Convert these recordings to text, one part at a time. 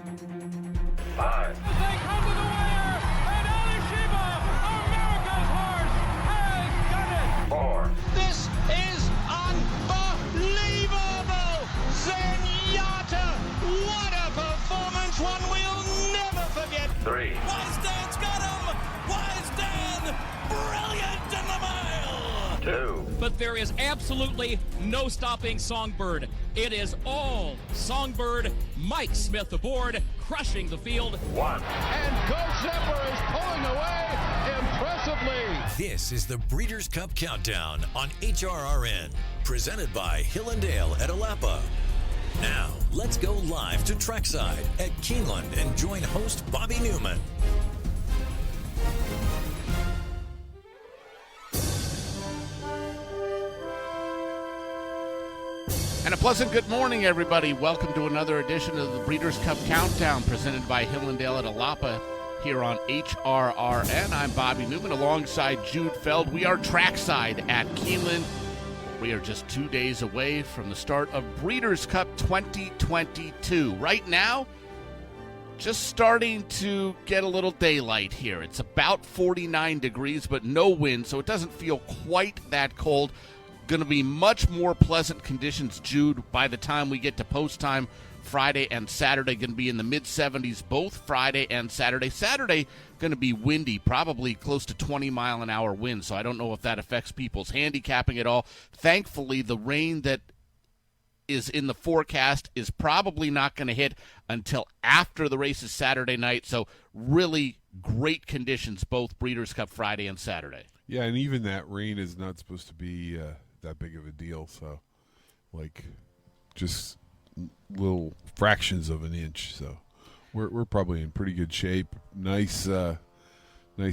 5. They come to the wire, and Alishiba, America's horse, has done it. 4. This is unbelievable! Zenyatta! What a performance, one we'll never forget! 3. Wisedan's got him! Wisdan, brilliant in the mile! 2. But there is absolutely no stopping Songbird. It is all Songbird. Mike Smith aboard, crushing the field. 1. And Coach Zephyr is pulling away impressively. This is the Breeders' Cup Countdown on HRRN, presented by Hillendale at Xalapa. Now, let's go live to trackside at Keeneland and join host Bobby Neuman. And a pleasant good morning, everybody. Welcome to another edition of the Breeders' Cup Countdown, presented by Hillendale at Xalapa here on HRRN. I'm Bobby Neuman alongside Jude Feld. We are trackside at Keeneland. We are just 2 days away from the start of Breeders' Cup 2022. Right now, just starting to get a little daylight here. It's about 49 degrees, but no wind, so it doesn't feel quite that cold. Going to be much more pleasant conditions, Jude, by the time we get to post time. Friday and Saturday going to be in the mid-70s both Friday and Saturday. Saturday going to be windy, probably close to 20-mile-an-hour winds, so I don't know if that affects people's handicapping at all. Thankfully, the rain that is in the forecast is probably not going to hit until after the races Saturday night, so really great conditions both Breeders' Cup Friday and Saturday. Yeah, and even that rain is not supposed to be that big of a deal, so like just little fractions of an inch, so we're probably in pretty good shape. Nice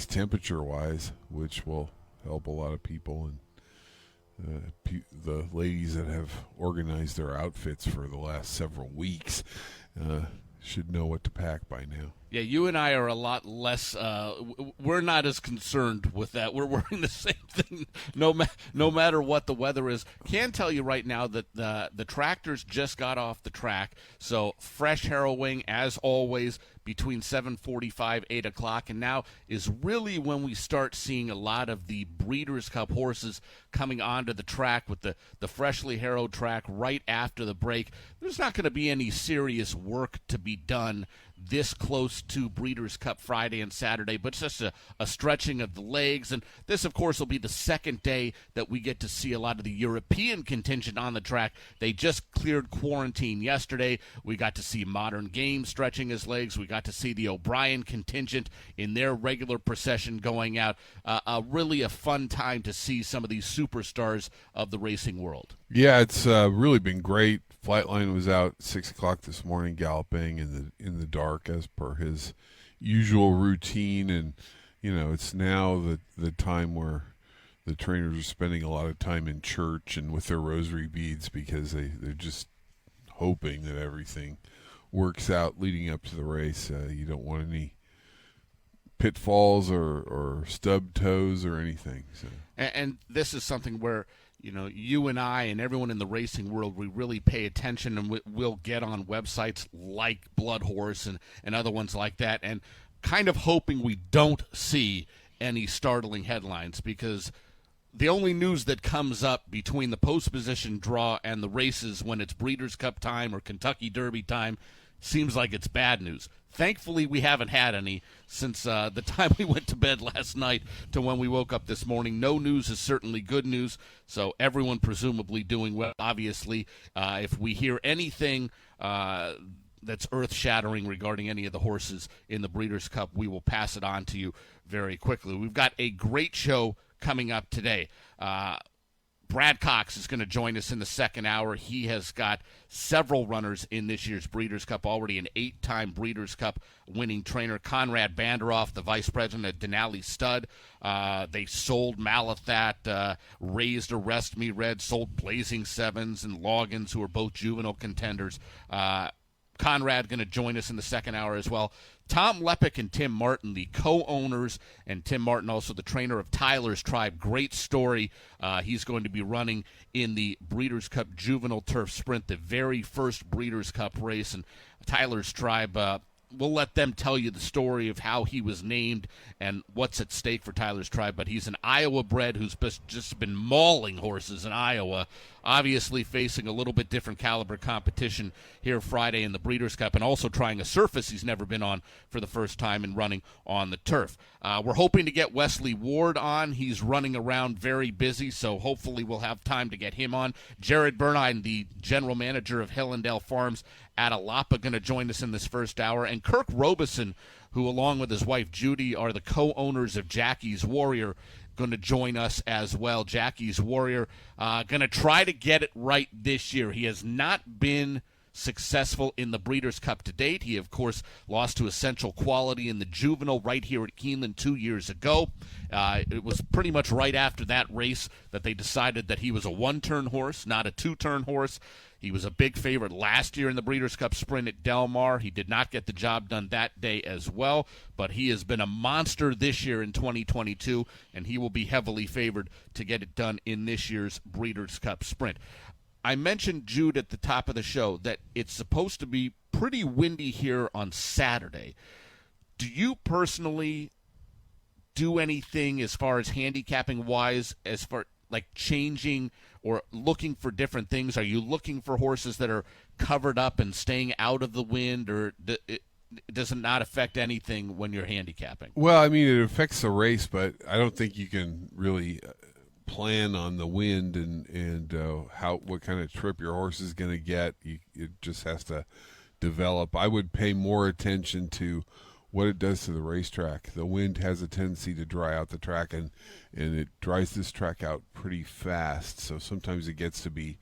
temperature wise, which will help a lot of people, and the ladies that have organized their outfits for the last several weeks should know what to pack by now. Yeah, you and I are a lot less, we're not as concerned with that. We're wearing the same thing no matter what the weather is. Can tell you right now that the tractors just got off the track, so fresh harrowing as always between 7:45, 8 o'clock, and now is really when we start seeing a lot of the Breeders' Cup horses coming onto the track with the freshly harrowed track right after the break. There's not going to be any serious work to be done this close to Breeders' Cup Friday and Saturday, but it's just a stretching of the legs. And this, of course, will be the second day that we get to see a lot of the European contingent on the track. They just cleared quarantine yesterday. We got to see Modern Game stretching his legs. We got to see the O'Brien contingent in their regular procession going out. Really a fun time to see some of these superstars of the racing world. Yeah, it's really been great. Flightline was out at 6 o'clock this morning, galloping in the dark as per his usual routine, and it's now the time where the trainers are spending a lot of time in church and with their rosary beads because they're just hoping that everything works out leading up to the race. You don't want any pitfalls or stub toes or anything. So. And this is something where you and I and everyone in the racing world, we really pay attention, and we'll get on websites like Blood Horse and other ones like that, and kind of hoping we don't see any startling headlines, because the only news that comes up between the post position draw and the races when it's Breeders' Cup time or Kentucky Derby time seems like it's bad news. Thankfully, we haven't had any since the time we went to bed last night to when we woke up this morning. No news is certainly good news, so everyone presumably doing well. Obviously, if we hear anything that's earth-shattering regarding any of the horses in the Breeders' Cup, we will pass it on to you very quickly. We've got a great show coming up today. Brad Cox is going to join us in the second hour. He has got several runners in this year's Breeders' Cup, already an 8-time Breeders' Cup winning trainer. Conrad Bandaroff, the vice president at Denali Stud. They sold Malathat, raised Arrest Me Red, sold Blazing Sevens and Longines, who are both juvenile contenders. Conrad going to join us in the second hour as well. Tom Lepic and Tim Martin, the co-owners, and Tim Martin also the trainer of Tyler's Tribe. Great story. He's going to be running in the Breeders' Cup Juvenile Turf Sprint, the very first Breeders' Cup race. And Tyler's Tribe, we'll let them tell you the story of how he was named and what's at stake for Tyler's Tribe. But he's an Iowa bred who's just been mauling horses in Iowa, obviously facing a little bit different caliber competition here Friday in the Breeders' Cup, and also trying a surface he's never been on for the first time and running on the turf. We're hoping to get Wesley Ward on. He's running around very busy, so hopefully we'll have time to get him on. Jared Burdine, the general manager of Hillendale Farms at Xalapa, going to join us in this first hour. And Kirk Robison, who along with his wife Judy are the co-owners of Jackie's Warrior, going to join us as well. Jackie's Warrior going to try to get it right this year. He has not been successful in the Breeders' Cup to date. He, of course, lost to Essential Quality in the Juvenile right here at Keeneland 2 years ago. It was pretty much right after that race that they decided that he was a one-turn horse, not a two-turn horse. He was a big favorite last year in the Breeders' Cup Sprint at Del Mar. He did not get the job done that day as well, but he has been a monster this year in 2022, and he will be heavily favored to get it done in this year's Breeders' Cup Sprint. I mentioned, Jude, at the top of the show that it's supposed to be pretty windy here on Saturday. Do you personally do anything as far as handicapping-wise, as far like changing or looking for different things? Are you looking for horses that are covered up and staying out of the wind, or does it not affect anything when you're handicapping? Well, I mean, it affects the race, but I don't think you can really plan on the wind and what kind of trip your horse is going to get. It just has to develop. I would pay more attention to what it does to the racetrack. The wind has a tendency to dry out the track, and it dries this track out pretty fast. So sometimes it gets to be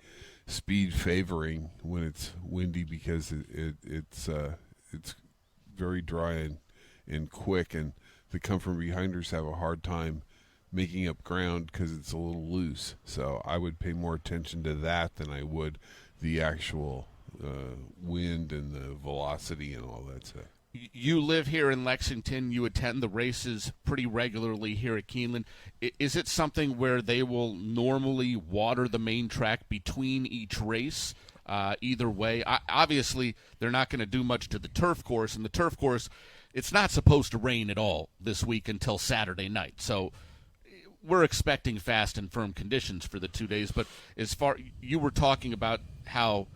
speed favoring when it's windy because it's very dry and quick, and the come from behinders have a hard time making up ground because it's a little loose. So I would pay more attention to that than I would the actual wind and the velocity and all that stuff. You live here in Lexington. You attend the races pretty regularly here at Keeneland. Is it something where they will normally water the main track between each race? Either way, obviously they're not going to do much to the turf course, and the turf course, it's not supposed to rain at all this week until Saturday night. So we're expecting fast and firm conditions for the 2 days. But as far you were talking about how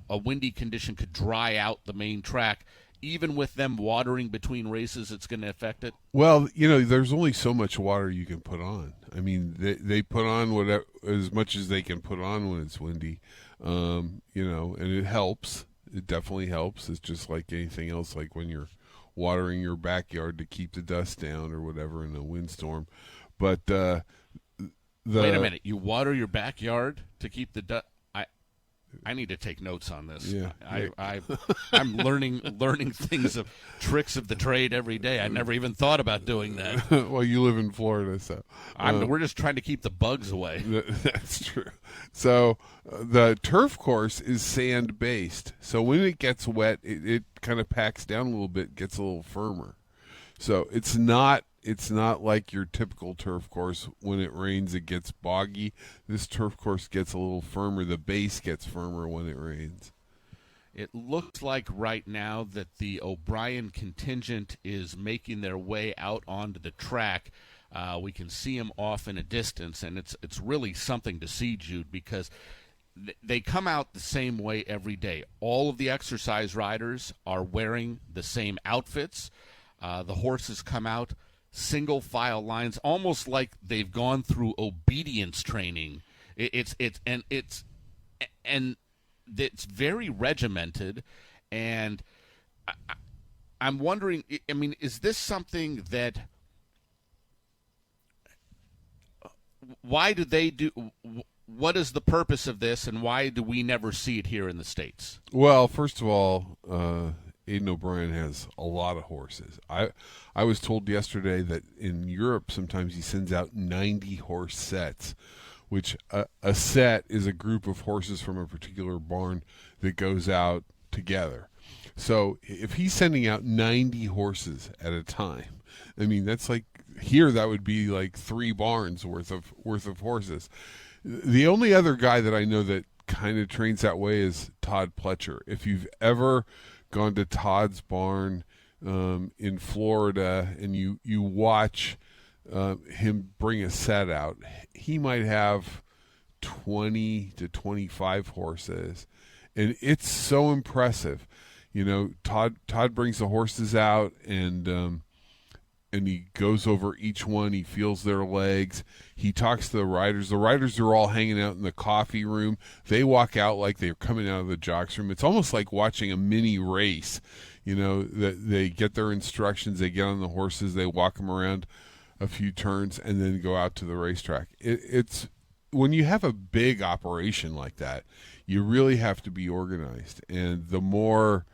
a windy condition could dry out the main track, even with them watering between races, it's going to affect it? Well, there's only so much water you can put on. I mean, they put on whatever, as much as they can put on when it's windy, and it helps. It definitely helps. It's just like anything else, like when you're watering your backyard to keep the dust down or whatever in a windstorm. But wait a minute. You water your backyard to keep the dust? I need to take notes on this. Yeah, I'm learning things of tricks of the trade every day. I never even thought about doing that. Well, you live in Florida, so we're just trying to keep the bugs away. That's true. So the turf course is sand based. So when it gets wet, it kind of packs down a little bit, gets a little firmer. So it's not like your typical turf course. When it rains, it gets boggy. This turf course gets a little firmer. The base gets firmer when it rains. It looks like right now that the O'Brien contingent is making their way out onto the track. We can see them off in a distance, and it's really something to see, Jude, because they come out the same way every day. All of the exercise riders are wearing the same outfits. The horses come out single file lines, almost like they've gone through obedience training. It's very regimented, and I'm wondering. I mean, is this something that? Why do they do? What is the purpose of this, and why do we never see it here in the States? Well, first of all, Aidan O'Brien has a lot of horses. I was told yesterday that in Europe sometimes he sends out 90 horse sets, which a set is a group of horses from a particular barn that goes out together. So if he's sending out 90 horses at a time, I mean, that's like here that would be like 3 barns worth of horses. The only other guy that I know that kind of trains that way is Todd Pletcher. If you've ever gone to Todd's barn in Florida and you watch him bring a set out, he might have 20 to 25 horses, and it's so impressive. You know, Todd brings the horses out and he goes over each one. He feels their legs. He talks to the riders. The riders are all hanging out in the coffee room. They walk out like they're coming out of the jocks room. It's almost like watching a mini race. You know, that they get their instructions. They get on the horses. They walk them around a few turns and then go out to the racetrack. It's when you have a big operation like that, you really have to be organized. And the more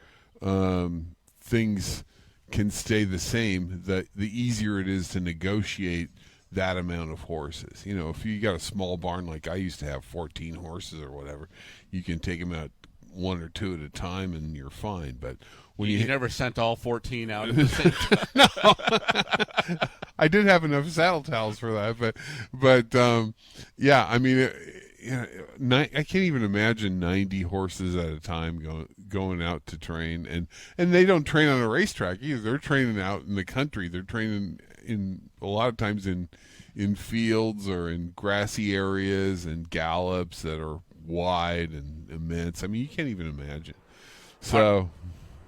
things can stay the same, the easier it is to negotiate that amount of horses. You know, if you got a small barn like I used to have, 14 horses or whatever, you can take them out 1 or 2 at a time and you're fine. But when you never sent all 14 out at the same time. No, I did have enough saddle towels for that, but yeah, I mean, I can't even imagine 90 horses at a time going out to train, and they don't train on a racetrack either. They're training out in the country. They're training in a lot of times in fields or in grassy areas and gallops that are wide and immense. I mean, you can't even imagine. So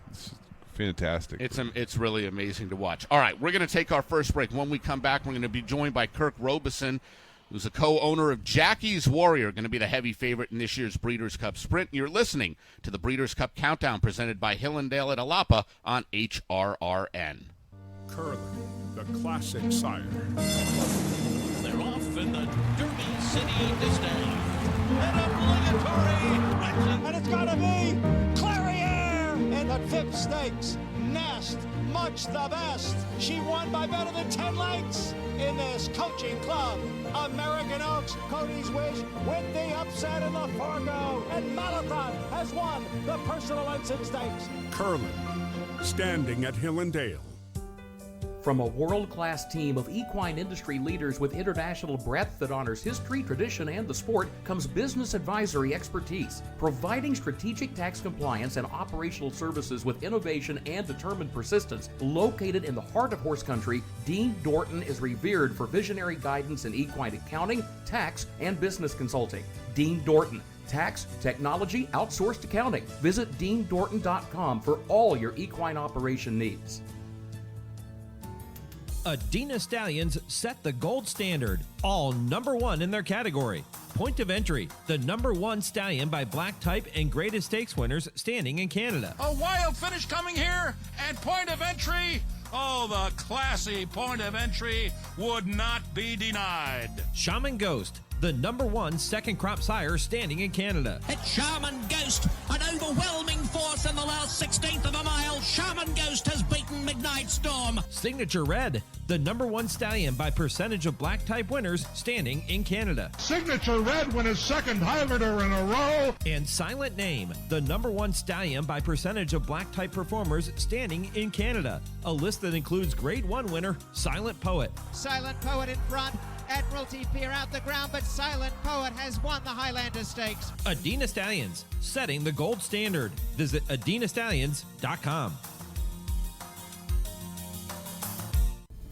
it's fantastic. It's really amazing to watch. All right, we're going to take our first break. When we come back, we're going to be joined by Kirk Robison, who's a co-owner of Jackie's Warrior, going to be the heavy favorite in this year's Breeders' Cup Sprint. You're listening to the Breeders' Cup Countdown presented by Hillendale at Xalapa on HRRN. Curling, the classic sire. They're off in the Derby City Disdain. An obligatory, and it's got to be Clariere in the Tip Stakes. Nest, much the best. She won by better than 10 lengths in this coaching club. American Oaks, Cody's Wish, with the upset in the Fargo. And Malathon has won the Personal Ensign Stakes. Curling, standing at Hillendale. From a world-class team of equine industry leaders with international breadth that honors history, tradition, and the sport comes business advisory expertise, providing strategic tax compliance and operational services with innovation and determined persistence. Located in the heart of horse country, Dean Dorton is revered for visionary guidance in equine accounting, tax, and business consulting. Dean Dorton. Tax, technology, outsourced accounting. Visit deandorton.com for all your equine operation needs. Adina Stallions set the gold standard, all #1 in their category. Point of entry, the #1 stallion by black type and greatest stakes winners standing in Canada. A wild finish coming here, and point of entry. Oh, the classy point of entry would not be denied. Shaman Ghost, the #1 second crop sire standing in Canada. It's Shaman Ghost, an overwhelming force in the last 16th of a mile. Shaman Ghost has beaten Midnight Storm. Signature Red, the #1 stallion by percentage of black type winners standing in Canada. Signature Red won his second Highlander in a row. And Silent Name, the #1 stallion by percentage of black type performers standing in Canada. A list that includes Grade 1 winner Silent Poet. Silent Poet in front. Admiralty Pier out the ground, but Silent Poet has won the Highlander Stakes. Adina Stallions, setting the gold standard. Visit adinastallions.com.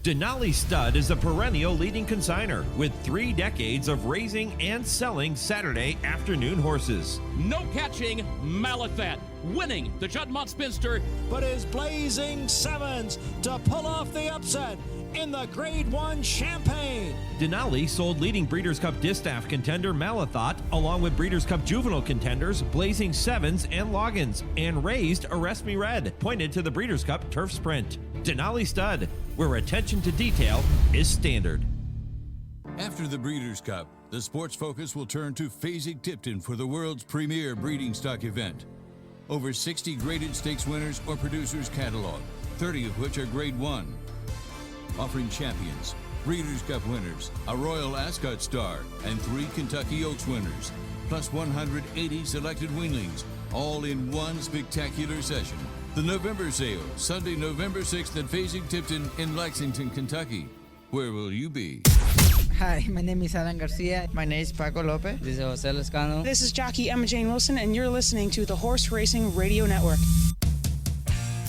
Denali Stud is a perennial leading consignor with 3 decades of raising and selling Saturday afternoon horses. No catching, Malathat, winning the Juddmonte Spinster. But his Blazing Sevens to pull off the upset in the Grade 1 Champagne. Denali sold leading Breeders' Cup Distaff contender Malathot, along with Breeders' Cup juvenile contenders Blazing Sevens and Longines, and raised Arrest Me Red, pointed to the Breeders' Cup Turf Sprint. Denali Stud, where attention to detail is standard. After the Breeders' Cup, the sports focus will turn to Fasig-Tipton for the world's premier breeding stock event. Over 60 graded stakes winners or producers catalog, 30 of which are Grade 1. Offering champions, Breeders' Cup winners, a Royal Ascot star, and 3 Kentucky Oaks winners, plus 180 selected weanlings, all in one spectacular session. The November Sale, Sunday, November 6th at Fasig-Tipton in Lexington, Kentucky. Where will you be? Hi, my name is Alan Garcia. My name is Paco Lopez. This is Jose Lescano. This is jockey Emma Jane Wilson, and you're listening to the Horse Racing Radio Network.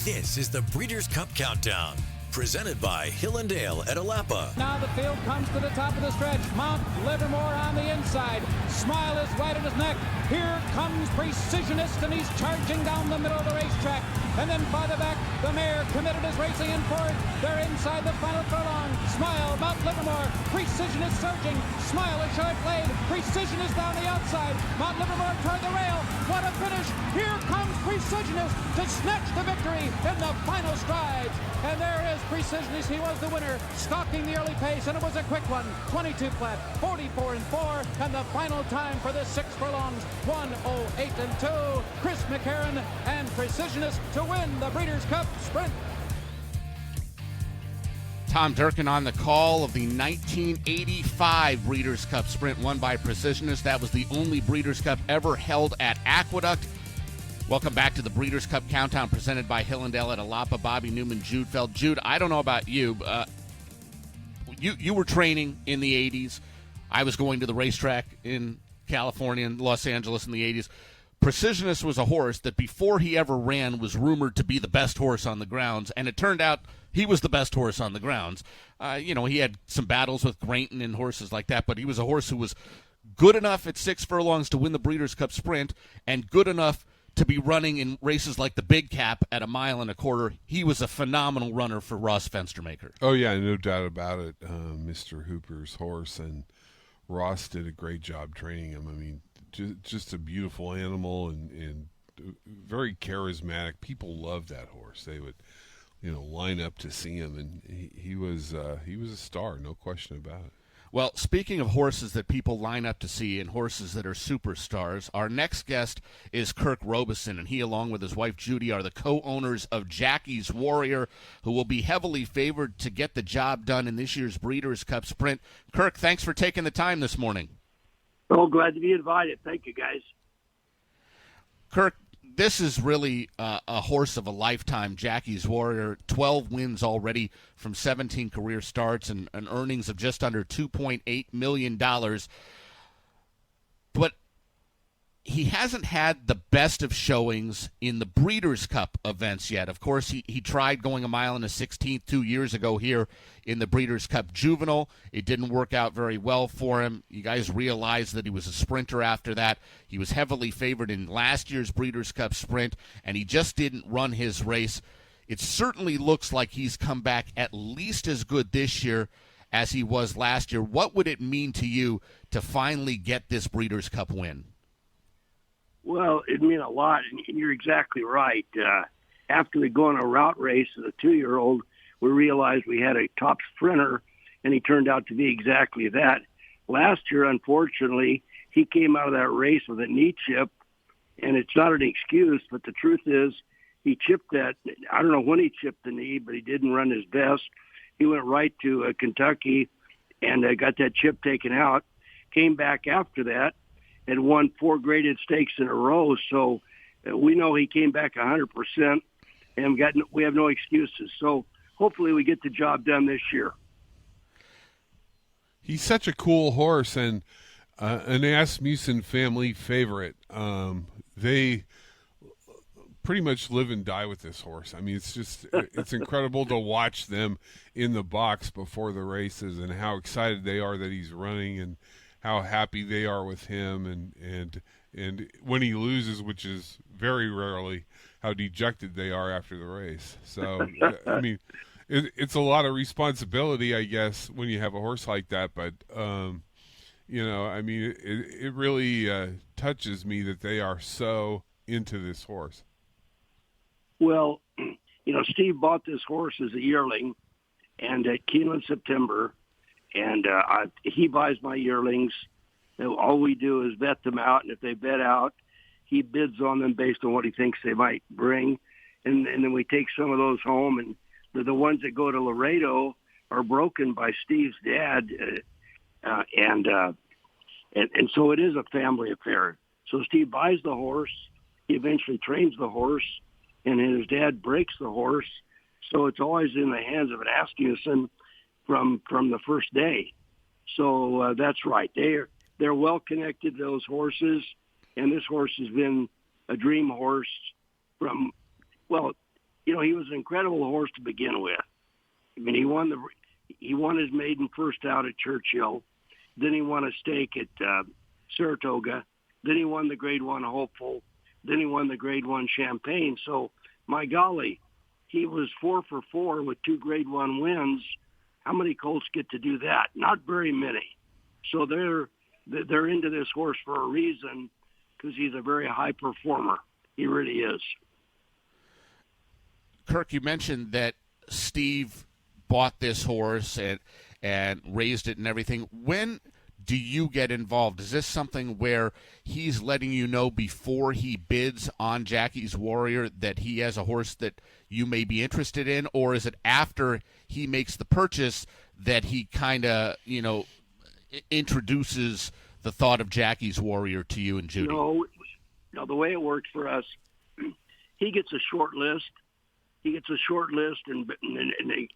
This is the Breeders' Cup Countdown, presented by Hillandale at Xalapa. Now the field comes to the top of the stretch. Mount Livermore on the inside. Smile is right at his neck. Here comes Precisionist, and he's charging down the middle of the racetrack. And then by the back, the mare Committed is racing in for it. They're inside the final furlong. Smile, Mount Livermore. Precisionist surging. Smile is short laid. Precisionist down the outside. Mount Livermore toward the rail. What a finish. Here comes Precisionist to snatch the victory in the final strides. And there is Precisionist. He was the winner, stalking the early pace, and it was a quick one. 22 flat, 44 and 4, and the final time for this 6 furlongs, 1:08 and 2. Chris McCarron and Precisionist to win the Breeders' Cup Sprint. Tom Durkin on the call of the 1985 Breeders' Cup Sprint won by Precisionist. That was the only Breeders' Cup ever held at Aqueduct. Welcome back to the Breeders' Cup Countdown presented by Hillandale at Xalapa. Bobby Neuman, Jude Feld. Jude, I don't know about you. You were training in the 80s. I was going to the racetrack in California and Los Angeles in the 80s. Precisionist was a horse that before he ever ran was rumored to be the best horse on the grounds, and it turned out he was the best horse on the grounds. He had some battles with Grainton and horses like that, but he was a horse who was good enough at 6 furlongs to win the Breeders' Cup Sprint and good enough to be running in races like the Big Cap at 1.25 miles. He was a phenomenal runner for Ross Fenstermaker. Oh, yeah, no doubt about it. Mr. Hooper's horse, and Ross did a great job training him. I mean, just a beautiful animal and very charismatic. People loved that horse. They would, line up to see him, and he was a star, no question about it. Well, speaking of horses that people line up to see and horses that are superstars, our next guest is Kirk Robison, and he, along with his wife Judy, are the co-owners of Jackie's Warrior, who will be heavily favored to get the job done in this year's Breeders' Cup Sprint. Kirk, thanks for taking the time this morning. Oh, glad to be invited. Thank you, guys. Kirk, this is really a horse of a lifetime, Jackie's Warrior. 12 wins already from 17 career starts and earnings of just under $2.8 million. But he hasn't had the best of showings in the Breeders' Cup events yet. Of course, he tried going 1 mile and a 16th 2 years ago here in the Breeders' Cup Juvenile. It didn't work out very well for him. You guys realized that he was a sprinter after that. He was heavily favored in last year's Breeders' Cup Sprint, and he just didn't run his race. It certainly looks like he's come back at least as good this year as he was last year. What would it mean to you to finally get this Breeders' Cup win? Well, it meant a lot, and you're exactly right. After we go on a route race as a 2-year-old, we realized we had a top sprinter, and he turned out to be exactly that. Last year, unfortunately, he came out of that race with a knee chip, and it's not an excuse, but the truth is he chipped that. I don't know when he chipped the knee, but he didn't run his best. He went right to Kentucky and got that chip taken out, came back after that, and won 4 graded stakes in a row. So we know he came back 100%, and we have no excuses. So hopefully we get the job done this year. He's such a cool horse and an Asmussen family favorite. They pretty much live and die with this horse. I mean, it's incredible to watch them in the box before the races and how excited they are that he's running and how happy they are with him, and when he loses, which is very rarely, how dejected they are after the race. So, I mean, it's a lot of responsibility, I guess, when you have a horse like that. But, I mean, it really touches me that they are so into this horse. Well, Steve bought this horse as a yearling, and at Keeneland, September, and he buys my yearlings. All we do is vet them out, and if they vet out, he bids on them based on what he thinks they might bring, and then we take some of those home, and the ones that go to Laredo are broken by Steve's dad, and so it is a family affair. So Steve buys the horse, he eventually trains the horse, and his dad breaks the horse. So it's always in the hands of an Asmussen from the first day. So that's right. They're well connected, those horses, and this horse has been a dream horse from, well, he was an incredible horse to begin with. I mean, he won his maiden first out at Churchill. Then he won a stake at Saratoga. Then he won the Grade 1 Hopeful. Then he won the Grade 1 Champagne. So, my golly, he was 4 for 4 with 2 Grade 1 wins. How many colts get to do that? Not very many. So they're into this horse for a reason, because he's a very high performer. He really is. Kirk, you mentioned that Steve bought this horse and raised it and everything. When do you get involved? Is this something where he's letting you know before he bids on Jackie's Warrior that he has a horse that you may be interested in, or is it after he makes the purchase that he kind of, introduces the thought of Jackie's Warrior to you and Judy? No, the way it works for us, he gets a short list. And they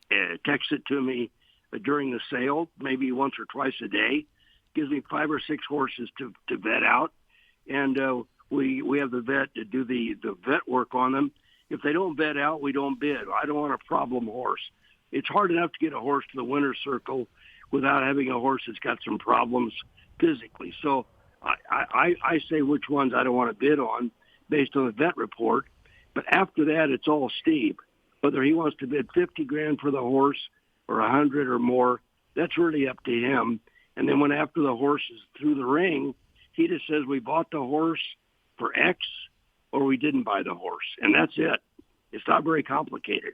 text it to me during the sale, maybe once or twice a day. Gives me 5 or 6 horses to vet out, and we have the vet to do the vet work on them. If they don't vet out, we don't bid. I don't want a problem horse. It's hard enough to get a horse to the winner's circle without having a horse that's got some problems physically. So I say which ones I don't want to bid on based on the vet report. But after that, it's all Steve. Whether he wants to bid $50,000 for the horse or $100,000 or more, that's really up to him. And then when after the horse is through the ring, he just says we bought the horse for X or we didn't buy the horse. And that's it. It's not very complicated.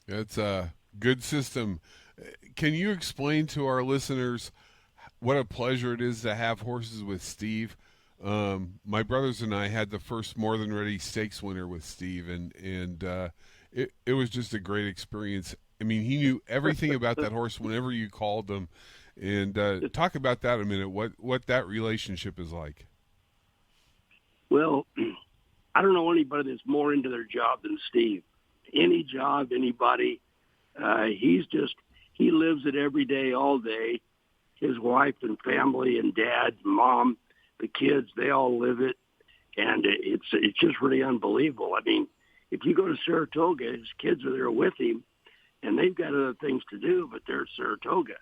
That's a good system. Can you explain to our listeners what a pleasure it is to have horses with Steve? My brothers and I had the first More Than Ready Stakes winner with Steve, and it was just a great experience. I mean, he knew everything about that horse whenever you called him. And talk about that a minute, what that relationship is like. Well, I don't know anybody that's more into their job than Steve. Any job, anybody, he lives it every day, all day. His wife and family and dad, mom, the kids, they all live it. And it's just really unbelievable. I mean, if you go to Saratoga, his kids are there with him, and they've got other things to do, but they're at Saratoga,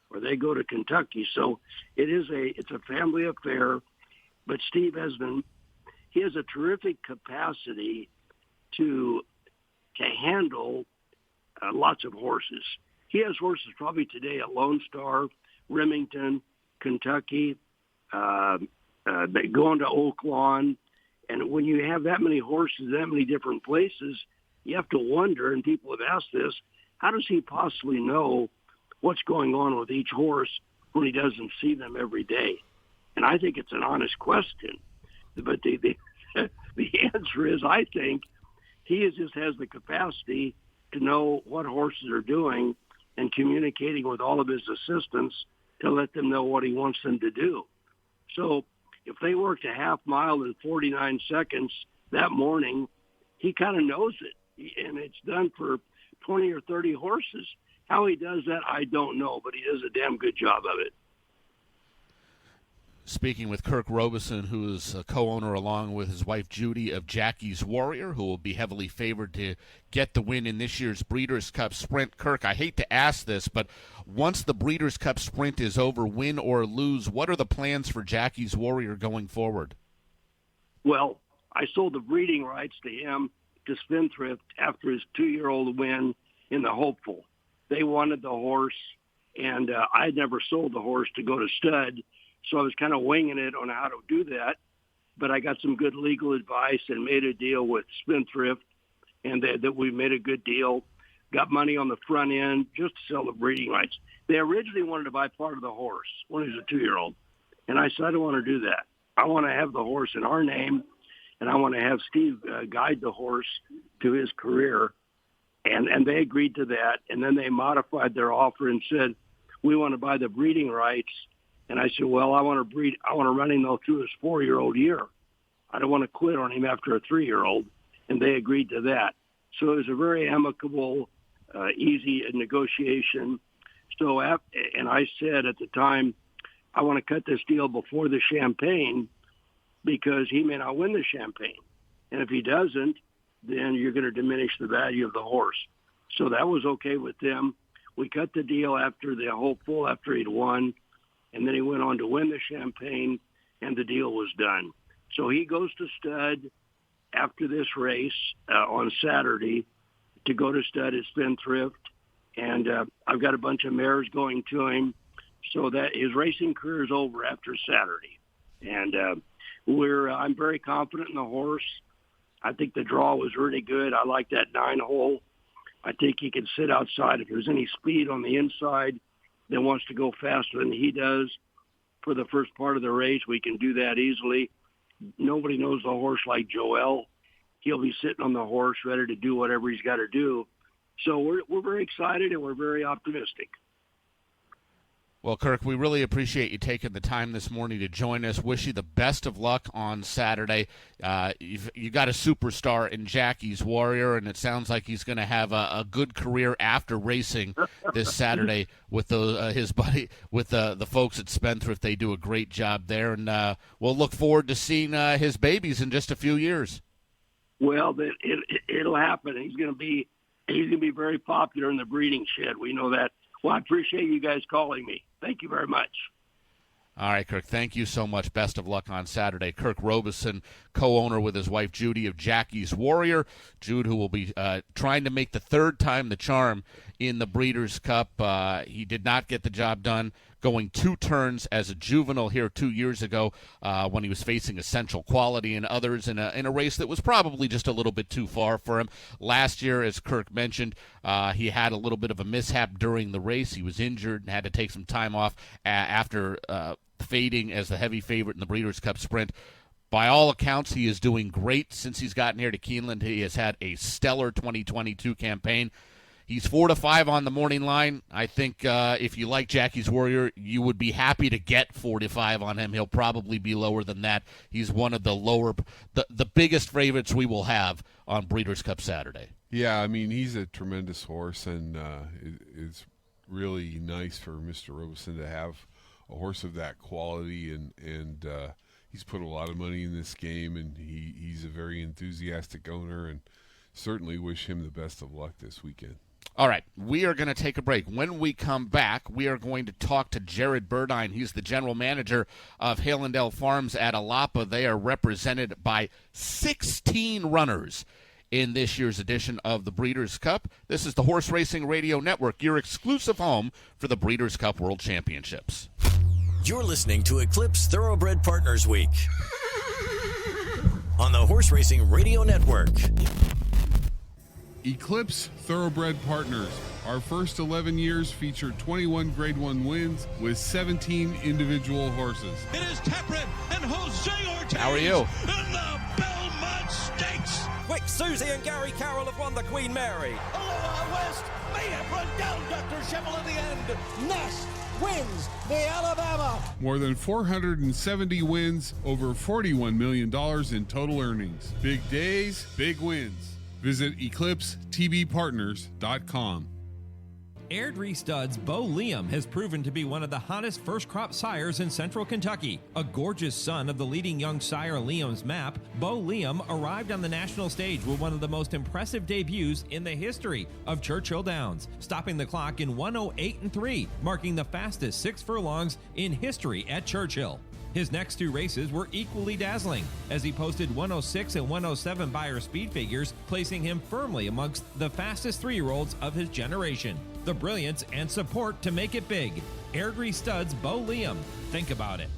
or they go to Kentucky. So it's a family affair. But Steve has a terrific capacity to handle lots of horses. He has horses probably today at Lone Star, Remington, Kentucky, going to Oak Lawn. And when you have that many horses, that many different places, you have to wonder, and people have asked this, how does he possibly know what's going on with each horse when he doesn't see them every day? And I think it's an honest question. But the answer is, I think he just has the capacity to know what horses are doing and communicating with all of his assistants to let them know what he wants them to do. So if they worked a half mile in 49 seconds that morning, he kind of knows it. And it's done for 20 or 30 horses. How he does that, I don't know, but he does a damn good job of it. Speaking with Kirk Robison, who is a co-owner along with his wife Judy of Jackie's Warrior, who will be heavily favored to get the win in this year's Breeders' Cup Sprint. Kirk, I hate to ask this, but once the Breeders' Cup Sprint is over, win or lose, what are the plans for Jackie's Warrior going forward? Well, I sold the breeding rights to him, to Spendthrift, after his 2-year-old win in the Hopeful. They wanted the horse, and I had never sold the horse to go to stud, so I was kind of winging it on how to do that. But I got some good legal advice and made a deal with Spendthrift, and that we made a good deal. Got money on the front end just to sell the breeding rights. They originally wanted to buy part of the horse when he was a 2-year-old. And I said, I don't want to do that. I want to have the horse in our name, and I want to have Steve guide the horse to his career. And they agreed to that. And then they modified their offer and said, we want to buy the breeding rights. And I said, well, I want to run him though through his 4-year-old year. I don't want to quit on him after a 3-year-old. and they agreed to that. So it was a very amicable, easy negotiation. So, and I said at the time, I want to cut this deal before the Champagne because he may not win the Champagne. And if he doesn't, then you're going to diminish the value of the horse. So that was okay with them. We cut the deal after the hopeful, after he'd won, and then he went on to win the Champagne, and the deal was done. So he goes to stud after this race on Saturday to go to stud at Spendthrift, and I've got a bunch of mares going to him, so that his racing career is over after Saturday. And I'm very confident in the horse. I think the draw was really good. I like that 9-hole. I think he can sit outside. If there's any speed on the inside that wants to go faster than he does for the first part of the race, we can do that easily. Nobody knows the horse like Joel. He'll be sitting on the horse ready to do whatever he's got to do. So we're very excited and we're very optimistic. Well, Kirk, we really appreciate you taking the time this morning to join us. Wish you the best of luck on Saturday. You got a superstar in Jackie's Warrior, and it sounds like he's going to have a good career after racing this Saturday with his buddy, with the folks at Spendthrift. They do a great job there, and we'll look forward to seeing his babies in just a few years. Well, it'll happen. He's going to be very popular in the breeding shed. We know that. Well, I appreciate you guys calling me. Thank you very much. All right, Kirk, thank you so much. Best of luck on Saturday. Kirk Robison, co-owner with his wife Judy of Jackie's Warrior. Jude, who will be trying to make the third time the charm in the Breeders' Cup. He did not get the job done going 2 turns as a juvenile here 2 years ago when he was facing Essential Quality and others in a race that was probably just a little bit too far for him. Last year, as Kirk mentioned, he had a little bit of a mishap during the race. He was injured and had to take some time off after fading as the heavy favorite in the Breeders' Cup Sprint. By all accounts, he is doing great since he's gotten here to Keeneland. He has had a stellar 2022 campaign. He's 4-5 on the morning line. I think if you like Jackie's Warrior, you would be happy to get 4-5 on him. He'll probably be lower than that. He's one of the biggest favorites we will have on Breeders' Cup Saturday. Yeah, I mean, he's a tremendous horse, and it's really nice for Mr. Robison to have a horse of that quality, and he's put a lot of money in this game, and he's a very enthusiastic owner, and certainly wish him the best of luck this weekend. All right, we are going to take a break. When we come back, we are going to talk to Jared Burdine. He's the general manager of Hallandale Farms at Xalapa. They are represented by 16 runners in this year's edition of the Breeders' Cup. This is the Horse Racing Radio Network, your exclusive home for the Breeders' Cup World Championships. You're listening to Eclipse Thoroughbred Partners Week on the Horse Racing Radio Network. Eclipse Thoroughbred Partners. Our first 11 years featured 21 Grade 1 wins with 17 individual horses. It is Teprin and Jose Ortiz. How are you? In the Belmont Stakes. Quick, Susie and Gary Carroll have won the Queen Mary. Aloha West may have run down Dr. Sheppel at the end. Nest wins the Alabama. More than 470 wins, over $41 million in total earnings. Big days, big wins. Visit EclipseTBPartners.com. Airdrie Stud's Bo Liam has proven to be one of the hottest first-crop sires in central Kentucky. A gorgeous son of the leading young sire Liam's Map, Bo Liam arrived on the national stage with one of the most impressive debuts in the history of Churchill Downs, stopping the clock in 1:08.3, marking the fastest 6 furlongs in history at Churchill. His next 2 races were equally dazzling, as he posted 106 and 107 Beyer speed figures, placing him firmly amongst the fastest 3-year-olds of his generation. The brilliance and support to make it big. Airdrie Stud's Bo Liam. Think about it.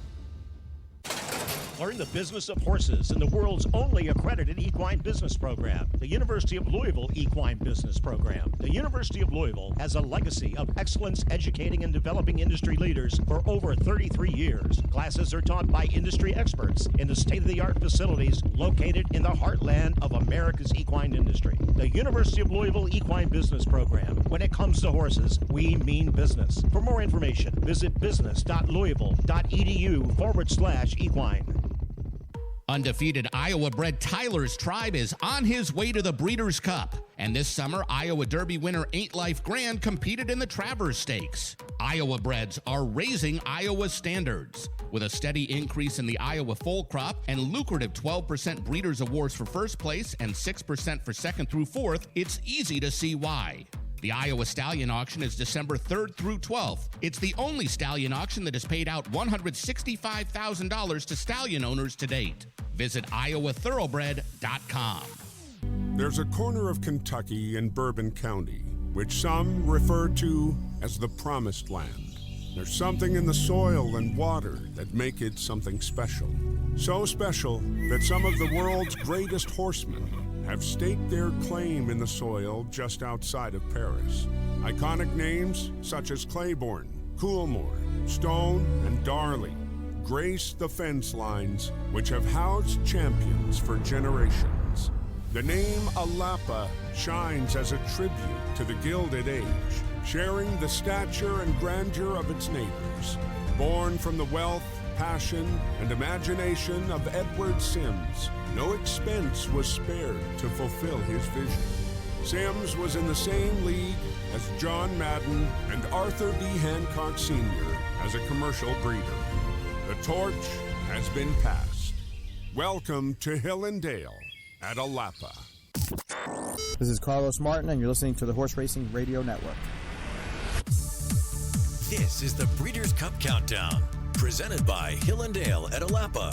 Learn the business of horses in the world's only accredited equine business program, the University of Louisville Equine Business Program. The University of Louisville has a legacy of excellence educating and developing industry leaders for over 33 years. Classes are taught by industry experts in the state-of-the-art facilities located in the heartland of America's equine industry. The University of Louisville Equine Business Program. When it comes to horses, we mean business. For more information, visit business.louisville.edu/equine. Undefeated Iowa-bred Tyler's Tribe is on his way to the Breeders' Cup. And this summer, Iowa Derby winner Ain't Life Grand competed in the Travers Stakes. Iowa breds are raising Iowa's standards. With a steady increase in the Iowa foal crop and lucrative 12% Breeders' Awards for first place and 6% for second through fourth, it's easy to see why. The Iowa Stallion Auction is December 3rd through 12th. It's the only stallion auction that has paid out $165,000 to stallion owners to date. Visit iowathoroughbred.com. There's a corner of Kentucky in Bourbon County, which some refer to as the Promised Land. There's something in the soil and water that make it something special. So special that some of the world's greatest horsemen have staked their claim in the soil just outside of Paris. Iconic names such as Claiborne, Coolmore, Stone, and Darley grace the fence lines which have housed champions for generations. The name Xalapa shines as a tribute to the Gilded Age, sharing the stature and grandeur of its neighbors. Born from the wealth, passion, and imagination of Edward Sims, no expense was spared to fulfill his vision. Sims was in the same league as John Madden and Arthur B. Hancock Sr. as a commercial breeder. The torch has been passed. Welcome to Hill and Dale at Xalapa. This is Carlos Martin, and you're listening to the Horse Racing Radio Network. This is the Breeders' Cup Countdown, presented by Hill and Dale at Xalapa.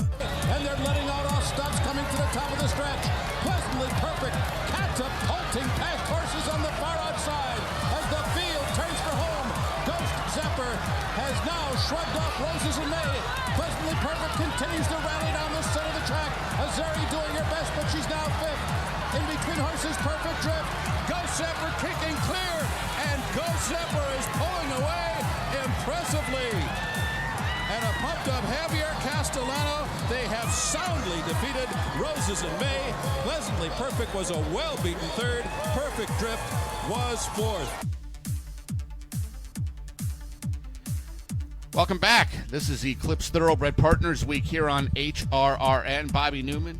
And they're letting out all studs coming to the top of the stretch. Pleasantly perfect, catapulting past horses on the far outside as the field turns for home. Ghost Zapper has now shrugged off Roses in May. Pleasantly perfect continues to rally down the center of the track. Azari doing her best, but she's now fifth. In between horses, perfect drift. Ghost Zapper kicking clear, and Ghost Zapper is pulling away impressively. And a pumped-up Javier Castellano, they have soundly defeated Roses in May. Pleasantly Perfect was a well-beaten third. Perfect Drift was fourth. Welcome back. This is Eclipse Thoroughbred Partners Week here on HRRN. Bobby Neuman,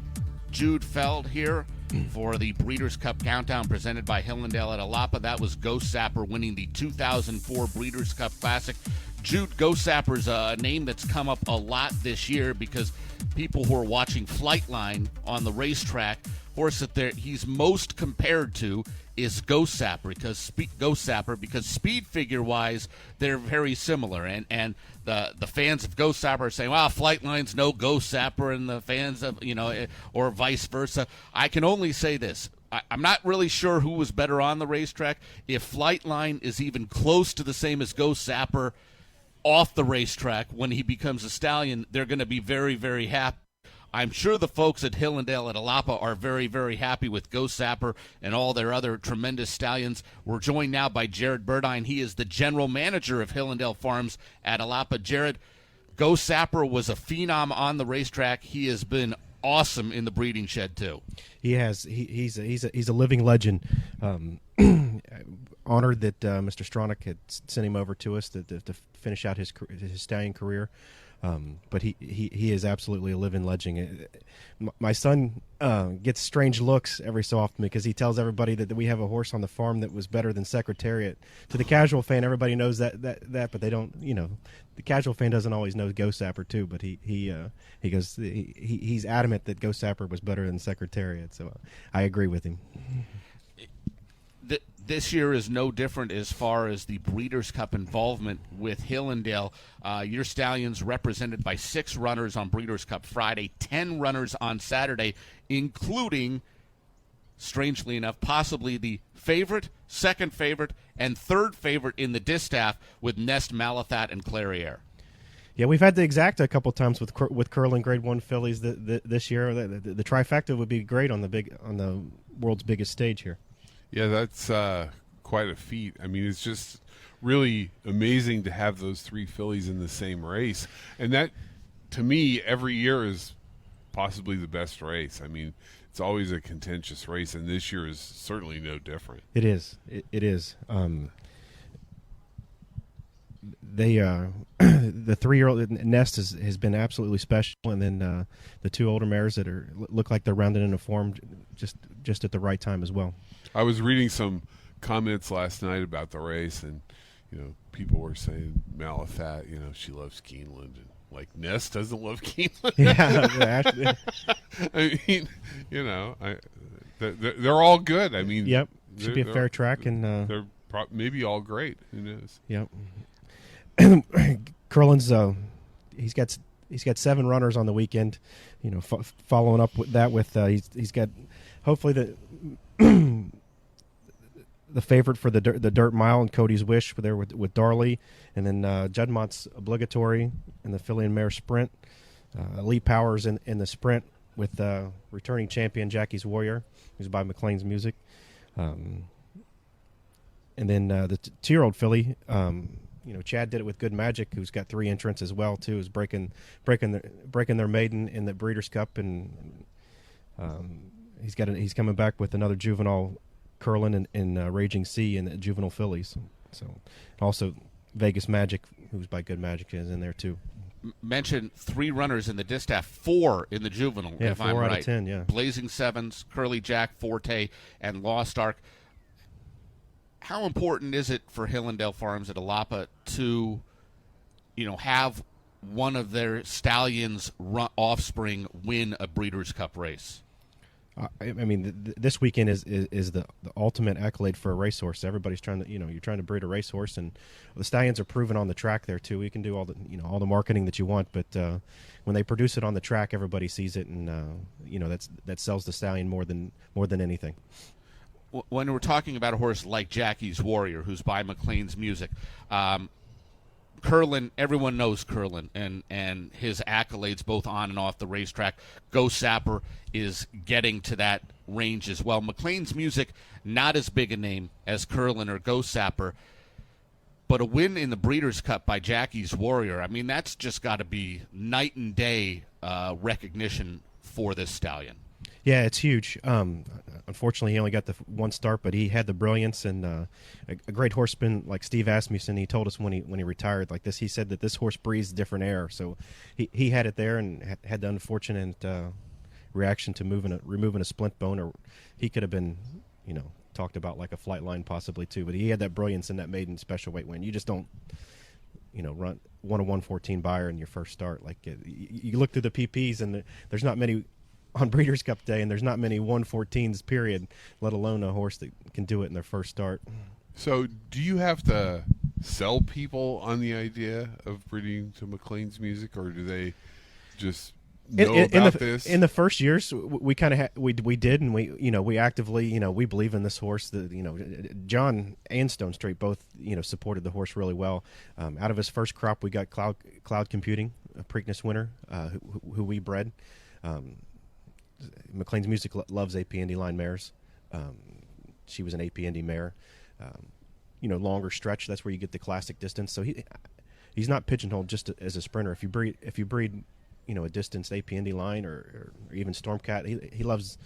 Jude Feld here for the Breeders' Cup Countdown presented by Hill and Dale at Xalapa. That was Ghost Zapper winning the 2004 Breeders' Cup Classic. Jude, Ghost Zapper's a name that's come up a lot this year because people who are watching Flightline on the racetrack, horse that he's most compared to is Ghost Zapper because speed figure wise they're very similar, and the fans of Ghost Zapper are saying, "Wow, Flightline's no Ghost Zapper," and the fans of or vice versa. I can only say this: I'm not really sure who was better on the racetrack. If Flightline is even close to the same as Ghost Zapper off the racetrack when he becomes a stallion, they're going to be very, very happy. I'm sure the folks at Hill and Dale at Xalapa are very, very happy with Ghost Zapper and all their other tremendous stallions. We're joined now by Jared Burdine. He is the general manager of Hill and Dale Farms at Xalapa. Jared, Ghost Zapper was a phenom on the racetrack. He has been awesome in the breeding shed too. He has. He's a living legend. Honored that Mr. Stronach had sent him over to us to finish out his stallion career. But he is absolutely a living legend. My son gets strange looks every so often because he tells everybody that we have a horse on the farm that was better than Secretariat. To the casual fan, everybody knows that, but they don't. The casual fan doesn't always know Ghost Zapper too. But he goes he's adamant that Ghost Zapper was better than Secretariat. So I agree with him. This year is no different as far as the Breeders' Cup involvement with Hill and Dale. Your stallions represented by 6 runners on Breeders' Cup Friday, 10 runners on Saturday, including, strangely enough, possibly the favorite, second favorite, and third favorite in the distaff with Nest, Malathat, and Clairiere. Yeah, we've had the exacta a couple times with curling Grade 1 fillies this year. The trifecta would be great on the world's biggest stage here. Yeah, that's quite a feat. I mean, it's just really amazing to have those 3 fillies in the same race. And that, to me, every year is possibly the best race. I mean, it's always a contentious race, and this year is certainly no different. It is. It is. they the 3-year-old Nest has been absolutely special, and then the 2 older mares that look like they're rounded into form just at the right time as well. I was reading some comments last night about the race, and people were saying Malafat, she loves Keeneland, and like Nest doesn't love Keeneland. Yeah, I mean, they're all good. I mean, yep, should be a fair track, and they're maybe all great. Who knows? Yep. Curlin's he's got 7 runners on the weekend. Following up with that he's got hopefully the favorite for the dirt mile and Cody's Wish there with Darley, and then Juddmont's Obligatory in the filly and mare sprint. Elite Powers in the sprint with returning champion Jackie's Warrior, who's by McLean's Music. And then the 2-year-old filly, Chad did it with Good Magic, who's got 3 entrants as well too. Is breaking their maiden in the Breeders' Cup, and he's coming back with another juvenile Curlin and Raging Sea and the juvenile fillies. So also Vegas Magic, who's by Good Magic, is in there too. Mentioned 3 runners in the distaff, 4 in the juvenile. Yeah, if 4 I'm out right. of 10. Yeah, Blazing Sevens, Curly Jack, Forte, and Lost Ark. How important is it for Hillendale Farms at Xalapa to, have one of their stallions' offspring win a Breeders' Cup race? I mean, this weekend is the ultimate accolade for a racehorse. Everybody's trying to, you're trying to breed a racehorse, and the stallions are proven on the track there too. You can do all the marketing that you want, but when they produce it on the track, everybody sees it, and that sells the stallion more than anything. When we're talking about a horse like Jackie's Warrior, who's by McLean's Music, Curlin, everyone knows Curlin and his accolades both on and off the racetrack. Go Sapper is getting to that range as well. McLean's Music, not as big a name as Curlin or Go Sapper, but a win in the Breeders' Cup by Jackie's Warrior, I mean, that's just got to be night and day recognition for this stallion. Yeah, it's huge. Unfortunately, he only got the 1 start, but he had the brilliance and a great horseman like Steve Asmussen. He told us when he retired like this. He said that this horse breathes different air. So he had it there and had the unfortunate reaction to removing a splint bone, or he could have been, talked about like a flight line possibly too. But he had that brilliance in that maiden special weight win. You just don't, run 1-1-14 buyer in your first start. Like you look through the PPs and there's not many on Breeders' Cup Day, and there's not many 1-14s, period, let alone a horse that can do it in their first start. So do you have to sell people on the idea of breeding to McLean's Music, or do they just know about this? In the first years, we kind of we did, and we actively, we believe in this horse. John and Stone Street both, supported the horse really well. Out of his first crop, we got Cloud Computing, a Preakness winner, who we bred. McLean's Music loves AP Indy line mares. She was an AP Indy mare. Longer stretch, that's where you get the classic distance. So he's not pigeonholed just as a sprinter. If you breed a distance AP Indy line or even Stormcat, he loves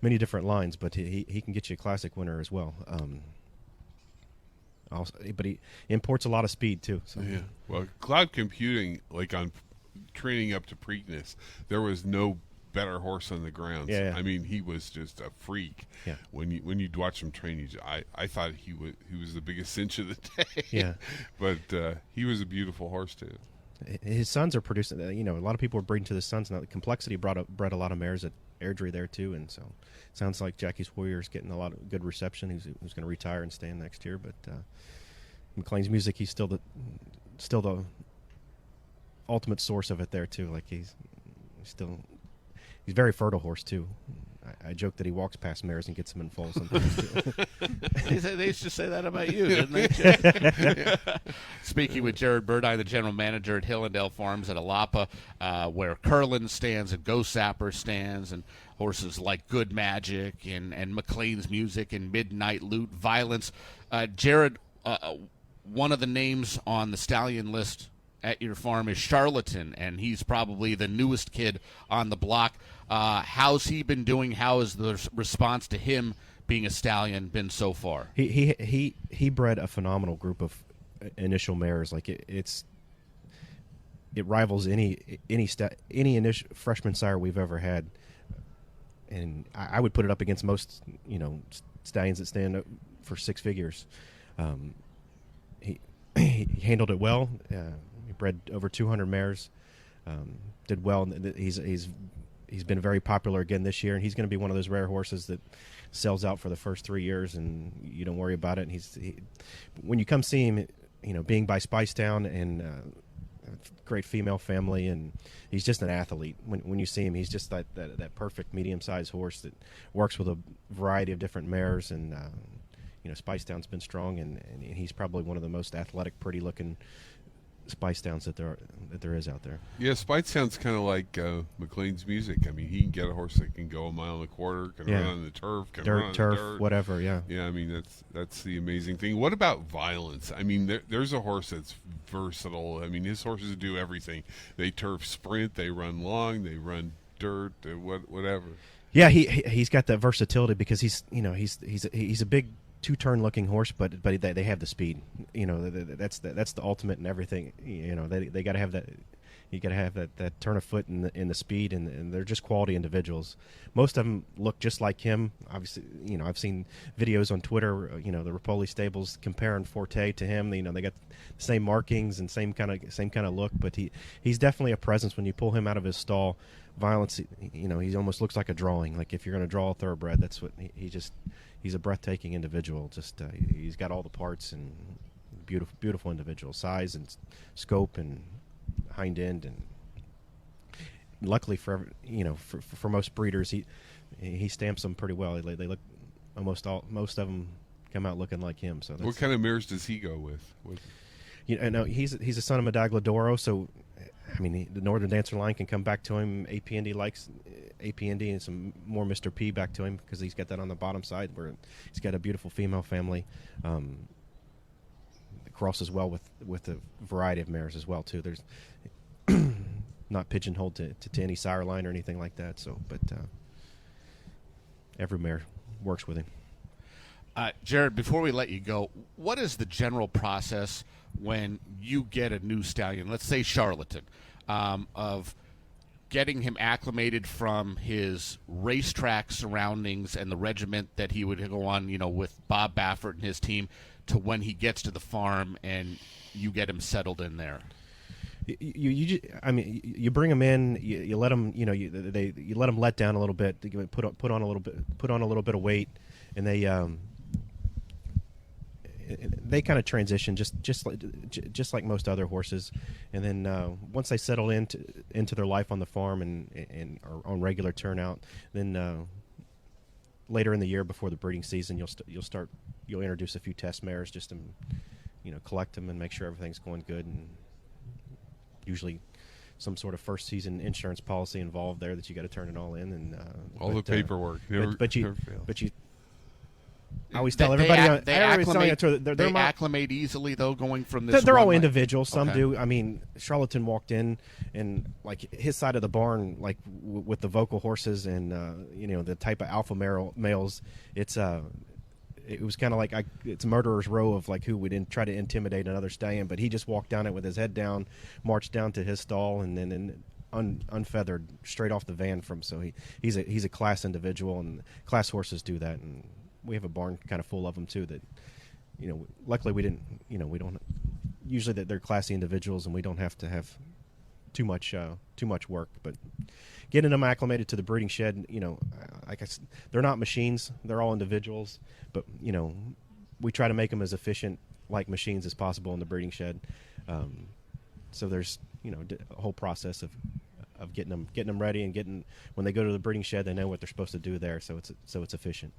many different lines, but he can get you a classic winner as well. But he imports a lot of speed too. So. Yeah. Well, Cloud Computing, like on training up to Preakness, there was no better horse on the grounds. Yeah. I mean, he was just a freak. Yeah. When you'd watch him train, I thought he was the biggest cinch of the day. Yeah. But he was a beautiful horse too. His sons are producing. A lot of people are breeding to the sons now. The Complexity bred a lot of mares at Airdrie there too, and so it sounds like Jackie's Warrior is getting a lot of good reception. Who's going to retire and stay in next year, but McLean's Music, he's still the ultimate source of it there too. Like he's a very fertile horse too. I joke that he walks past mares and gets them in foal sometimes too. They used to say that about you, didn't they? Speaking with Jared Burdine, the general manager at Hillendale Farms at Xalapa, where Curlin stands and Go Sapper stands, and horses like Good Magic and McLean's Music and Midnight Loot, Violence. Jared, one of the names on the stallion list at your farm is Charlatan, and he's probably the newest kid on the block. How's he been doing? How has the response to him being a stallion been so far? He bred a phenomenal group of initial mares. Like it rivals any initial freshman sire we've ever had, and I would put it up against most stallions that stand up for six figures. He handled it well. He bred over 200 mares. Did well. He's been very popular again this year, and he's going to be one of those rare horses that sells out for the first 3 years, and you don't worry about it. And when you come see him, being by Spicetown and great female family, and he's just an athlete. When you see him, he's just that perfect medium-sized horse that works with a variety of different mares, and Spicetown's been strong, and he's probably one of the most athletic, pretty-looking Spicetowns that there is out there. Yeah, Spicetown's kind of like McLean's Music. I mean, he can get a horse that can go 1.25 miles, can run on the turf, can run on turf, dirt, whatever. Yeah. Yeah, I mean that's the amazing thing. What about violence? I mean, there's a horse that's versatile. I mean, his horses do everything. They turf sprint, they run long, they run dirt, whatever. Yeah, he's got that versatility because he's a big two-turn looking horse, but they have the speed. That's the ultimate in everything. They got to have that. You got to have that turn of foot in the speed, and they're just quality individuals. Most of them look just like him. Obviously, I've seen videos on Twitter. The Rapoli stables comparing Forte to him. They got the same markings and same kind of look, but he's definitely a presence when you pull him out of his stall. Violence, he almost looks like a drawing. Like if you're going to draw a thoroughbred, that's what he's a breathtaking individual. Just he's got all the parts, and beautiful individual, size and scope and hind end, and luckily for most breeders, he stamps them pretty well. They look most of them come out looking like him. So what kind of mares does he go with? He's a son of Medaglia d'Oro, so I mean the Northern Dancer line can come back to him. AP&D likes AP&D and some more Mr. P back to him because he's got that on the bottom side where he's got a beautiful female family. Crosses well with a variety of mares as well too. There's not pigeonholed to any sire line or anything like that. So, but every mare works with him. Jared, before we let you go, what is the general process when you get a new stallion, let's say Charlatan, of getting him acclimated from his racetrack surroundings and the regiment that he would go on, with Bob Baffert and his team, to when he gets to the farm and you get him settled in there? You bring them in, you let them, you let them let down a little bit, put on a little bit of weight, and they kind of transition just like most other horses, and then once they settle into their life on the farm and are on regular turnout, then later in the year before the breeding season, you'll introduce a few test mares just to collect them and make sure everything's going good, and usually some sort of first season insurance policy involved there that you got to turn it all in, and all the paperwork. But you I always tell everybody. They acclimate easily, though, going from this. They're all individual. Some do. I mean, Charlatan walked in, and like his side of the barn, like with the vocal horses and the type of alpha males. It was kind of like it's murderer's row of like who would try to intimidate another stallion, but he just walked down it with his head down, marched down to his stall, and then unfeathered straight off the van from. So he's a class individual, and class horses do that, and we have a barn kind of full of them too. That luckily we don't usually that they're classy individuals, and we don't have to have too much work, but getting them acclimated to the breeding shed, like I said, they're not machines, they're all individuals, but we try to make them as efficient like machines as possible in the breeding shed. So there's a whole process of getting them ready, and when they go to the breeding shed, they know what they're supposed to do there, so it's efficient.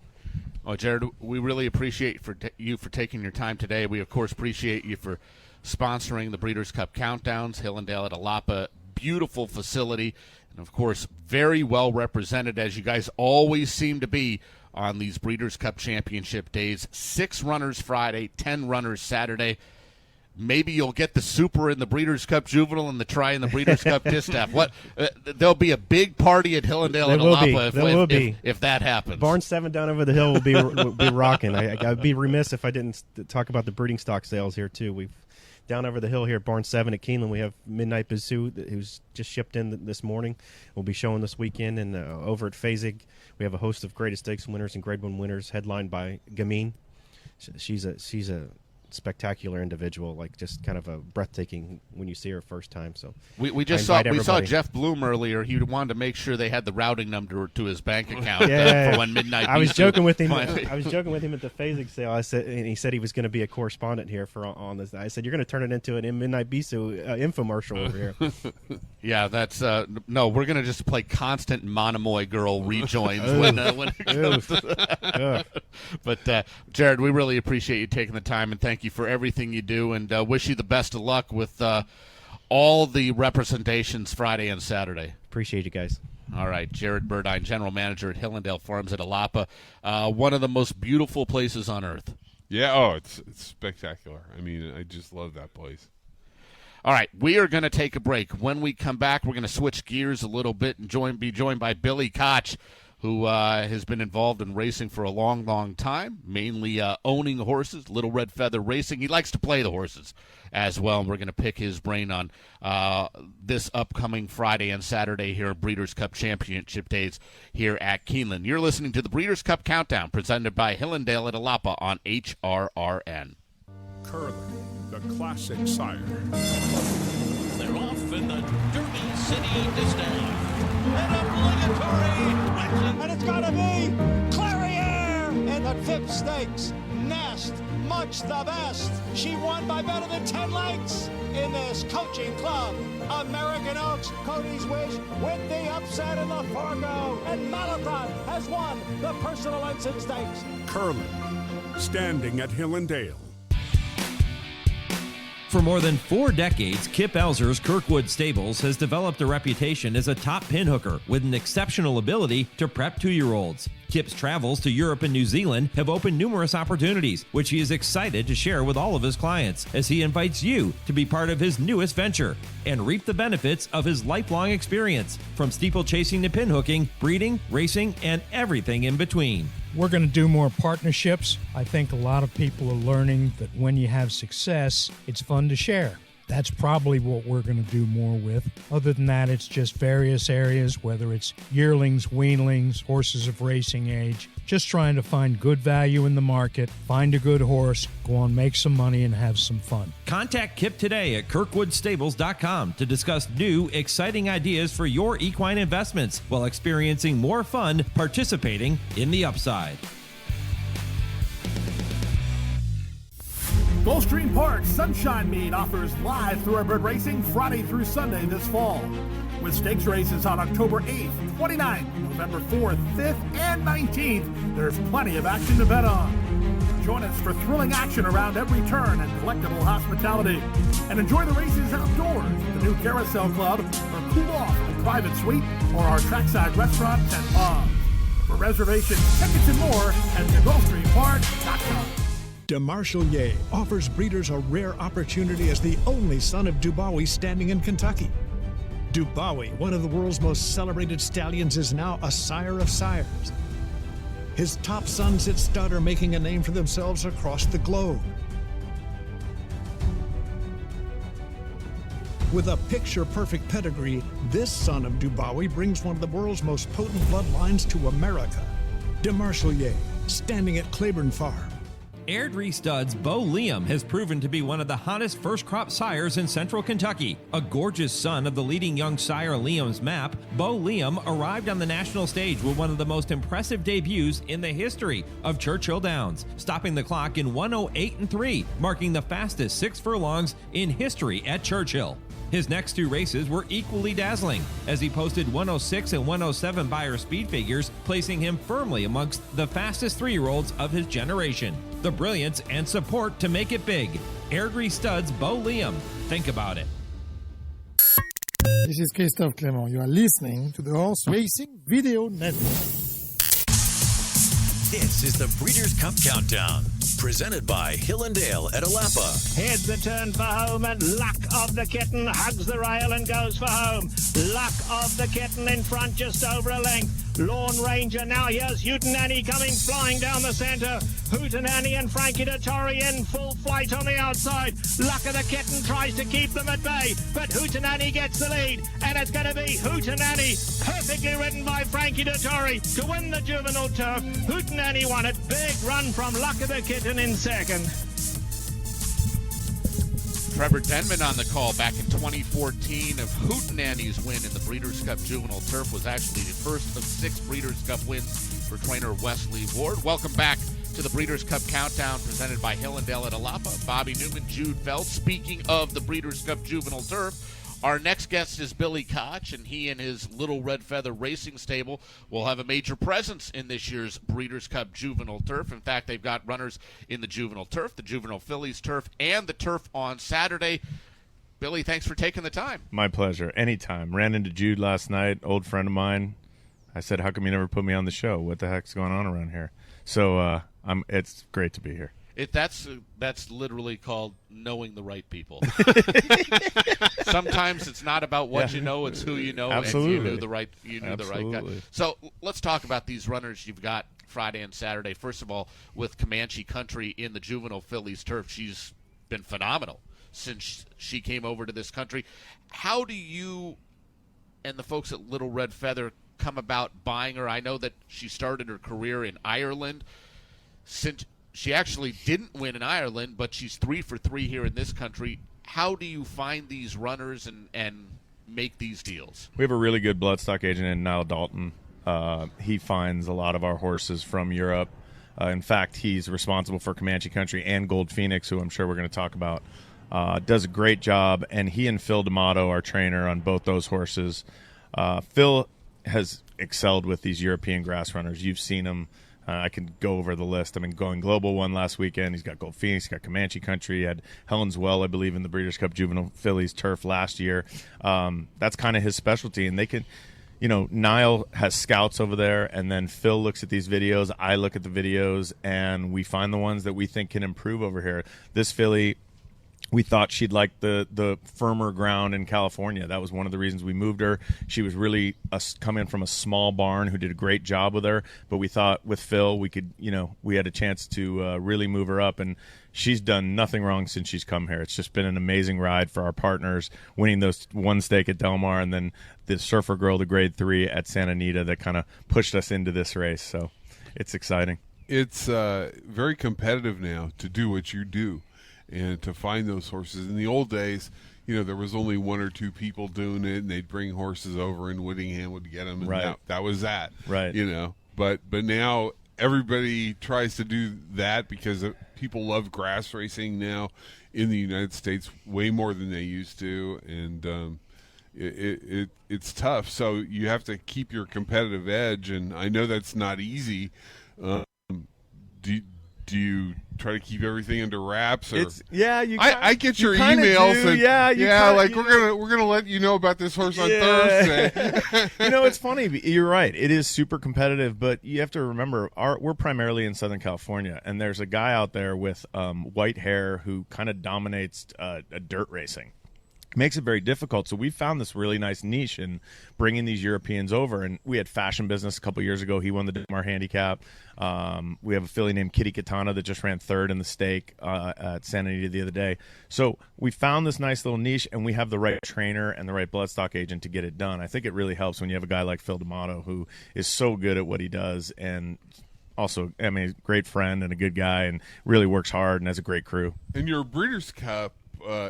Well, Jared, we really appreciate you for taking your time today. We of course appreciate you for sponsoring the Breeders' Cup Countdowns, Hillendale at Xalapa. Beautiful facility, and of course very well represented, as you guys always seem to be on these Breeders' Cup Championship days. 6 runners Friday, 10 runners Saturday. maybe you'll get the Super in the Breeders' Cup Juvenile and the Tri in the Breeders' Cup Distaff. There'll be a big party at Hillendale and Xalapa if that happens. Barn 7 down over the hill will be rocking. I'd be remiss if I didn't talk about the breeding stock sales here too. We've down over the hill here at Barn 7 at Keeneland, we have Midnight Bazoo, who's just shipped in this morning. We'll be showing this weekend. And over at Fazig, we have a host of Greatest Stakes winners and Grade 1 winners, headlined by Gamine. She's a spectacular individual, like just kind of a breathtaking when you see her first time. So we saw Jeff Bloom earlier. He wanted to make sure they had the routing number to his bank account for when Midnight. I was joking with him. I was joking with him at the Fazig sale. I said, and he said he was going to be a correspondent here on this. I said, you're going to turn it into an Midnight Bisou infomercial over here. Yeah, that's no. We're going to just play constant Monomoy girl rejoins when it comes to that. But Jared, we really appreciate you taking the time, and thank you for everything you do, and wish you the best of luck with all the representations Friday and Saturday. Appreciate you guys. All right, Jared Burdine, General Manager at Hillendale Farms at Xalapa, one of the most beautiful places on earth. Yeah, it's spectacular. I mean, I just love that place. All right, we are going to take a break. When we come back, we're going to switch gears a little bit and be joined by Billy Koch, who has been involved in racing for a long, long time, mainly owning horses, Little Red Feather Racing. He likes to play the horses as well, and we're going to pick his brain on this upcoming Friday and Saturday here at Breeders' Cup Championship Days here at Keeneland. You're listening to the Breeders' Cup Countdown, presented by Hillendale at Xalapa on HRRN. Curly, the classic sire. They're off in the Derby City Distaff. And obligatory, and it's got to be Clariere in the Fifth Stakes. Nest, much the best. She won by better than 10 lengths in this coaching club. American Oaks, Cody's Wish, with the upset in the Fargo. And Malathon has won the Personal Ensign Stakes. Curly, standing at Hillendale. For more than 4 decades, Kip Elzer's Kirkwood Stables has developed a reputation as a top pinhooker with an exceptional ability to prep 2-year-olds. Kip's travels to Europe and New Zealand have opened numerous opportunities, which he is excited to share with all of his clients as he invites you to be part of his newest venture and reap the benefits of his lifelong experience, from steeplechasing to pinhooking, breeding, racing, and everything in between. We're going to do more partnerships. I think a lot of people are learning that when you have success, it's fun to share. That's probably what we're going to do more with. Other than that, it's just various areas, whether it's yearlings, weanlings, horses of racing age, just trying to find good value in the market, find a good horse, go on, make some money, and have some fun. Contact Kip today at kirkwoodstables.com to discuss new, exciting ideas for your equine investments while experiencing more fun participating in the upside. Gulfstream Park Sunshine Meet offers live thoroughbred racing Friday through Sunday this fall, with stakes races on October 8th, 29th, November 4th, 5th, and 19th. There's plenty of action to bet on. Join us for thrilling action around every turn and delectable hospitality. And enjoy the races outdoors at the new Carousel Club, or cool off in a private suite, or our trackside restaurants and pubs. For reservations, tickets, and more, head to GulfstreamPark.com. DeMarchelier offers breeders a rare opportunity as the only son of Dubawi standing in Kentucky. Dubawi, one of the world's most celebrated stallions, is now a sire of sires. His top sons at stud are making a name for themselves across the globe. With a picture-perfect pedigree, this son of Dubawi brings one of the world's most potent bloodlines to America. DeMarchelier, standing at Claiborne Farm. Airdrie Stud's Bo Liam has proven to be one of the hottest first-crop sires in central Kentucky. A gorgeous son of the leading young sire Liam's Map, Bo Liam arrived on the national stage with one of the most impressive debuts in the history of Churchill Downs, stopping the clock in 1:08.3, marking the fastest 6 furlongs in history at Churchill. His next 2 races were equally dazzling, as he posted 106 and 107 Beyer speed figures, placing him firmly amongst the fastest 3-year-olds of his generation. The brilliance and support to make it big. Airdrie Stud's Bo Liam. Think about it. This is Christophe Clement. You are listening to the Horse Racing Video Network. This is the Breeders' Cup Countdown, presented by Hillendale at Alapa. Heads the turn for home, and Luck of the Kitten hugs the rail and goes for home. Luck of the Kitten in front, just over a length. Lawn Ranger, now here's Hootenanny coming flying down the centre. Hootenanny and Frankie Dettori in full flight on the outside. Luck of the Kitten tries to keep them at bay, but Hootenanny gets the lead, and it's going to be Hootenanny, perfectly ridden by Frankie Dettori, to win the juvenile turf. Hootenanny won it. Big run from Luck of the Kitten in second. Trevor Denman on the call back in 2014 of Hootenanny's win in the Breeders' Cup Juvenile Turf was actually the first of 6 Breeders' Cup wins for trainer Wesley Ward. Welcome back to the Breeders' Cup Countdown presented by Hillendale at Alapa. Bobby Neuman, Jude, Feld. Speaking of the Breeders' Cup Juvenile Turf, our next guest is Billy Koch, and he and his Little Red Feather Racing Stable will have a major presence in this year's Breeders' Cup Juvenile Turf. In fact, they've got runners in the Juvenile Turf, the Juvenile Fillies Turf, and the Turf on Saturday. Billy, thanks for taking the time. My pleasure. Anytime. Ran into Jude last night, old friend of mine. I said, how come you never put me on the show? What the heck's going on around here? So it's great to be here. That's literally called knowing the right people. Sometimes it's not about what you know; it's who you know. Absolutely. And you knew the right guy. So let's talk about these runners you've got Friday and Saturday. First of all, with Comanche Country in the Juvenile Fillies Turf, she's been phenomenal since she came over to this country. How do you and the folks at Little Red Feather come about buying her? I know that she started her career in Ireland. Since she actually didn't win in Ireland, but she's 3 for 3 here in this country. How do you find these runners and make these deals? We have a really good bloodstock agent in Niall Dalton. He finds a lot of our horses from Europe. In fact, he's responsible for Comanche Country and Gold Phoenix, who I'm sure we're going to talk about. Does a great job, and he and Phil D'Amato, our trainer on both those horses. Phil has excelled with these European grass runners. You've seen him. I can go over the list. I mean, Going Global won last weekend. He's got Gold Phoenix. He's got Comanche Country. He had Helen's Well, I believe, in the Breeders' Cup Juvenile Fillies Turf last year. That's kind of his specialty. And they can, Niall has scouts over there, and then Phil looks at these videos. I look at the videos, and we find the ones that we think can improve over here. This filly, we thought she'd like the firmer ground in California. That was one of the reasons we moved her. She was really coming from a small barn who did a great job with her, but we thought with Phil we could, we had a chance to really move her up, and she's done nothing wrong since she's come here. It's just been an amazing ride for our partners, winning those one stake at Del Mar and then the Surfer Girl to Grade 3 at Santa Anita that kind of pushed us into this race. So it's exciting. It's very competitive now to do what you do. And to find those horses. In the old days, there was only 1 or 2 people doing it, and they'd bring horses over, and Whittingham would get them, and right. that was that. Right. But now everybody tries to do that because people love grass racing now in the United States way more than they used to, and it's tough. So you have to keep your competitive edge, and I know that's not easy. Do you try to keep everything under wraps? Or I get your emails and we're gonna let you know about this horse on Thursday. It's funny. You're right. It is super competitive, but you have to remember we're primarily in Southern California, and there's a guy out there with white hair who kind of dominates dirt racing. Makes it very difficult. So we found this really nice niche in bringing these Europeans over. And we had Fashion Business a couple years ago. He won the Del Mar Handicap. We have a filly named Kitty Katana that just ran 3rd in the stake at Santa Anita the other day. So we found this nice little niche, and we have the right trainer and the right bloodstock agent to get it done. I think it really helps when you have a guy like Phil D'Amato who is so good at what he does, and also, a great friend and a good guy, and really works hard and has a great crew. And your Breeders' Cup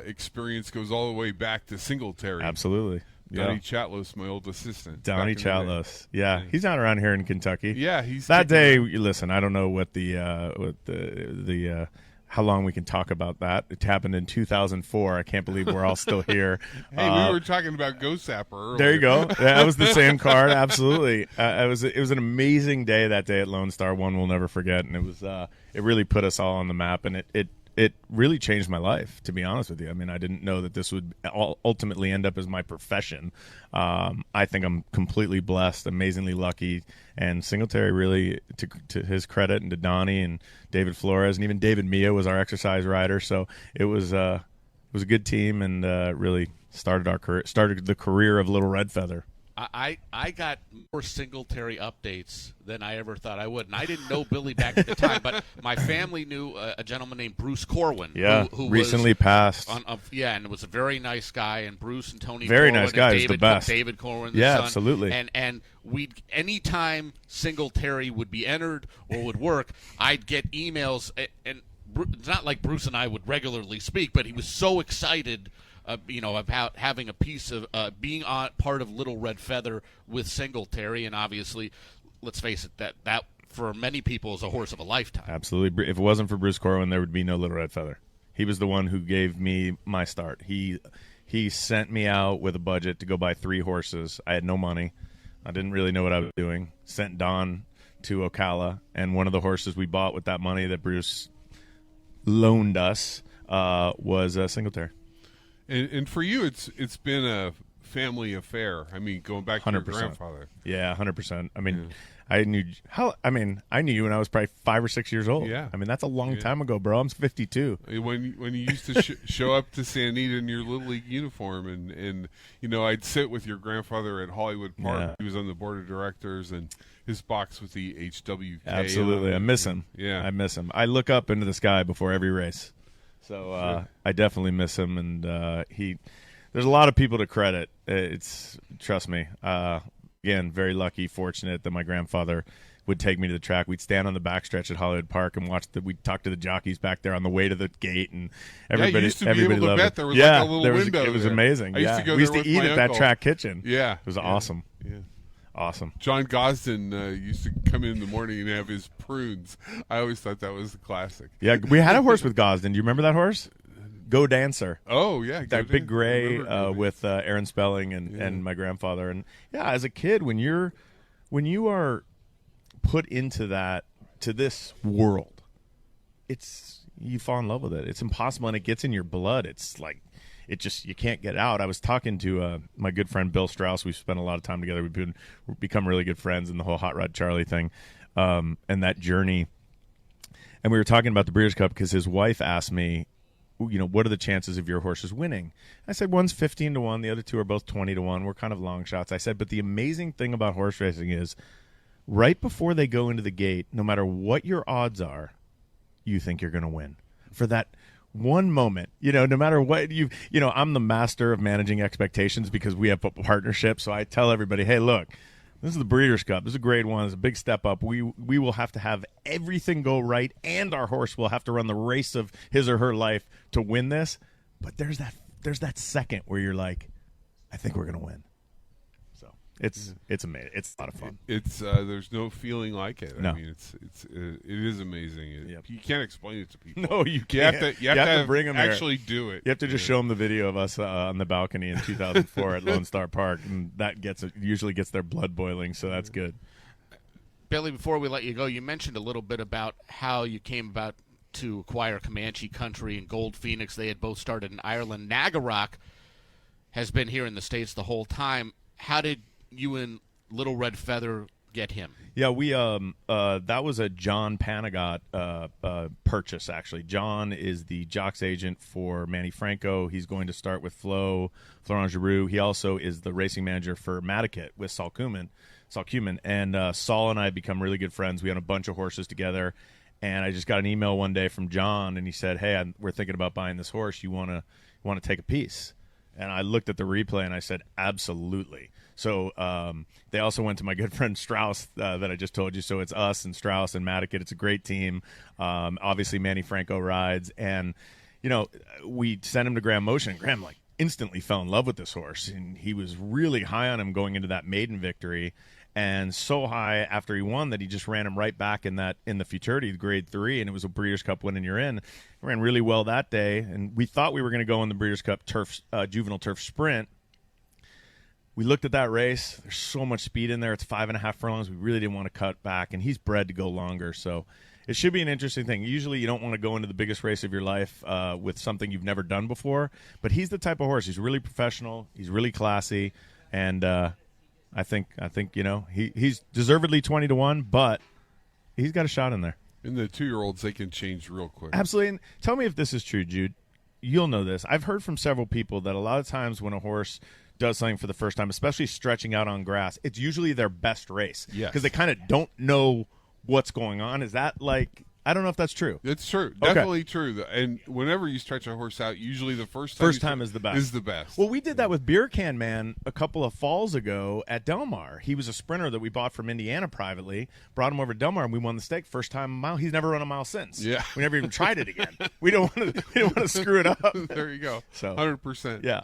experience goes all the way back to Singletary. The Donnie Chatlos, my old assistant. Donnie Chatlos. Yeah, he's not around here in Kentucky. Yeah, he's that day. Listen, I don't know what the how long we can talk about that. It happened in 2004. I can't believe we're all still here. Hey, we were talking about Ghost Sapper earlier. There you go. That was the same card. Absolutely. It was an amazing day that day at Lone Star. One we'll never forget, and it was it really put us all on the map, and it it really changed my life, to be honest with you. I mean, I didn't know that this would ultimately end up as my profession. I think I'm completely blessed, amazingly lucky, and Singletary really, to his credit, and to Donnie and David Flores, and even David Mia was our exercise rider. So it was a good team, and really started the career of Little Red Feather. I got more Singletary updates than I ever thought I would. And I didn't know Billy back at the time, but my family knew a gentleman named Bruce Corwin. Yeah, who recently passed. And was a very nice guy. And Bruce and Tony very Corwin nice guy, and the best. David Corwin, yeah, son. Absolutely. And anytime Singletary would be entered or would work, I'd get emails. And it's not like Bruce and I would regularly speak, but he was so excited about having a piece of being on part of Little Red Feather with Singletary, and obviously, let's face it, that for many people is a horse of a lifetime. Absolutely. If it wasn't for Bruce Corwin, there would be no Little Red Feather. He was the one who gave me my start. He sent me out with a budget to go buy 3 horses. I had no money. I didn't really know what I was doing. Sent Don to Ocala, and one of the horses we bought with that money that Bruce loaned us was Singletary. And for you, it's been a family affair. I mean, going back to 100%. your grandfather. Yeah, 100%. I mean, I knew you when I was probably 5 or 6 years old. Yeah. I mean, that's a long time ago, bro. I'm 52. When you used to show up to San Anita in your Little League uniform, and I'd sit with your grandfather at Hollywood Park. Yeah. He was on the board of directors, and his box with the HWK. Absolutely. I miss him. Yeah. I miss him. I look up into the sky before every race. So I definitely miss him, and there's a lot of people to credit. Trust me. Again, very lucky, fortunate that my grandfather would take me to the track. We'd stand on the backstretch at Hollywood Park and we'd talk to the jockeys back there on the way to the gate, and everybody. You used to be everybody able to loved bet it. there was like a little window. It was there. amazing. I used to go we used there to with eat my at that uncle. track kitchen. Yeah, it was awesome. Yeah. Awesome. John Gosden used to come in the morning and have his prunes. I always thought that was the classic. Yeah, we had a horse with Gosden. Do you remember that horse? Go Dancer. Oh, yeah. That big gray with Aaron Spelling and my grandfather. And, yeah, as a kid, when you are put into this world, you fall in love with it. It's impossible, and it gets in your blood. It's like you can't get out. I was talking to my good friend Bill Strauss. We've spent a lot of time together. We've become really good friends in the whole Hot Rod Charlie thing and that journey. And we were talking about the Breeders' Cup because his wife asked me, what are the chances of your horses winning? I said, one's 15 to 1. The other 2 are both 20 to 1. We're kind of long shots. I said, but the amazing thing about horse racing is right before they go into the gate, no matter what your odds are, you think you're going to win. For that one moment, no matter what I'm the master of managing expectations because we have a partnership. So I tell everybody, hey, look, this is the Breeders' Cup. This is a grade 1. It's a big step up. We will have to have everything go right, and our horse will have to run the race of his or her life to win this. But there's that second where you're like, I think we're going to win. So it's amazing. It's a lot of fun. There's no feeling like it. No. I mean, it is amazing. You can't explain it to people. No, you can't. You have to bring them actually here. do it. You have to just show them the video of us on the balcony in 2004 at Lone Star Park, and that usually gets their blood boiling. So that's good. Billy, before we let you go, you mentioned a little bit about how you came about to acquire Comanche Country and Gold Phoenix. They had both started in Ireland. Nagarock has been here in the States the whole time. How did you and Little Red Feather get him? Yeah, we that was a John Panagot purchase, actually. John is the jocks agent for Manny Franco. He's going to start with Florent Giroux. He also is the racing manager for Madaket with Saul Kuman. And Saul and I have become really good friends. We own a bunch of horses together. And I just got an email one day from John, and he said, hey, we're thinking about buying this horse. You want to take a piece? And I looked at the replay, and I said, absolutely. So they also went to my good friend Strauss that I just told you. So it's us and Strauss and Madaket. It's a great team. Obviously, Manny Franco rides. And, we sent him to Graham Motion, and Graham, instantly fell in love with this horse. And he was really high on him going into that maiden victory. And so high after he won that he just ran him right back in the futurity, grade 3, and it was a Breeders' Cup win, and you're in. He ran really well that day, and we thought we were going to go in the Breeders' Cup juvenile turf sprint. We looked at that race. There's so much speed in there. It's 5.5 furlongs. We really didn't want to cut back, and he's bred to go longer. So It should be an interesting thing. Usually you don't want to go into the biggest race of your life with something you've never done before, but he's the type of horse. He's really professional. He's really classy, and I think he's deservedly 20-1, but he's got a shot in there. And the 2-year-olds, they can change real quick. Absolutely. And tell me if this is true, Jude. You'll know this. I've heard from several people that a lot of times when a horse does something for the first time, especially stretching out on grass, it's usually their best race. Yes. Because they kind of don't know what's going on. Is that I don't know if that's true. It's true. Definitely true. And whenever you stretch a horse out, usually the first time is the best. Is the best. Well, we did that with Beer Can Man a couple of falls ago at Del Mar. He was a sprinter that we bought from Indiana privately, brought him over to Del Mar, and we won the stake. First time a mile. He's never run a mile since. Yeah. We never even tried it again. We don't want to screw it up. There you go. So 100%. Yeah.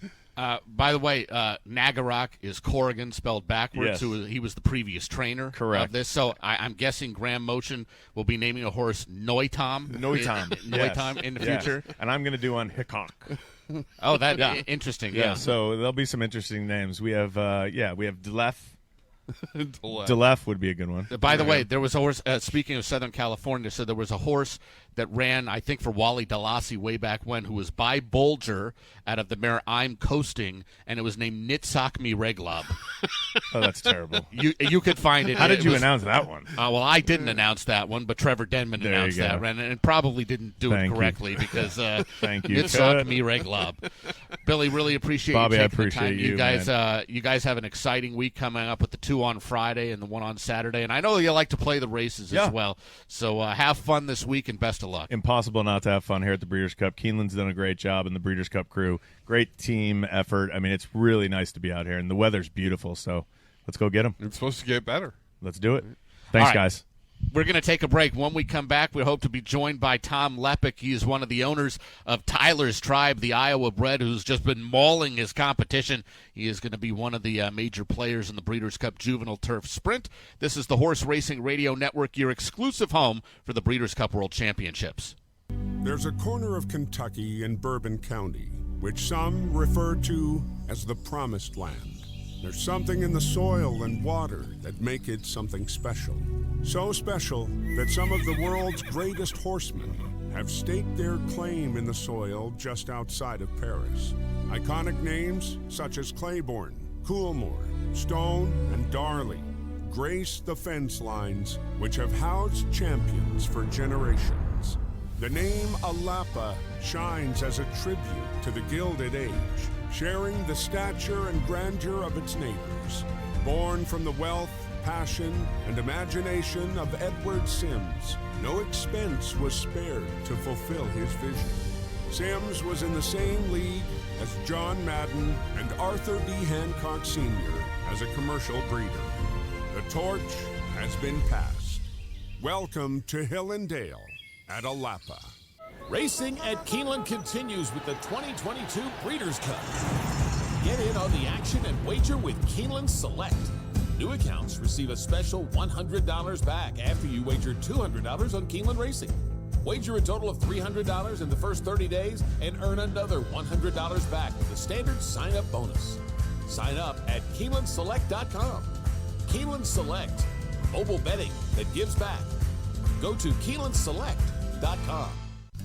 By the way, Nagarok is Corrigan spelled backwards. Yes. He was the previous trainer Correct. of this. So I'm guessing Graham Motion will be naming a horse Noitom. Noitom in the future. And I'm going to do on Hickok. Oh, interesting. Yeah. So there'll be some interesting names. We have Delef. Delef. Delef would be a good one. By the way, there was a horse, speaking of Southern California, so there was a horse that ran, I think, for Wally Dalasi way back when, who was by Bolger out of the mare I'm Coasting, and it was named Nitsakmi Reglob. Oh, that's terrible. You could find it. How did you announce that one? Well, I didn't announce that one, but Trevor Denman announced that one, and probably didn't do it correctly because Thank you. Nitsakmi Reglob. Billy, really appreciate Bobby, you I taking the time. appreciate you, guys. man. You guys have an exciting week coming up with the 2 on Friday and the 1 on Saturday, and I know you like to play the races as well. So have fun this week and best of luck. Impossible not to have fun here at the Breeders' Cup. Keeneland's done a great job, and the Breeders' Cup crew, great team effort. I mean, it's really nice to be out here, and the weather's beautiful. So let's go get them. It's supposed to get better. Let's do it. Thanks, guys. We're going to take a break. When we come back, we hope to be joined by Tom Lepic. He is one of the owners of Tyler's Tribe, the Iowa bred, who's just been mauling his competition. He is going to be one of the major players in the Breeders' Cup Juvenile Turf Sprint. This is the Horse Racing Radio Network, your exclusive home for the Breeders' Cup World Championships. There's a corner of Kentucky in Bourbon County, which some refer to as the Promised Land. There's something in the soil and water that make it something special. So special that some of the world's greatest horsemen have staked their claim in the soil just outside of Paris. Iconic names such as Claiborne, Coolmore, Stone, and Darley grace the fence lines which have housed champions for generations. The name Xalapa shines as a tribute to the Gilded Age, sharing the stature and grandeur of its neighbors. Born from the wealth, passion, and imagination of Edward Sims, no expense was spared to fulfill his vision. Sims was in the same league as John Madden and Arthur B. Hancock Sr. as a commercial breeder. The torch has been passed. Welcome to Hill and Dale at Xalapa. Racing at Keeneland continues with the 2022 Breeders' Cup. Get in on the action and wager with Keeneland Select. New accounts receive a special $100 back after you wager $200 on Keeneland Racing. Wager a total of $300 in the first 30 days and earn another $100 back with a standard sign-up bonus. Sign up at KeenelandSelect.com. Keeneland Select, mobile betting that gives back. Go to KeenelandSelect.com.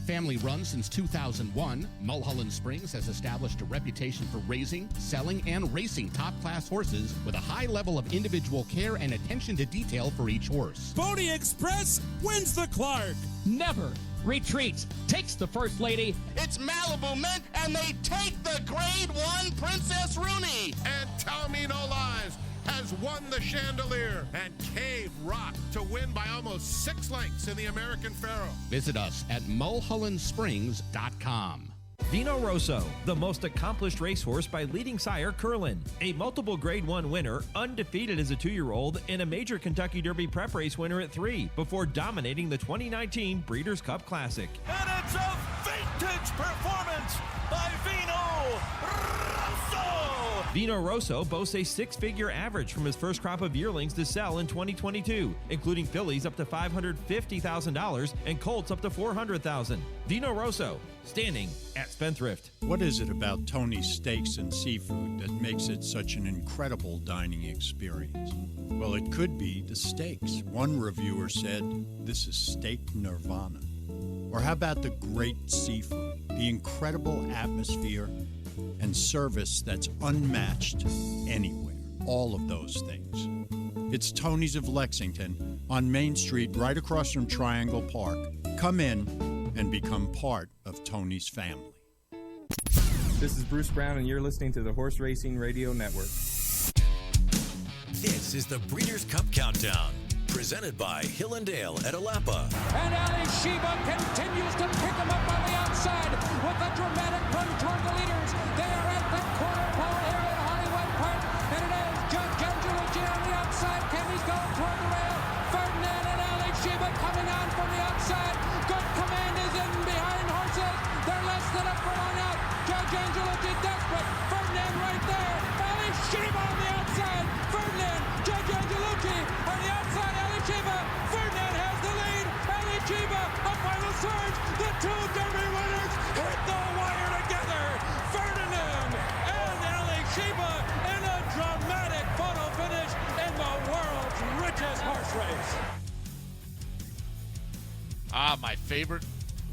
Family run since 2001, Mulholland Springs has established a reputation for raising, selling, and racing top-class horses with a high level of individual care and attention to detail for each horse. Pony Express wins the Clark. Never retreats, takes the First Lady. It's Malibu Mint, and they take the Grade 1 Princess Rooney. And Tell Me No Lies has won the Chandelier, and Cave Rock to win by almost 6 lengths in the American Pharoah. Visit us at mulhollensprings.com. Vino Rosso, the most accomplished racehorse by leading sire Curlin. A multiple Grade 1 winner, undefeated as a 2-year-old, and a major Kentucky Derby prep race winner at 3, before dominating the 2019 Breeders' Cup Classic. And it's a vintage performance by Vino Rosso. Vino Rosso boasts a six-figure average from his first crop of yearlings to sell in 2022, including fillies up to $550,000 and colts up to $400,000. Vino Rosso, standing at Spendthrift. What is it about Tony's Steaks and Seafood that makes it such an incredible dining experience? Well, it could be the steaks. One reviewer said, "This is steak nirvana." Or how about the great seafood, the incredible atmosphere and service that's unmatched anywhere? All of those things. It's Tony's of Lexington on Main Street, right across from Triangle Park. Come in and become part of Tony's family. This is Bruce Brown, and you're listening to the Horse Racing Radio Network. This is the Breeders' Cup Countdown, presented by Hillendale at Xalapa. And Ali Sheba continues to pick him up on the outside with a dramatic run toward the leaders. They are at the corner pole here at Hollywood Park, and it is Judge Angelucci on the outside. Can he go toward the rail? Ferdinand and Ali Sheba coming on from the outside. Good Command is in behind horses. They're less than a furlong out. Judge Angelucci desperate. Ferdinand right there. Ali Sheba on the outside. Ferdinand, Judge Angelucci on the outside. Ali Sheba. Ferdinand has the lead. Ali Sheba, a final surge. The two Derby winners hit the wire together. Ferdinand and Ali Sheba in a dramatic photo finish in the world's richest horse race. My favorite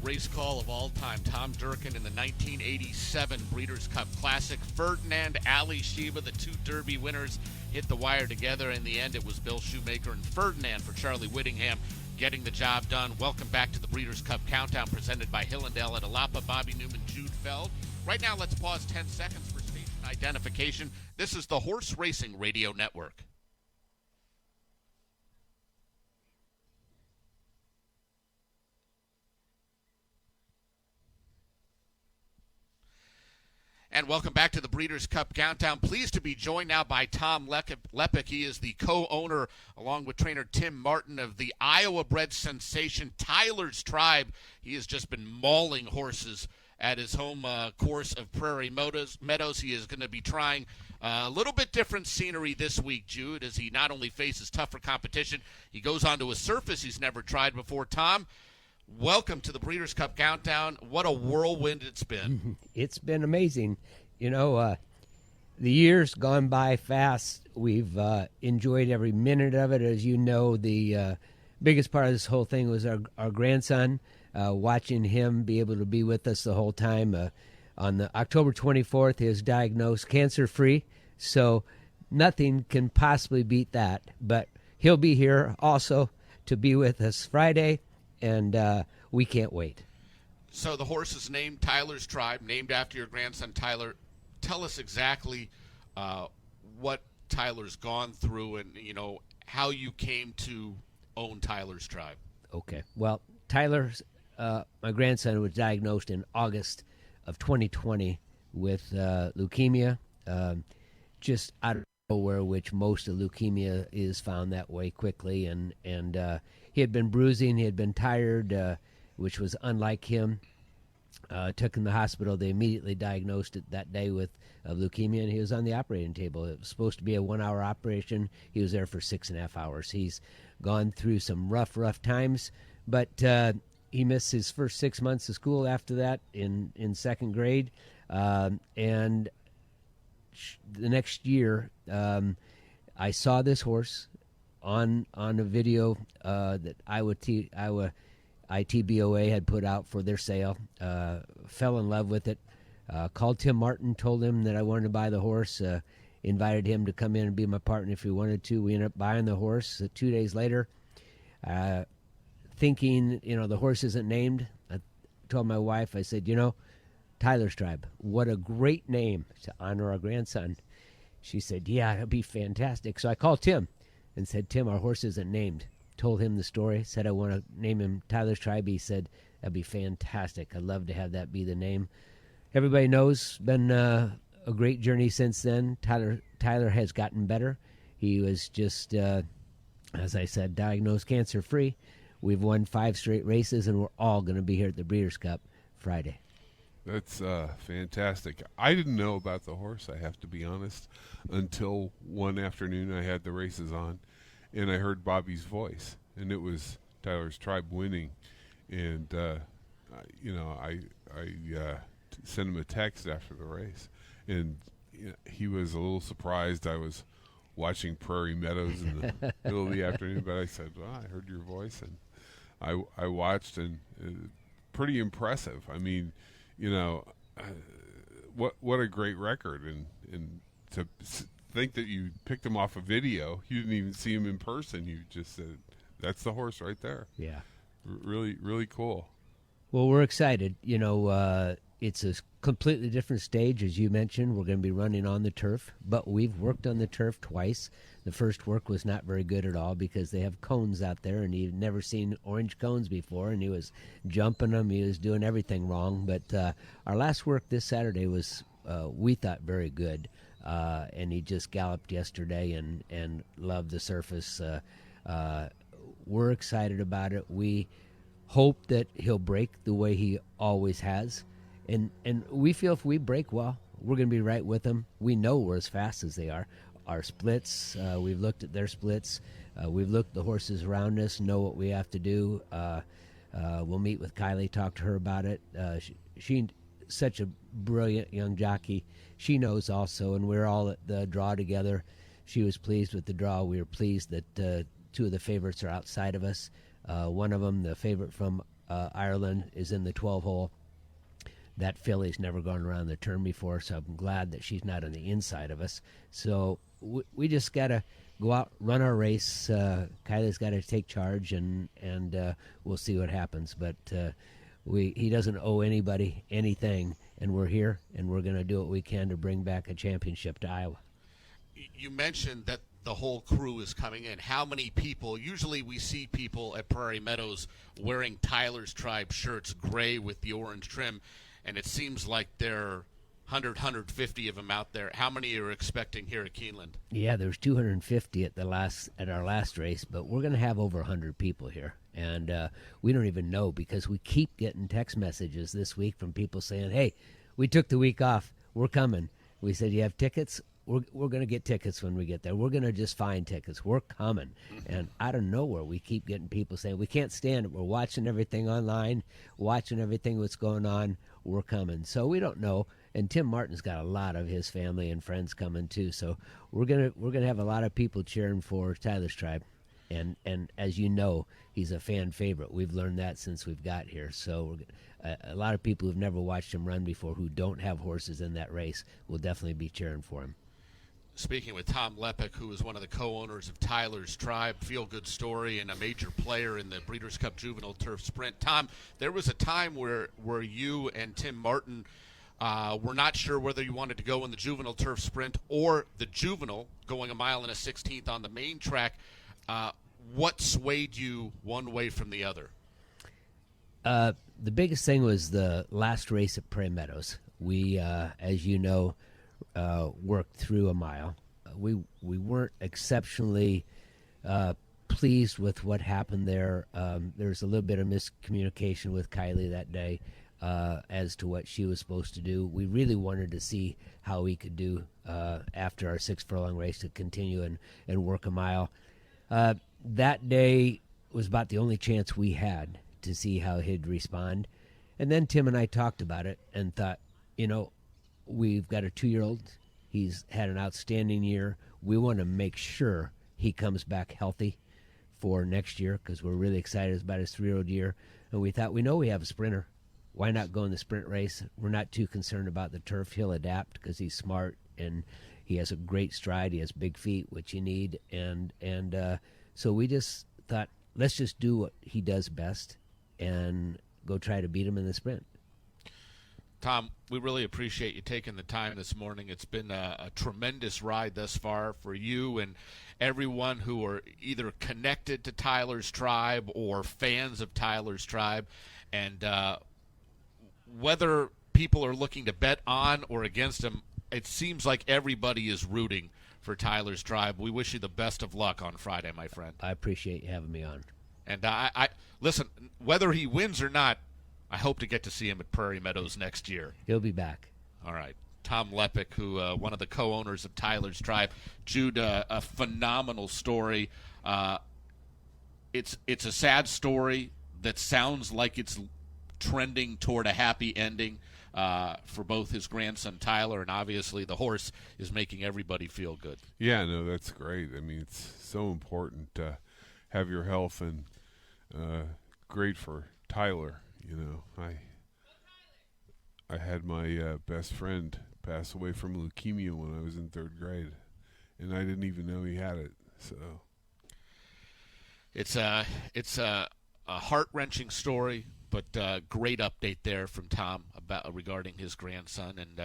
race call of all time, Tom Durkin in the 1987 Breeders' Cup Classic. Ferdinand, Ali Sheba, the two Derby winners, hit the wire together. In the end, it was Bill Shoemaker and Ferdinand for Charlie Whittingham getting the job done. Welcome back to the Breeders' Cup Countdown presented by Hillendale at Xalapa. Bobby Neuman, Jude Feld. Right now, let's pause 10 seconds for station identification. This is the Horse Racing Radio Network. And welcome back to the Breeders' Cup Countdown. Pleased to be joined now by Tom Lepic. He is the co-owner, along with trainer Tim Martin, of the Iowa-bred sensation Tyler's Tribe. He has just been mauling horses at his home course of Prairie Meadows. He is going to be trying a little bit different scenery this week, Jude, as he not only faces tougher competition, he goes onto a surface he's never tried before. Tom, welcome to the Breeders' Cup Countdown. What a whirlwind it's been. It's been amazing. You know, the years gone by fast. We've enjoyed every minute of it. As you know, the biggest part of this whole thing was our grandson, watching him be able to be with us the whole time. On the October 24th, he was diagnosed cancer-free, so nothing can possibly beat that. But he'll be here also to be with us Friday, and we can't wait. So the horse is named Tyler's Tribe, named after your grandson Tyler. Tell us exactly what Tyler's gone through and, you know, how you came to own Tyler's Tribe. Okay. Well, Tyler's, my grandson, was diagnosed in August of 2020 with leukemia, just out of nowhere, which most of leukemia is found that way quickly. And he had been bruising, he had been tired, which was unlike him. Took him to the hospital. They immediately diagnosed it that day with leukemia, and he was on the operating table. It was supposed to be a 1-hour operation. He was there for 6.5 hours. He's gone through some rough times, but he missed his first 6 months of school after that in second grade. And the next year, I saw this horse on a video that ITBOA had put out for their sale. Fell in love with it. Called Tim Martin, told him that I wanted to buy the horse. Invited him to come in and be my partner if he wanted to. We ended up buying the horse 2 days later. Thinking, the horse isn't named. I told my wife, I said, Tyler's Tribe, what a great name to honor our grandson. She said, yeah, it'd be fantastic. So I called Tim and said, Tim, our horse isn't named. Told him the story, said I want to name him Tyler's Tribe. He said, that'd be fantastic. I'd love to have that be the name. Everybody knows, been a great journey since then. Tyler has gotten better. He was just, as I said, diagnosed cancer-free. We've won 5 straight races, and we're all going to be here at the Breeders' Cup Friday. That's fantastic. I didn't know about the horse, I have to be honest, until one afternoon I had the races on, and I heard Bobby's voice, and it was Tyler's Tribe winning, and I sent him a text after the race, and he was a little surprised I was watching Prairie Meadows in the middle of the afternoon, but I said, well, I heard your voice, and I watched, and pretty impressive. I mean, what a great record, and to think that you picked him off a video, you didn't even see him in person, you just said, that's the horse right there. Yeah. Really, really cool. Well, we're excited. It's a completely different stage, as you mentioned. We're going to be running on the turf, but we've worked on the turf twice. The first work was not very good at all because they have cones out there, and he'd never seen orange cones before, and he was jumping them. He was doing everything wrong. But our last work this Saturday was, we thought, very good, and he just galloped yesterday and loved the surface. We're excited about it. We hope that he'll break the way he always has. And we feel if we break well, we're going to be right with them. We know we're as fast as they are. Our splits, we've looked at their splits. We've looked at the horses around us, know what we have to do. We'll meet with Kylie, talk to her about it. She's such a brilliant young jockey. She knows also, and we're all at the draw together. She was pleased with the draw. We were pleased that two of the favorites are outside of us. One of them, the favorite from Ireland, is in the 12-hole. That filly's never gone around the turn before, so I'm glad that she's not on the inside of us. So we just got to go out, run our race. Kylie's got to take charge, and we'll see what happens. But he doesn't owe anybody anything, and we're here, and we're going to do what we can to bring back a championship to Iowa. You mentioned that the whole crew is coming in. How many people? Usually we see people at Prairie Meadows wearing Tyler's Tribe shirts, gray with the orange trim, and it seems like there are 100, 150 of them out there. How many are you expecting here at Keeneland? Yeah, there's 250 at our last race, but we're going to have over 100 people here. And we don't even know because we keep getting text messages this week from people saying, hey, we took the week off. We're coming. We said, you have tickets? We're going to get tickets when we get there. We're going to just find tickets. We're coming. And out of nowhere, we keep getting people saying, we can't stand it. We're watching everything online, watching everything that's going on. We're coming. So we don't know. And Tim Martin's got a lot of his family and friends coming too. So we're gonna have a lot of people cheering for Tyler's Tribe. And as you know, he's a fan favorite. We've learned that since we've got here. So a lot of people who've never watched him run before, who don't have horses in that race, will definitely be cheering for him. Speaking with Tom Lepic, who is one of the co-owners of Tyler's Tribe, feel-good story, and a major player in the Breeders' Cup Juvenile Turf Sprint. Tom, there was a time where you and Tim Martin were not sure whether you wanted to go in the Juvenile Turf Sprint or the Juvenile, going a mile and a 16th on the main track. What swayed you one way from the other? The biggest thing was the last race at Prairie Meadows. We, as you know, worked through a mile. We weren't exceptionally pleased with what happened there. There was a little bit of miscommunication with Kylie that day as to what she was supposed to do. We really wanted to see how we could do after our 6 furlong race to continue and work a mile. That day was about the only chance we had to see how he'd respond. And then Tim and I talked about it and thought, we've got a 2-year-old. He's had an outstanding year. We want to make sure he comes back healthy for next year because we're really excited about his 3-year-old year. And we thought, we know we have a sprinter. Why not go in the sprint race? We're not too concerned about the turf. He'll adapt because he's smart and he has a great stride. He has big feet, which you need. And so we just thought, let's just do what he does best and go try to beat him in the sprint. Tom, we really appreciate you taking the time this morning. It's been a tremendous ride thus far for you and everyone who are either connected to Tyler's Tribe or fans of Tyler's Tribe. And whether people are looking to bet on or against him, it seems like everybody is rooting for Tyler's Tribe. We wish you the best of luck on Friday, my friend. I appreciate you having me on. And I listen, whether he wins or not, I hope to get to see him at Prairie Meadows next year. He'll be back. All right. Tom Lepic, who one of the co-owners of Tyler's Tribe. Jude, a phenomenal story. It's a sad story that sounds like it's trending toward a happy ending for both his grandson Tyler, and obviously the horse is making everybody feel good. Yeah, no, that's great. I mean, it's so important to have your health, and great for Tyler. You know, I had my best friend pass away from leukemia when I was in 3rd grade, and I didn't even know he had it. So it's a heart-wrenching story, but great update there from Tom regarding his grandson, and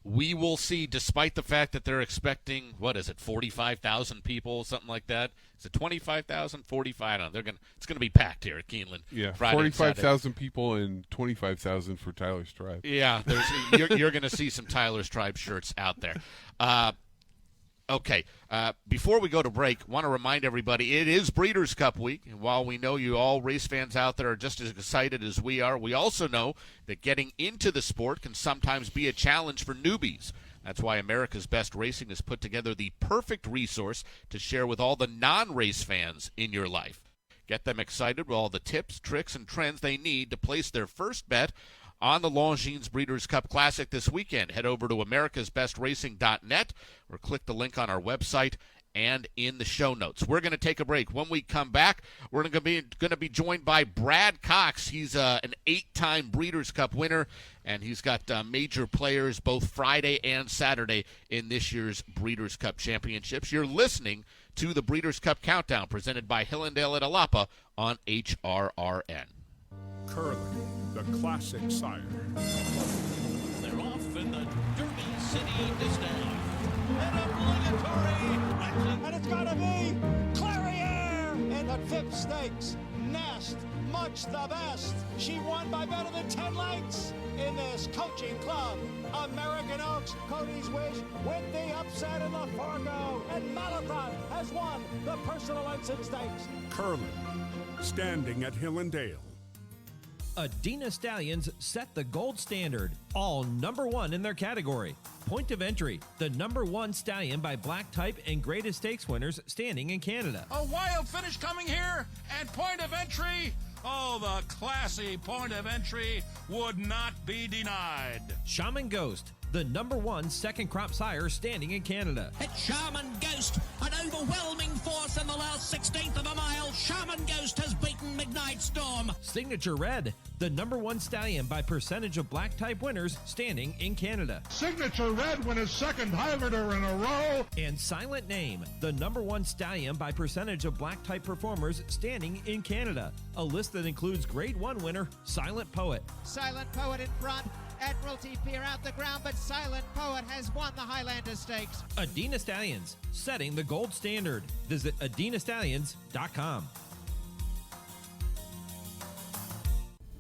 we will see. Despite the fact that they're expecting, 45,000 people, something like that. Is it 25,000, 45? I don't know. It's going to be packed here at Keeneland. Yeah, Friday 45,000 people and 25,000 for Tyler's Tribe. Yeah, you're going to see some Tyler's Tribe shirts out there. Okay, before we go to break, want to remind everybody it is Breeders' Cup week, and while we know you all race fans out there are just as excited as we are, we also know that getting into the sport can sometimes be a challenge for newbies. That's why America's Best Racing has put together the perfect resource to share with all the non-race fans in your life. Get them excited with all the tips, tricks, and trends they need to place their first bet on the Longines Breeders' Cup Classic this weekend. Head over to americasbestracing.net or click the link on our website and in the show notes. We're going to take a break. When we come back, we're going to be joined by Brad Cox. He's an 8-time Breeders' Cup winner, and he's got major players both Friday and Saturday in this year's Breeders' Cup Championships. You're listening to the Breeders' Cup Countdown presented by Hillendale at Xalapa on HRRN. Curling, the classic sire. They're off in the Derby City Distaff. An obligatory. And it's got to be Clariere in the Fifth Stakes. Nest, much the best. She won by better than 10 lengths in this coaching club. American Oaks, Cody's Wish, with the upset in the Fargo. And Malathon has won the personal ensign stakes. Curling, standing at Hillendale. Adina Stallions set the gold standard, all #1 in their category. Point of entry, the #1 stallion by black type and greatest stakes winners standing in Canada. A wild finish coming here, and point of entry. Oh, the classy point of entry would not be denied. Shaman Ghost, the #1 second crop sire standing in Canada. It's Shaman Ghost, an overwhelming force in the last 16th of a mile. Shaman Ghost has beaten Midnight Storm. Signature Red, the #1 stallion by percentage of black type winners standing in Canada. Signature Red won his second Highlander in a row. And Silent Name, the #1 stallion by percentage of black type performers standing in Canada. A list that includes Grade 1 winner Silent Poet. Silent Poet in front. Admiralty Pier out the ground, but Silent Poet has won the Highlander Stakes. Adina Stallions, setting the gold standard. Visit adinastallions.com.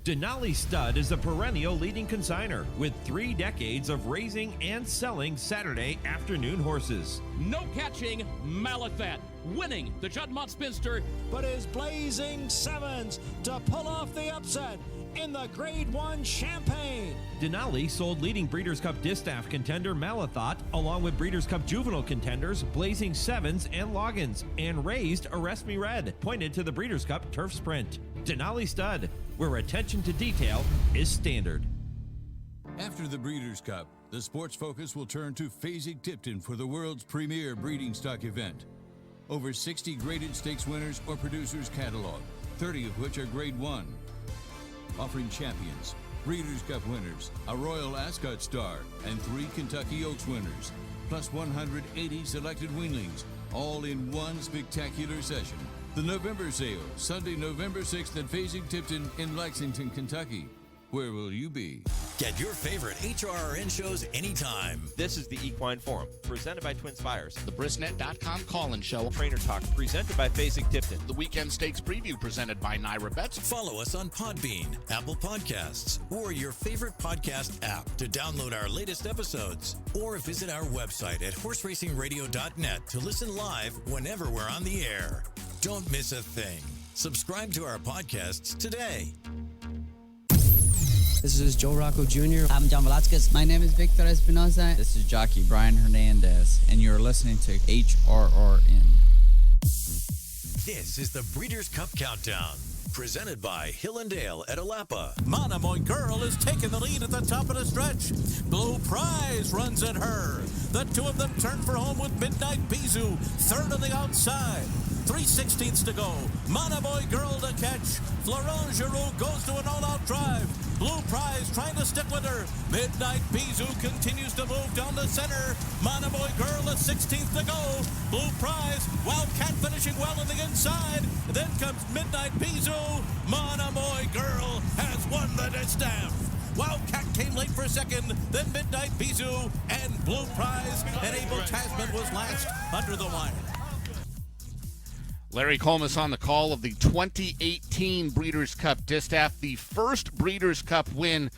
Denali Stud is a perennial leading consignor with 3 decades of raising and selling Saturday afternoon horses. No catching, Malathat winning the Juddmonte Spinster, but is blazing 7s to pull off the upset in the Grade 1 Champagne. Denali sold leading Breeders' Cup Distaff contender Malathot, along with Breeders' Cup juvenile contenders Blazing 7s and Longines, and raised Arrest Me Red, pointed to the Breeders' Cup Turf Sprint. Denali Stud, where attention to detail is standard. After the Breeders' Cup, the sports focus will turn to Fasig-Tipton for the world's premier breeding stock event. Over 60 graded stakes winners or producers catalog, 30 of which are Grade 1. Offering champions, Breeders' Cup winners, a Royal Ascot star, and 3 Kentucky Oaks winners, plus 180 selected weanlings, all in one spectacular session. The November sale, Sunday, November 6th at Fasig-Tipton in Lexington, Kentucky. Where will you be? Get your favorite HRRN shows anytime. This is the Equine Forum, presented by Twin Spires. The Brisnet.com call-in show. Trainer Talk, presented by Fasig-Tipton. The Weekend Stakes Preview, presented by Naira Bets. Follow us on Podbean, Apple Podcasts, or your favorite podcast app to download our latest episodes. Or visit our website at horseracingradio.net to listen live whenever we're on the air. Don't miss a thing. Subscribe to our podcasts today. This is Joe Rocco Jr. I'm John Velasquez. My name is Victor Espinosa. This is jockey Brian Hernandez, and you're listening to HRRN. This is the Breeders' Cup Countdown, presented by Hillendale at Xalapa. Monomoy Girl is taking the lead at the top of the stretch. Blue Prize runs at her. The two of them turn for home with Midnight Bijou, third on the outside. 3/16 to go. Monomoy Girl to catch. Florent Giroux goes to an all-out drive. Blue Prize trying to stick with her. Midnight Bijou continues to move down the center. Monomoy Girl at 16th to go. Blue Prize, Wildcat finishing well on the inside. Then comes Midnight Bijou. Monomoy Girl has won the distaff. Wildcat came late for second, then Midnight Bijou and Blue Prize, and Abel Tasman was last under the wire. Larry Colmus on the call of the 2018 Breeders' Cup Distaff, the first Breeders' Cup win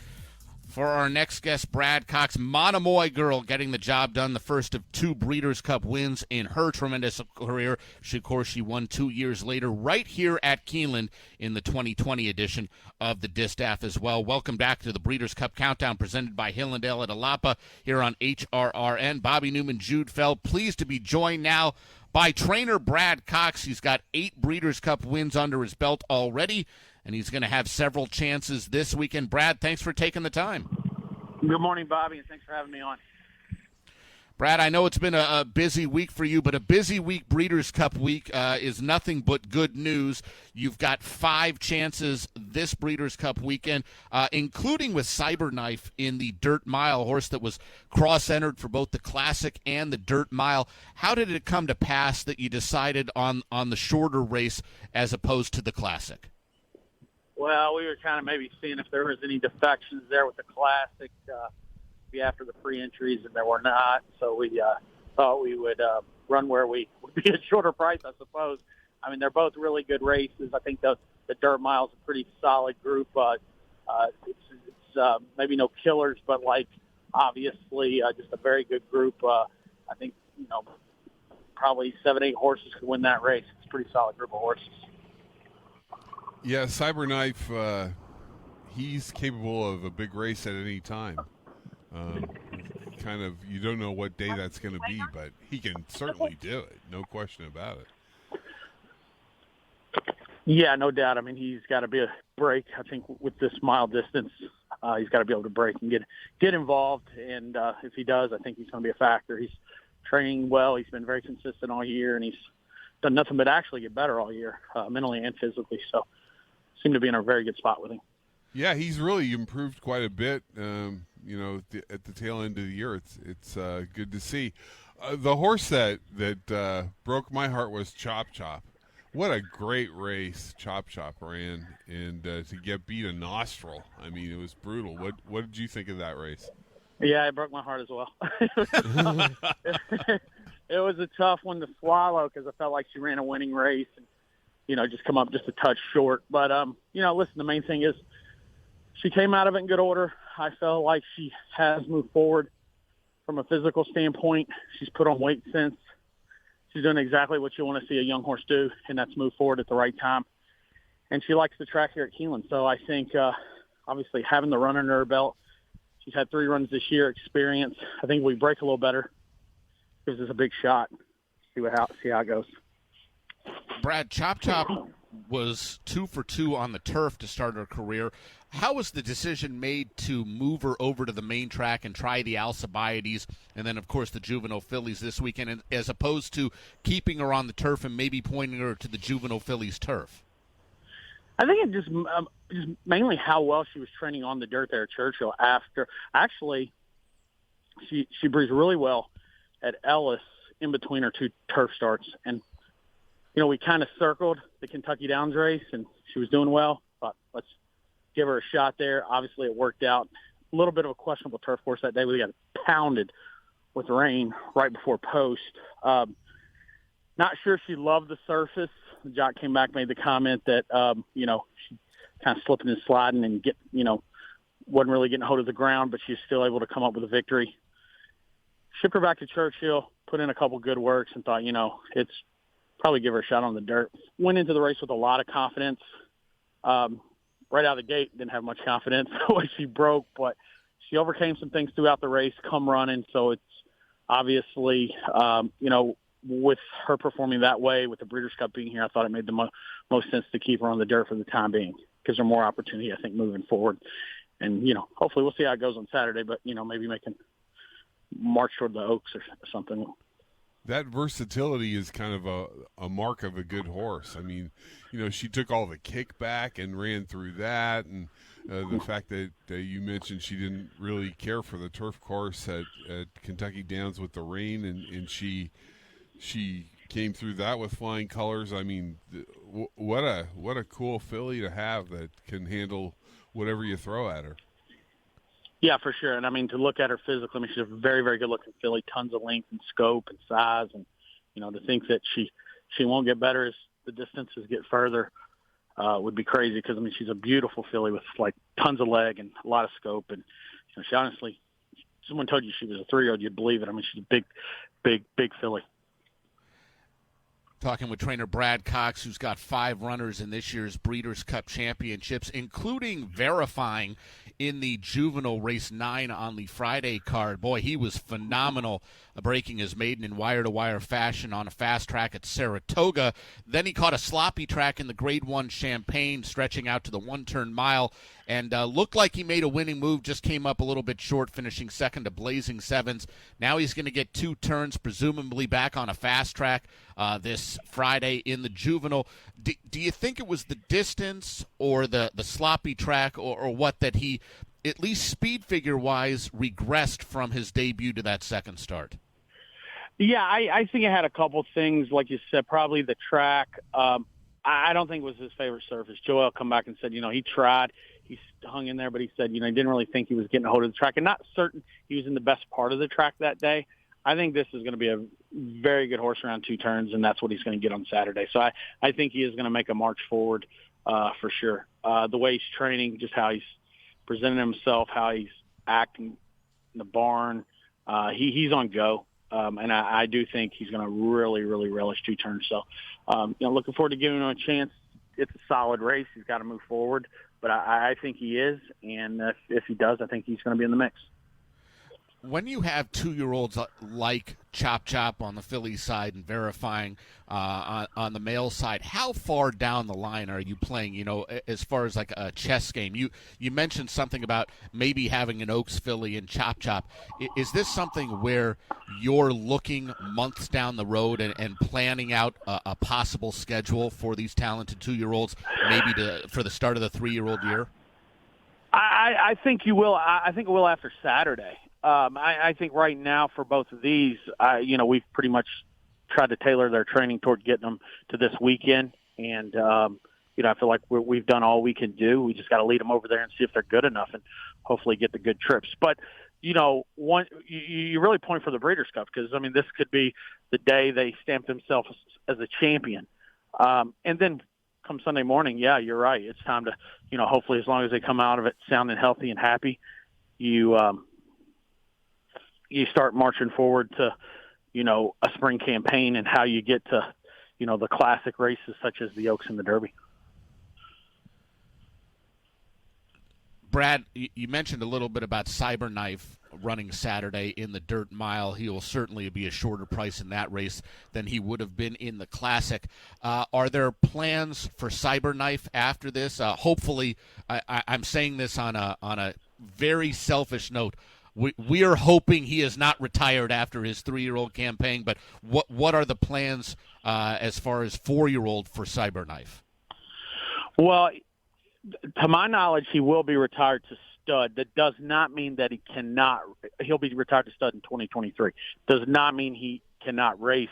for our next guest, Brad Cox. Monomoy Girl getting the job done, the first of two Breeders' Cup wins in her tremendous career. Of course, she won 2 years later right here at Keeneland in the 2020 edition of the Distaff as well. Welcome back to the Breeders' Cup Countdown presented by Hillendale at Xalapa here on HRRN. Bobby Neuman, Jude Feld, pleased to be joined now by trainer Brad Cox. He's got 8 Breeders' Cup wins under his belt already, and he's going to have several chances this weekend. Brad, thanks for taking the time. Good morning, Bobby, and thanks for having me on. Brad, I know it's been a busy week for you, but a busy week, Breeders' Cup week, is nothing but good news. You've got 5 chances this Breeders' Cup weekend, including with Cyberknife in the Dirt Mile, horse that was cross-entered for both the Classic and the Dirt Mile. How did it come to pass that you decided on the shorter race as opposed to the Classic? Well, we were kind of maybe seeing if there was any defections there with the Classic after the free entries, and there were not. So we thought we would run where we would be a shorter price, I suppose. I mean, they're both really good races. I think the Dirt Mile is a pretty solid group. It's maybe no killers, but like obviously just a very good group. I think probably 7-8 horses could win that race. It's a pretty solid group of horses. Yeah, Cyberknife, he's capable of a big race at any time. Kind of, you don't know what day that's going to be, but he can certainly do it. No question about it. Yeah, no doubt. I mean, he's got to be a break. I think with this mile distance, he's got to be able to break and get involved. And if he does, I think he's going to be a factor. He's training well. He's been very consistent all year, and he's done nothing but actually get better all year, mentally and physically. So seem to be in a very good spot with him. Yeah, he's really improved quite a bit. At the tail end of the year, it's good to see. The horse that broke my heart was Chop Chop. What a great race Chop Chop ran, and to get beat a Nostril, I mean, it was brutal. What did you think of that race? Yeah, it broke my heart as well. It was a tough one to swallow because I felt like she ran a winning race and just come up just a touch short. But listen, the main thing is she came out of it in good order. I felt like she has moved forward from a physical standpoint. She's put on weight since. She's doing exactly what you want to see a young horse do, and that's move forward at the right time. And she likes the track here at Keeneland. So I think, obviously, having the run under her belt, she's had 3 runs this year, experience. I think if we break a little better, gives us a big shot. See how it goes. Brad, Chop Chop was 2 for 2 on the turf to start her career. How was the decision made to move her over to the main track and try the Alcibiades and then, of course, the juvenile fillies this weekend, as opposed to keeping her on the turf and maybe pointing her to the juvenile fillies turf? I think it just mainly how well she was training on the dirt there at Churchill after. Actually, she breezed really well at Ellis in between her 2 turf starts. And, we kind of circled the Kentucky Downs race, and she was doing well. Thought, let's give her a shot there. Obviously, it worked out. A little bit of a questionable turf course that day. We got pounded with rain right before post. Not sure she loved the surface. The jock came back, made the comment that, she kind of slipping and sliding and wasn't really getting a hold of the ground, but she's still able to come up with a victory. Shipped her back to Churchill, put in a couple good works, and thought, it's probably give her a shot on the dirt. Went into the race with a lot of confidence. right out of the gate, didn't have much confidence the way she broke, but she overcame some things throughout the race, come running. So it's obviously, with her performing that way, with the Breeders' Cup being here, I thought it made the most sense to keep her on the dirt for the time being. Gives her more opportunity, I think, moving forward. And, hopefully we'll see how it goes on Saturday, but, maybe making march toward the Oaks or something. That versatility is kind of a mark of a good horse. I mean, she took all the kickback and ran through that, and the fact that you mentioned she didn't really care for the turf course at Kentucky Downs with the rain, and she came through that with flying colors. I mean, what a cool filly to have that can handle whatever you throw at her. Yeah, for sure. And, to look at her physically, she's a very, very good-looking filly, tons of length and scope and size. And, to think that she won't get better as the distances get further would be crazy because, she's a beautiful filly with, tons of leg and a lot of scope. And, she honestly, someone told you she was a 3-year-old, you'd believe it. She's a big, big, big filly. Talking with trainer Brad Cox, who's got 5 runners in this year's Breeders' Cup Championships, including verifying in the juvenile race 9 on the Friday card. Boy, he was phenomenal, breaking his maiden in wire-to-wire fashion on a fast track at Saratoga. Then he caught a sloppy track in the Grade 1 Champaign, stretching out to the one-turn mile, and looked like he made a winning move, just came up a little bit short, finishing second to Blazing Sevens. Now he's going to get 2 turns, presumably back on a fast track this Friday in the juvenile. Do you think it was the distance or the sloppy track or what that he, at least speed figure-wise, regressed from his debut to that second start? Yeah, I think it had a couple things, like you said, probably the track. I don't think it was his favorite surface. Joel come back and said, he tried. He hung in there, but he said, he didn't really think he was getting a hold of the track and not certain he was in the best part of the track that day. I think this is going to be a very good horse around 2 turns, and that's what he's going to get on Saturday. So I think he is going to make a march forward for sure. The way he's training, just how he's presenting himself, how he's acting in the barn, he's on go. And I do think he's going to really, really relish 2 turns. So, looking forward to giving him a chance. It's a solid race. He's got to move forward. But I think he is, and if he does, I think he's going to be in the mix. When you have 2-year-olds like Chop Chop on the filly side and verifying on the male side, how far down the line are you playing, as far as like a chess game? You mentioned something about maybe having an Oaks filly and Chop Chop. Is this something where you're looking months down the road and planning out a possible schedule for these talented 2-year-olds, maybe for the start of the 3-year-old year? I think you will. I think it will after Saturday. I think right now for both of these, we've pretty much tried to tailor their training toward getting them to this weekend. And, I feel like we've done all we can do. We just got to lead them over there and see if they're good enough and hopefully get the good trips. But, you really point for the Breeders' Cup because, this could be the day they stamp themselves as a champion. And then come Sunday morning, yeah, you're right. It's time to, hopefully as long as they come out of it sound and healthy and happy, you start marching forward to, a spring campaign and how you get to, the classic races such as the Oaks and the Derby. Brad, you mentioned a little bit about Cyberknife running Saturday in the Dirt Mile. He will certainly be a shorter price in that race than he would have been in the Classic. Are there plans for Cyberknife after this? Hopefully, I'm saying this on a very selfish note. We are hoping he is not retired after his 3-year-old campaign, but what are the plans as far as 4-year-old for Cyberknife? Well, to my knowledge, he will be retired to stud. That does not mean that he cannot. He'll be retired to stud in 2023. Does not mean he cannot race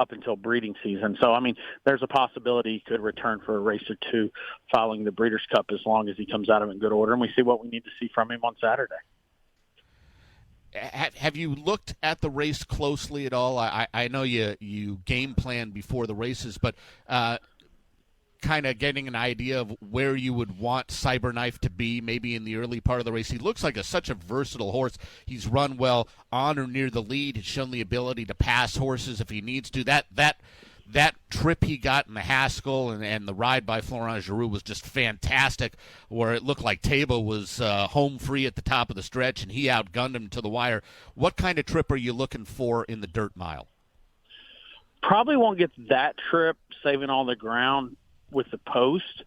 up until breeding season. So, there's a possibility he could return for a race or 2 following the Breeders' Cup as long as he comes out of it in good order, and we see what we need to see from him on Saturday. Have you looked at the race closely at all? I know you game plan before the races, but kind of getting an idea of where you would want Cyberknife to be maybe in the early part of the race. He looks like such a versatile horse. He's run well on or near the lead. He's shown the ability to pass horses if he needs to. that trip he got in the Haskell and the ride by Florent Geroux was just fantastic, where it looked like Tabo was home free at the top of the stretch and he outgunned him to the wire. What kind of trip are you looking for in the dirt mile? Probably won't get that trip, saving all the ground with the post,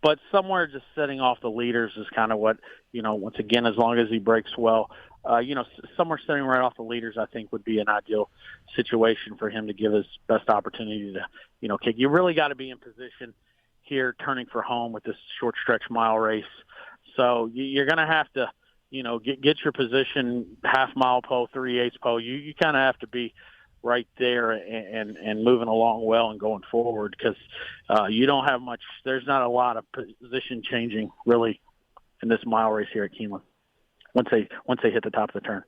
but somewhere just setting off the leaders is kind of what, once again, as long as he breaks well, somewhere setting right off the leaders, I think would be an ideal situation for him to give his best opportunity to, kick. You really got to be in position here turning for home with this short stretch mile race. So you're going to have to, get your position, half mile pole, 3/8 pole. You kind of have to be right there and moving along well and going forward, because you don't have much. There's not a lot of position changing really in this mile race here at Keeneland once they hit the top of the turn.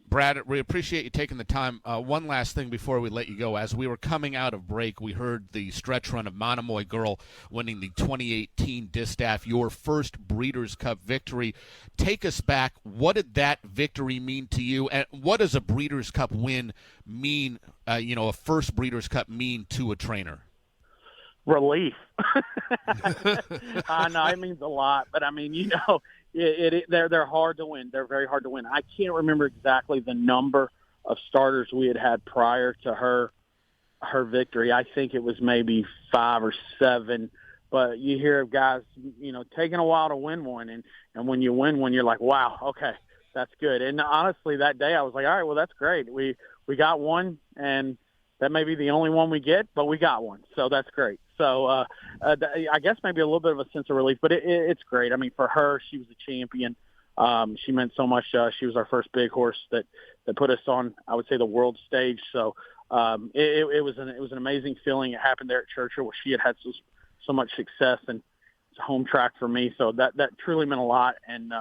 Brad, we appreciate you taking the time. One last thing before we let you go. As we were coming out of break, we heard the stretch run of Monomoy Girl winning the 2018 Distaff, your first Breeders' Cup victory. Take us back. What did that victory mean to you? And what does a Breeders' Cup win mean, a first Breeders' Cup mean to a trainer? Relief. No, it means a lot. But, they're hard to win. They're very hard to win. I can't remember exactly the number of starters we had prior to her victory. I think it was maybe 5 or 7. But you hear of guys, taking a while to win one. And when you win one, you're like, wow, okay, that's good. And honestly, that day I was like, all right, well, that's great. We got one, and that may be the only one we get, but we got one. So that's great. So I guess maybe a little bit of a sense of relief, but it's great. For her, she was a champion. She meant so much. She was our first big horse that put us on, I would say, the world stage. So it was an amazing feeling. It happened there at Churchill, where she had so much success, and it's a home track for me. So that truly meant a lot, and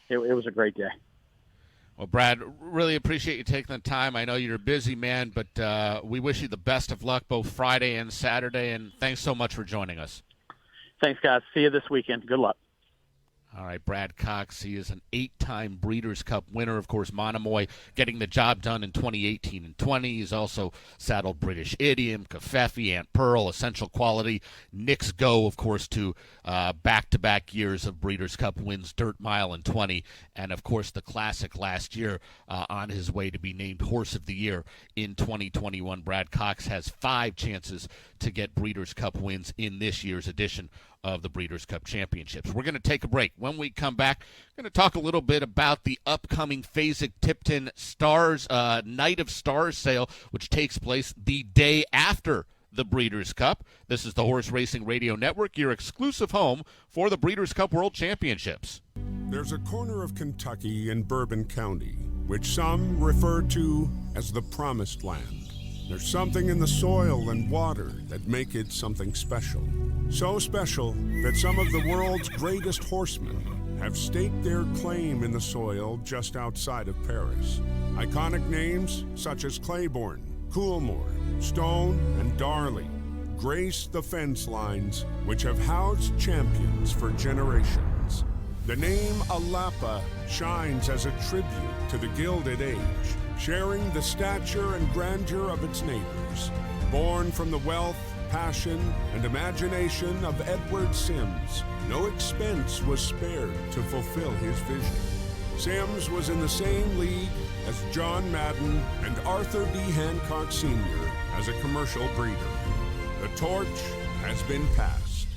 it was a great day. Well, Brad, really appreciate you taking the time. I know you're a busy man, but we wish you the best of luck both Friday and Saturday, and thanks so much for joining us. Thanks, guys. See you this weekend. Good luck. All right, Brad Cox, he is an 8-time Breeders' Cup winner. Of course, Monomoy getting the job done in 2018 and 20. He's also saddled British Idiom, Covfefe, Aunt Pearl, Essential Quality. Nick's Go, of course, to back-to-back years of Breeders' Cup wins, Dirt Mile in 20, and, of course, the Classic last year on his way to be named Horse of the Year in 2021. Brad Cox has 5 chances to get Breeders' Cup wins in this year's edition of the Breeders' Cup Championships. We're going to take a break. When we come back, we're going to talk a little bit about the upcoming Fasig-Tipton Stars Night of Stars sale, which takes place the day after the Breeders' Cup. This is the Horse Racing Radio Network, your exclusive home for the Breeders' Cup World Championships. There's a corner of Kentucky in Bourbon County, which some refer to as the Promised Land. There's something in the soil and water that make it something special. So special that some of the world's greatest horsemen have staked their claim in the soil just outside of Paris. Iconic names such as Claiborne, Coolmore, Stone, and Darley grace the fence lines which have housed champions for generations. The name Xalapa shines as a tribute to the Gilded Age, sharing the stature and grandeur of its neighbors. Born from the wealth, passion, and imagination of Edward Sims, no expense was spared to fulfill his vision. Sims was in the same league as John Madden and Arthur B. Hancock Sr. as a commercial breeder. The torch has been passed.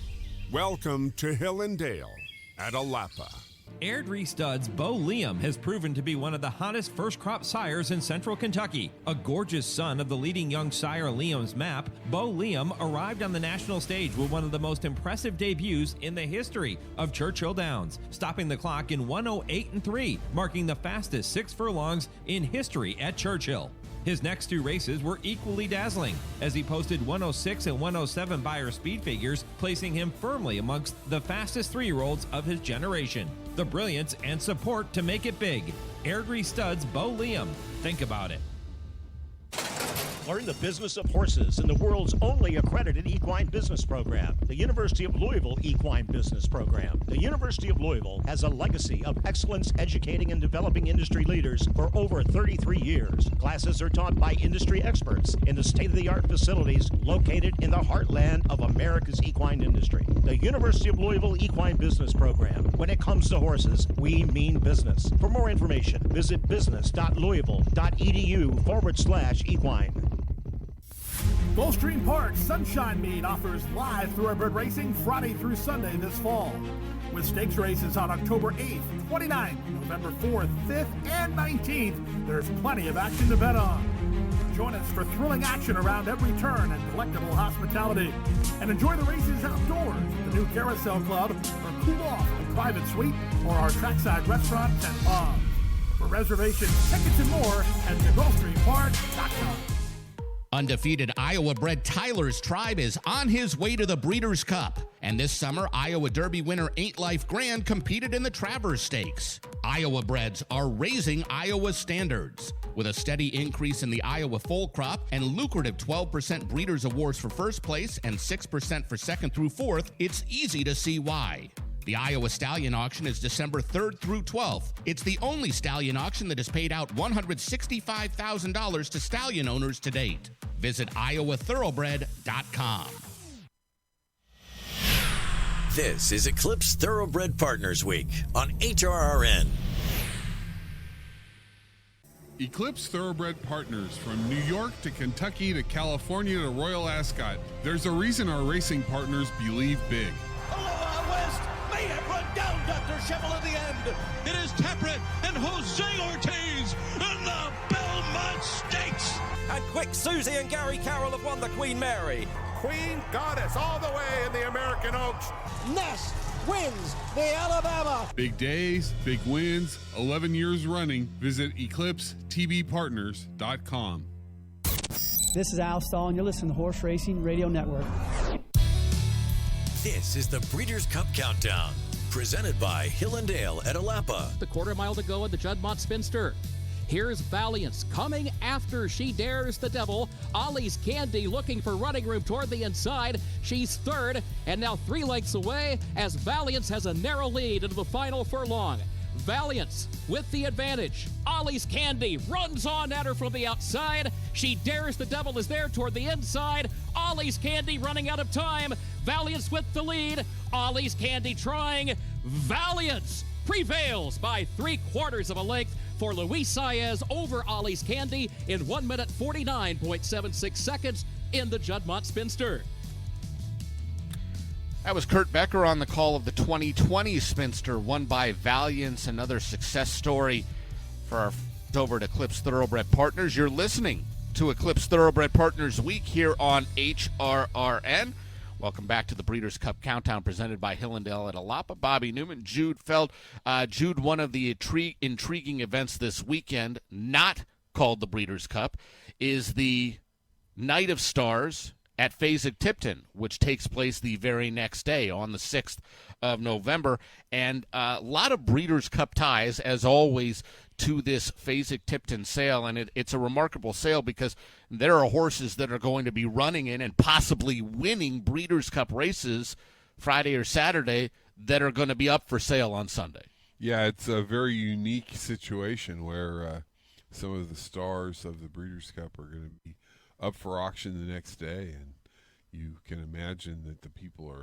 Welcome to Hill and Dale at Xalapa. Airdrie Stud's Bo Liam has proven to be one of the hottest first-crop sires in central Kentucky. A gorgeous son of the leading young sire Liam's Map, Bo Liam arrived on the national stage with one of the most impressive debuts in the history of Churchill Downs, stopping the clock in 1:08.3, marking the fastest 6 furlongs in history at Churchill. His next 2 races were equally dazzling, as he posted 106 and 107 Beyer speed figures, placing him firmly amongst the fastest 3-year-olds of his generation. The brilliance and support to make it big. Airdrie Stud's Bo Liam. Think about it. Learn the business of horses in the world's only accredited equine business program, the University of Louisville Equine Business Program. The University of Louisville has a legacy of excellence educating and developing industry leaders for over 33 years. Classes are taught by industry experts in the state-of-the-art facilities located in the heartland of America's equine industry. The University of Louisville Equine Business Program. When it comes to horses, we mean business. For more information, visit business.louisville.edu/equine. Gulfstream Park Sunshine Meet offers live thoroughbred racing Friday through Sunday this fall. With stakes races on October 8th, 29th, November 4th, 5th, and 19th, there's plenty of action to bet on. Join us for thrilling action around every turn and delectable hospitality. And enjoy the races outdoors at the new Carousel Club, or cool off at a private suite, or our trackside restaurants and pubs. For reservations, tickets, and more, head to GulfstreamPark.com. Undefeated Iowa-bred Tyler's Tribe is on his way to the Breeders' Cup. And this summer, Iowa Derby winner Ain't Life Grand competed in the Travers Stakes. Iowa breds are raising Iowa's standards. With a steady increase in the Iowa foal crop and lucrative 12% Breeders' Awards for first place and 6% for second through fourth, it's easy to see why. The Iowa Stallion Auction is December 3rd through 12th. It's the only stallion auction that has paid out $165,000 to stallion owners to date. Visit iowathoroughbred.com. This is Eclipse Thoroughbred Partners Week on HRRN. Eclipse Thoroughbred Partners, from New York to Kentucky to California to Royal Ascot. There's a reason our racing partners believe big. May have run down Dr. Shevel at the end. It is Taprit and Jose Ortiz in the Belmont Stakes. And quick, Susie and Gary Carroll have won the Queen Mary. Queen Goddess all the way in the American Oaks. Nest wins the Alabama. Big days, big wins, 11 years running. Visit EclipseTVPartners.com. This is Al Stahl, and you're listening to Horse Racing Radio Network. This is the Breeders' Cup Countdown, presented by Hill and Dale at Xalapa. The quarter mile to go at the Juddmonte Spinster. Here's Valiance coming after she dares the devil. Ollie's Candy looking for running room toward the inside. She's third and now 3 lengths away as Valiance has a narrow lead into the final furlong. Valiance with the advantage. Ollie's Candy runs on at her from the outside. She dares the devil is there toward the inside. Ollie's Candy running out of time. Valiance with the lead. Ollie's Candy trying. Valiance prevails by 3/4 of a length for Luis Saez over Ollie's Candy in 1 minute 49.76 seconds in the Juddmonte Spinster. That was Kurt Becker on the call of the 2020 Spinster, won by Valiance, another success story for our over at Eclipse Thoroughbred Partners. You're listening to Eclipse Thoroughbred Partners Week here on HRRN. Welcome back to the Breeders' Cup Countdown presented by Hill and Dale at Xalapa. Bobby Neuman, Jude Feld. Jude, one of the intriguing events this weekend, not called the Breeders' Cup, is the Night of Stars at Fasig-Tipton, which takes place the very next day on the 6th of November. And a lot of Breeders' Cup ties, as always, to this Fasig-Tipton sale. And it's a remarkable sale because there are horses that are going to be running in and possibly winning Breeders' Cup races Friday or Saturday that are going to be up for sale on Sunday. Yeah, it's a very unique situation where some of the stars of the Breeders' Cup are going to be up for auction the next day, and you can imagine that the people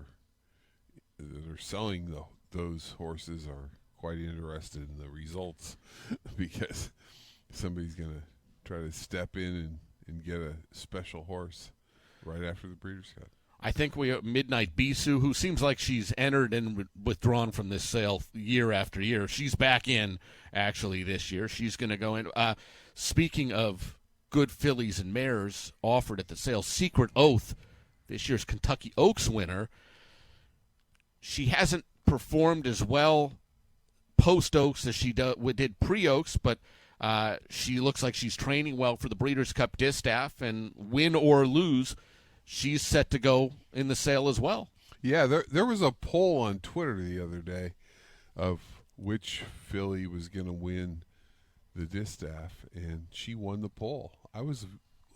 that are selling those horses are quite interested in the results because somebody's going to try to step in and get a special horse right after the Breeders' Cup. I think we have Midnight Bisou, who seems like she's entered and withdrawn from this sale year after year. She's back in, actually, this year. She's going to go in. Speaking of good fillies and mares offered at the sale, Secret Oath, this year's Kentucky Oaks winner, she hasn't performed as well post-Oaks as she did pre-Oaks, but she looks like she's training well for the Breeders' Cup Distaff, and win or lose, she's set to go in the sale as well. Yeah, there was a poll on Twitter the other day of which filly was going to win the Distaff, and she won the poll. I was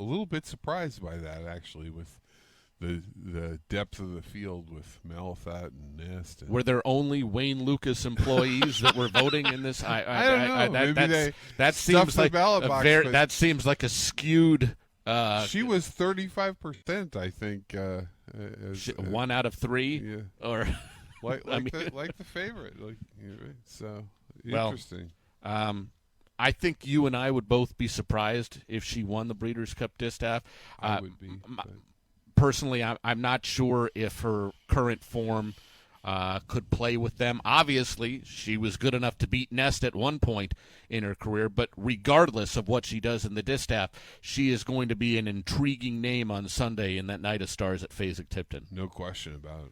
little bit surprised by that, actually, with the depth of the field with Malathat and Nest. Were there only Wayne Lucas employees that were voting in this? I don't know. That seems like that seems like a skewed. She was 35%, I think. 1 out of 3, yeah. Or like the favorite. So interesting. I think you and I would both be surprised if she won the Breeders' Cup Distaff. I would be. Personally, I'm not sure if her current form could play with them. Obviously, she was good enough to beat Nest at one point in her career, but regardless of what she does in the distaff, she is going to be an intriguing name on Sunday in that Night of Stars at Fasig-Tipton. No question about it.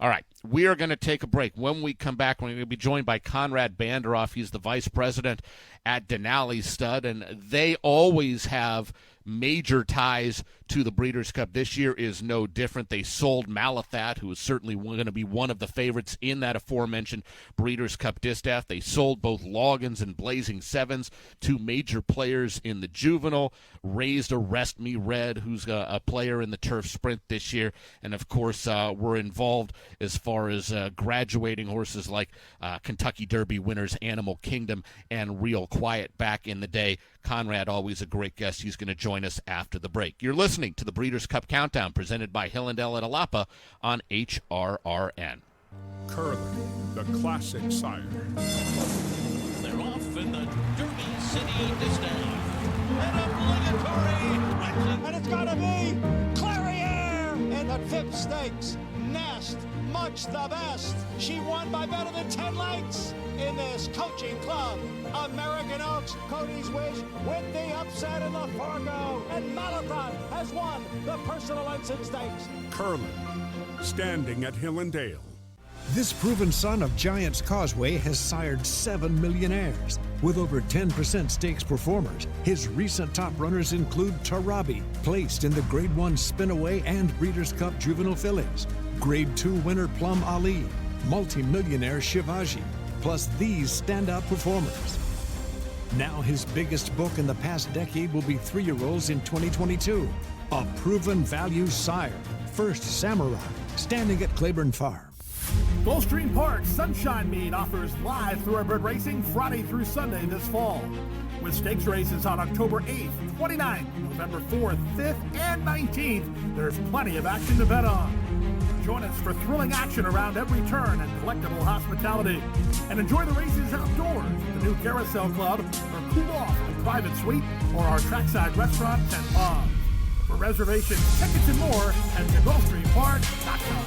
All right, we are going to take a break. When we come back, we're going to be joined by Conrad Bandaroff. He's the vice president at Denali Stud, and they always have major ties to the Breeders' Cup. This year is no different. They sold Malathat, who is certainly going to be one of the favorites in that aforementioned Breeders' Cup distaff. They sold both Longines and Blazing Sevens, 2 major players in the juvenile. Raised Arrest Me Red, who's a player in the turf sprint this year. And, of course, we're involved as far as graduating horses like Kentucky Derby winners Animal Kingdom and Real Quiet back in the day. Conrad, always a great guest. He's going to join us after the break. You're listening to the Breeders' Cup Countdown presented by Hillendale at Xalapa on HRRN. Curling, the classic sire. They're off in the Derby City Distaff. And obligatory. And it's got to be Clariere in the 5th Stakes. Nest, much the best. She won by better than 10 lengths in this coaching club. American Oaks, Cody's Wish with the upset in the Fargo. And Malathat has won the Personal Ensign Stakes. Curling, standing at Hillendale. This proven son of Giants Causeway has sired 7 millionaires. With over 10% stakes performers, his recent top runners include Tarabi, placed in the Grade 1 Spinaway and Breeders' Cup Juvenile Fillies, Grade 2 winner Plum Ali, multi-millionaire Shivaji, plus these standout performers. Now his biggest book in the past decade will be 3-year-olds in 2022. A proven value sire, First Samurai, standing at Claiborne Farm. Gulfstream Park Sunshine Meet offers live thoroughbred racing Friday through Sunday this fall. With stakes races on October 8th, 29th, November 4th, 5th, and 19th, there's plenty of action to bet on. Join us for thrilling action around every turn and collectible hospitality. And enjoy the races outdoors at the new Carousel Club, or cool off in a private suite, or our trackside restaurant and pub. For reservations, tickets, and more, at thegulfstreampark.com.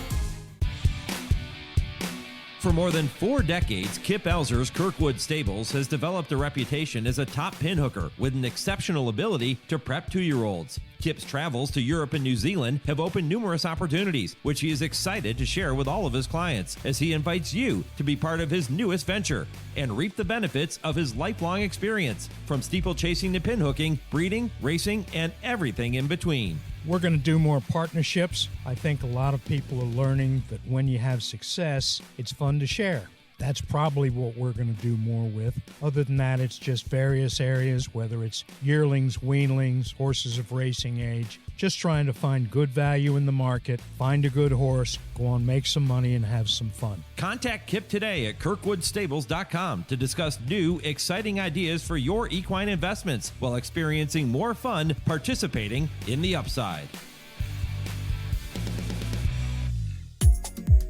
For more than 4 decades, Kip Elzer's Kirkwood Stables has developed a reputation as a top pinhooker with an exceptional ability to prep 2-year-olds. Kip's travels to Europe and New Zealand have opened numerous opportunities, which he is excited to share with all of his clients as he invites you to be part of his newest venture and reap the benefits of his lifelong experience, from steeplechasing to pinhooking, breeding, racing, and everything in between. We're going to do more partnerships. I think a lot of people are learning that when you have success, it's fun to share. That's probably what we're going to do more with. Other than that, it's just various areas, whether it's yearlings, weanlings, horses of racing age, just trying to find good value in the market, find a good horse, go on, make some money, and have some fun. Contact Kip today at kirkwoodstables.com to discuss new, exciting ideas for your equine investments while experiencing more fun participating in the upside.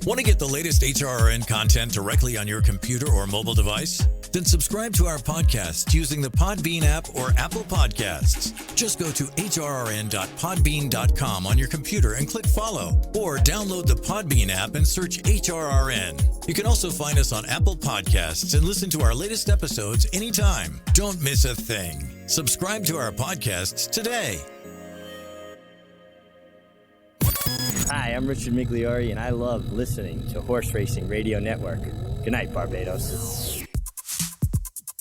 Want to get the latest HRRN content directly on your computer or mobile device? Then subscribe to our podcast using the Podbean app or Apple Podcasts. Just go to hrrn.podbean.com on your computer and click follow, or download the Podbean app and search HRRN. You can also find us on Apple Podcasts and listen to our latest episodes anytime. Don't miss a thing. Subscribe to our podcasts today. Hi, I'm Richard Migliori, and I love listening to Horse Racing Radio Network. Good night, Barbados.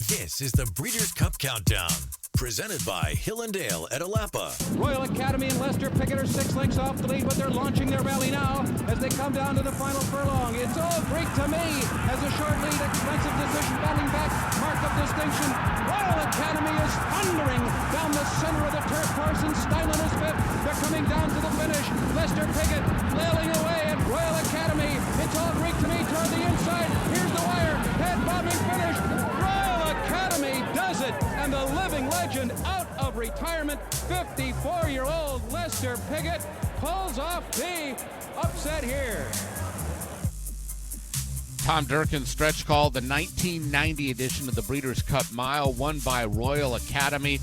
This is the Breeders' Cup Countdown, presented by Hillendale at Xalapa. Royal Academy and Lester Pickett are 6 lengths off the lead, but they're launching their rally now as they come down to the final furlong. It's all Greek to me as a short lead, expensive decision, battling back, mark of distinction. Royal Academy is thundering down the center of the turf course, and Steinman is fifth. They're coming down to the finish. Lester Piggott flailing away at Royal Academy. It's all Greek to me toward the inside. Here's the wire. Head bobbing finish. Royal Academy does it, and the living legend out of retirement, 54-year-old Lester Piggott pulls off the upset here. Tom Durkin's stretch call, the 1990 edition of the Breeders' Cup Mile, won by Royal Academy.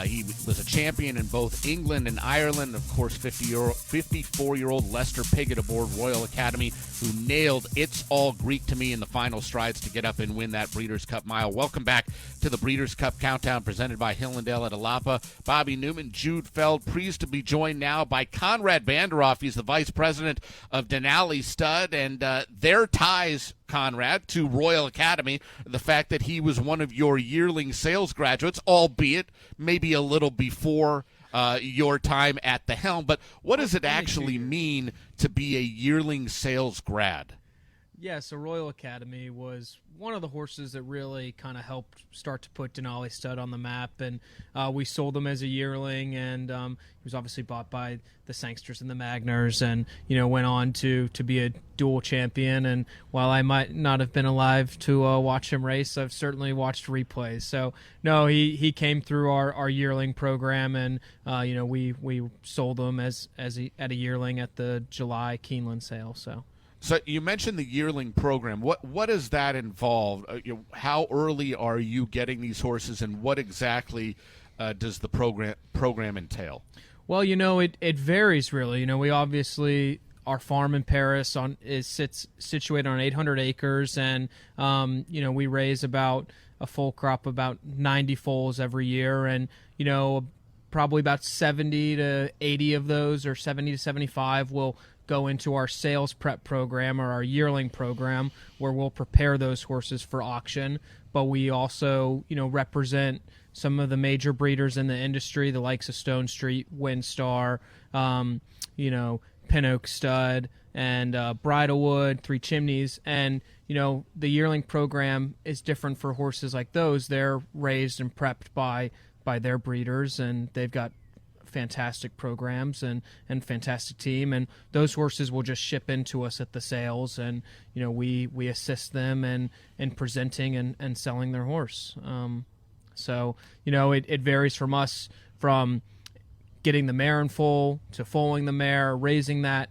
He was a champion in both England and Ireland. Of course, 54-year-old Lester Piggott aboard Royal Academy, who nailed It's All Greek to Me in the final strides to get up and win that Breeders' Cup Mile. Welcome back to the Breeders' Cup Countdown presented by Hillendale at Xalapa. Bobby Neuman, Jude Feld, pleased to be joined now by Conrad Bandaroff. He's the vice president of Denali Stud, and their ties, Conrad, to Royal Academy, the fact that he was one of your yearling sales graduates, albeit maybe a little before your time at the helm. But what does it actually mean to be a yearling sales grad? Yeah, so Royal Academy was one of the horses that really kind of helped start to put Denali Stud on the map, and we sold him as a yearling, and he was obviously bought by the Sangsters and the Magners, and went on to be a dual champion. And while I might not have been alive to watch him race, I've certainly watched replays. So no, he came through our yearling program, and we sold him at a yearling at the July Keeneland sale. So you mentioned the yearling program. What does that involve? How early are you getting these horses, and what exactly does the program entail? Well, it varies really. We obviously, our farm in Paris sits situated on 800 acres, and we raise about a full crop, about 90 foals every year, and probably about 70 to 80 of those, or 70 to 75, will go into our sales prep program, or our yearling program, where we'll prepare those horses for auction. But we also, represent some of the major breeders in the industry, the likes of Stone Street, Windstar, Pin Oak Stud, and Bridlewood, Three Chimneys. And, the yearling program is different for horses like those. They're raised and prepped by their breeders, and they've got fantastic programs and fantastic team, and those horses will just ship into us at the sales, and we assist them in presenting and selling their horse. So it varies from us, from getting the mare in foal to foaling the mare, raising that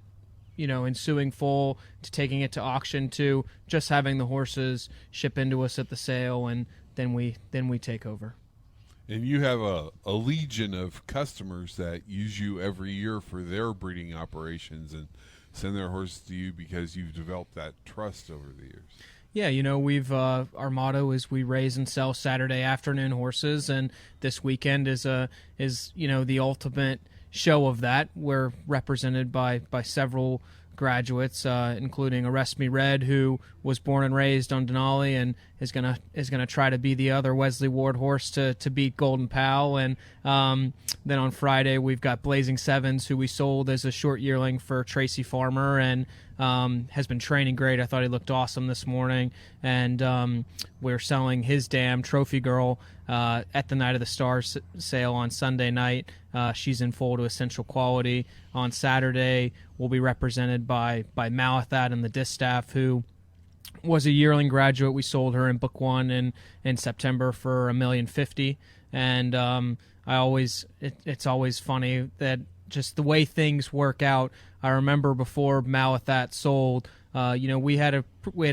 ensuing foal, to taking it to auction, to just having the horses ship into us at the sale, and then we take over. And you have a legion of customers that use you every year for their breeding operations and send their horses to you because you've developed that trust over the years. Yeah, we've our motto is we raise and sell Saturday afternoon horses, and this weekend is the ultimate show of that. We're represented by several graduates, including Arrest Me Red, who was born and raised on Denali and is gonna try to be the other Wesley Ward horse to beat Golden Pal. And then on Friday we've got Blazing Sevens, who we sold as a short yearling for Tracy Farmer, and has been training great. I thought he looked awesome this morning, and we're selling his dam Trophy Girl at the Night of the Stars sale on Sunday night. She's in full to Essential Quality. On Saturday, we'll be represented by Malathat and the Distaff, who was a yearling graduate. We sold her in Book One in September for $1,050,000, and it's always funny that just the way things work out. I remember before Malathat sold, we had a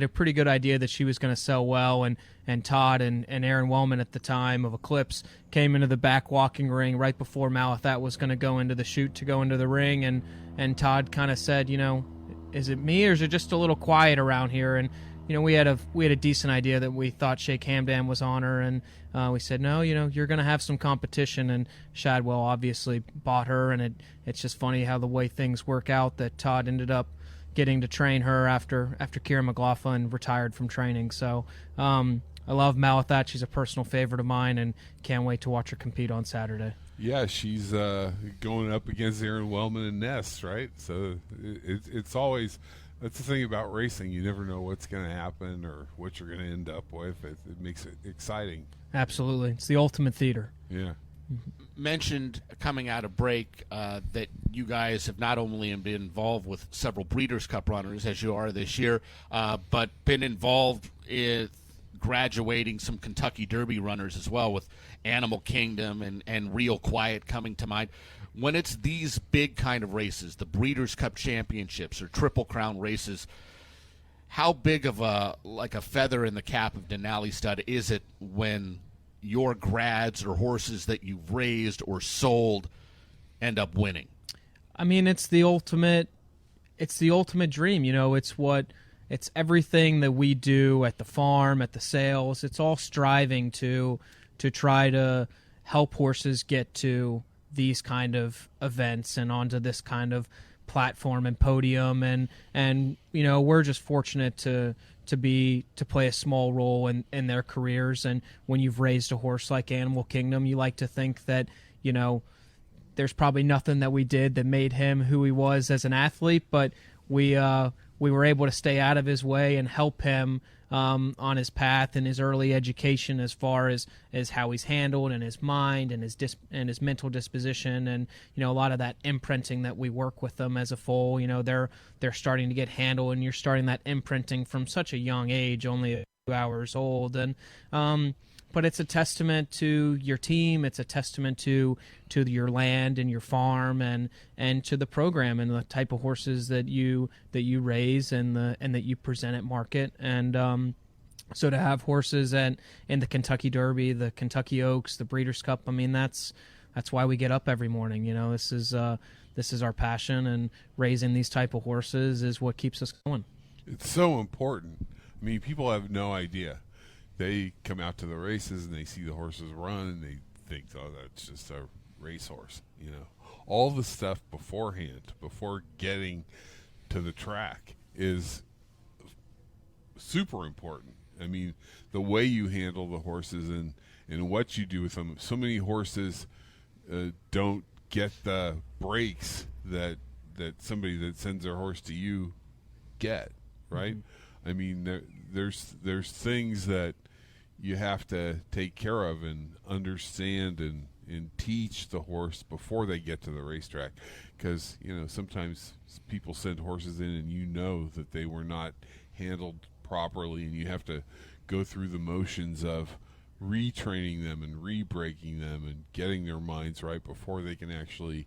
pretty good idea that she was going to sell well, and Todd and Aaron Wellman at the time of Eclipse came into the back walking ring right before Malathat was going to go into the chute to go into the ring, and Todd kind of said, is it me or is it just a little quiet around here? And we had a decent idea that we thought Sheikh Hamdan was on her, and we said, no, you're going to have some competition, and Shadwell obviously bought her, and it's just funny how the way things work out, that Todd ended up getting to train her after Kieran McLaughlin retired from training. So I love Malathat. She's a personal favorite of mine, and can't wait to watch her compete on Saturday. Yeah, she's going up against Aaron Wellman and Ness, right? So it's always... That's the thing about racing. You never know what's going to happen or what you're going to end up with. It makes it exciting. Absolutely. It's the ultimate theater. Yeah. Mm-hmm. mentioned coming out of break that you guys have not only been involved with several Breeders' Cup runners, as you are this year, but been involved in graduating some Kentucky Derby runners as well, with Animal Kingdom and Real Quiet coming to mind. When it's these big kind of races, the Breeders' Cup Championships or Triple Crown races, how big of a feather in the cap of Denali Stud is it when your grads or horses that you've raised or sold end up winning? I mean, it's the ultimate dream. It's everything that we do at the farm, at the sales. It's all striving to try to help horses get to these kind of events and onto this kind of platform and podium. And we're just fortunate to play a small role in their careers. And when you've raised a horse like Animal Kingdom, you like to think that, there's probably nothing that we did that made him who he was as an athlete, but we were able to stay out of his way and help him on his path and his early education, as far as how he's handled and his mind and his mental disposition, and a lot of that imprinting that we work with them as a foal. They're starting to get handled, and you're starting that imprinting from such a young age, only a few hours old, and but it's a testament to your team. It's a testament to your land and your farm and to the program and the type of horses that you raise and that you present at market. And so to have horses in the Kentucky Derby, the Kentucky Oaks, the Breeders' Cup, I mean, that's why we get up every morning. This is our passion, and raising these type of horses is what keeps us going. It's so important. I mean, people have no idea. They come out to the races and they see the horses run and they think, oh, that's just a racehorse. All the stuff beforehand, before getting to the track, is super important. I mean, the way you handle the horses and what you do with them. So many horses don't get the breaks that somebody that sends their horse to you get, right? Mm-hmm. I mean, there's things that you have to take care of and understand and teach the horse before they get to the racetrack, because sometimes people send horses in and that they were not handled properly, and you have to go through the motions of retraining them and re-breaking them and getting their minds right before they can actually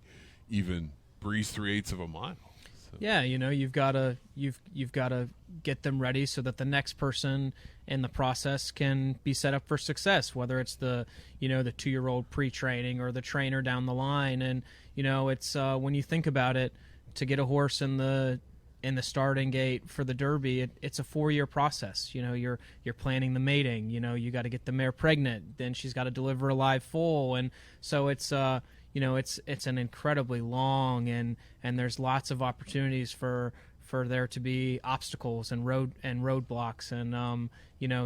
even breeze 3/8 of a mile. So. Yeah, you've got to get them ready so that the next person in the process can be set up for success, whether it's the 2-year-old pre-training or the trainer down the line. And it's when you think about it, to get a horse in the starting gate for the Derby, it's a 4-year process. You're planning the mating. You got to get the mare pregnant, then she's got to deliver a live foal, and so it's it's an incredibly long and there's lots of opportunities for there to be obstacles and roadblocks, and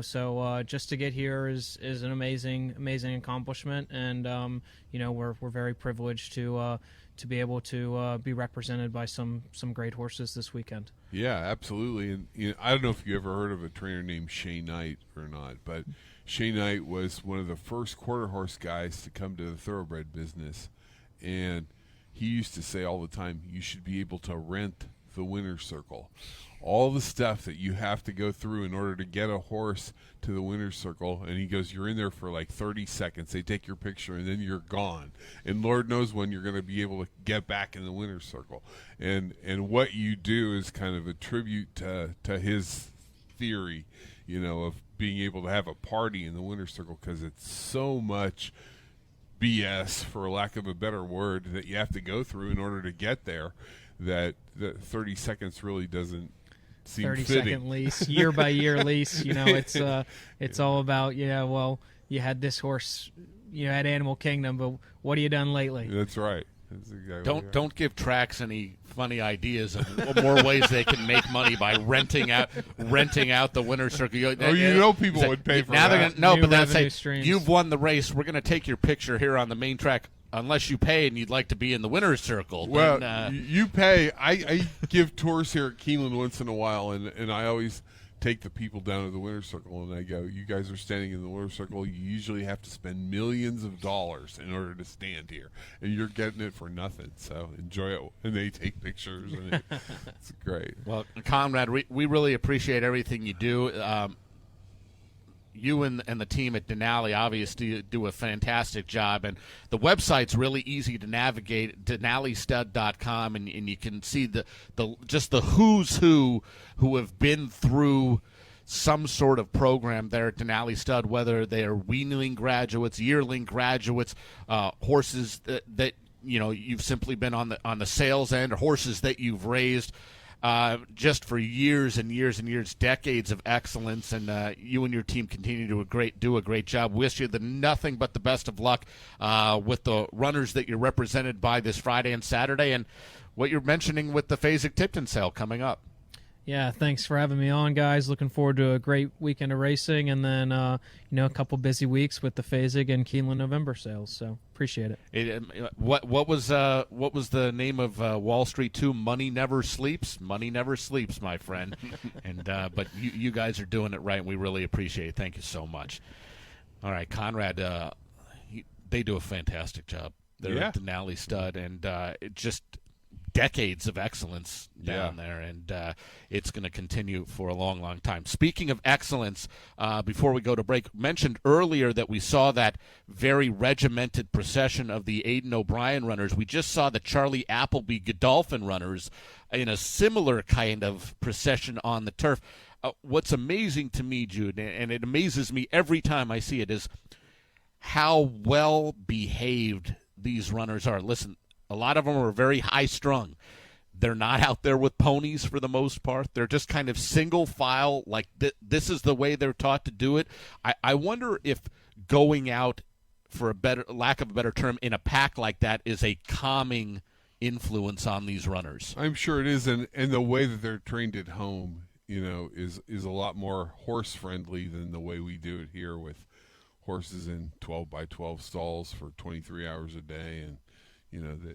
so just to get here is an amazing accomplishment, and we're very privileged to be able to be represented by some great horses this weekend. Yeah, absolutely. And I don't know if you ever heard of a trainer named Shea Knight or not, but Shea Knight was one of the first quarter horse guys to come to the thoroughbred business, and he used to say all the time, you should be able to rent the winner's circle. All the stuff that you have to go through in order to get a horse to the winner's circle, and he goes, you're in there for like 30 seconds, they take your picture, and then you're gone, and Lord knows when you're going to be able to get back in the winner's circle. And what you do is kind of a tribute to his theory, of being able to have a party in the winner's circle, because it's so much BS, for lack of a better word, that you have to go through in order to get there, that 30 seconds really doesn't seem 30-second lease, year by year lease. It's all about, well, you had this horse, you had Animal Kingdom, but what have you done lately? That's right. That's exactly Don't give tracks any funny ideas of more ways they can make money by renting out the winner's circle. People would pay for that. But then say, you've won the race. We're going to take your picture here on the main track, unless you pay and you'd like to be in the winner's circle. Well, you pay. I give tours here at Keeneland once in a while, and I always take the people down to the winner's circle, and I go, you guys are standing in the winner's circle. You usually have to spend millions of dollars in order to stand here, and you're getting it for nothing. So enjoy it. And they take pictures, and it's great. Well, Conrad, we really appreciate everything you do. You and the team at Denali obviously do a fantastic job, and the website's really easy to navigate, denalistud.com, and you can see the who's who have been through some sort of program there at Denali Stud, whether they're weanling graduates, yearling graduates, horses that you've simply been on the sales end, or horses that you've raised. Just for years and years and years, decades of excellence, and you and your team continue to do a great job. Wish you nothing but the best of luck with the runners that you're represented by this Friday and Saturday, and what you're mentioning with the Fasig-Tipton sale coming up. Yeah, thanks for having me on, guys. Looking forward to a great weekend of racing, and then a couple busy weeks with the Fasig and Keeneland November sales. So appreciate it. What was the name of Wall Street 2? Money never sleeps. Money never sleeps, my friend. And but you guys are doing it right, and we really appreciate it. Thank you so much. All right, Conrad. They do a fantastic job. They're at Denali Stud, and it just. Decades of excellence down there, and it's going to continue for a long, long time. Speaking of excellence, before we go to break, mentioned earlier that we saw that very regimented procession of the Aidan O'Brien runners. We just saw the Charlie Appleby Godolphin runners in a similar kind of procession on the turf. What's amazing to me, Jude, and it amazes me every time I see it, is how well behaved these runners are. Listen, a lot of them are very high-strung. They're not out there with ponies for the most part. They're just kind of single file, like this is the way they're taught to do it. I wonder if going out, for lack of a better term, in a pack like that is a calming influence on these runners. I'm sure it is, and the way that they're trained at home, is a lot more horse-friendly than the way we do it here with horses in 12x12 stalls for 23 hours a day, and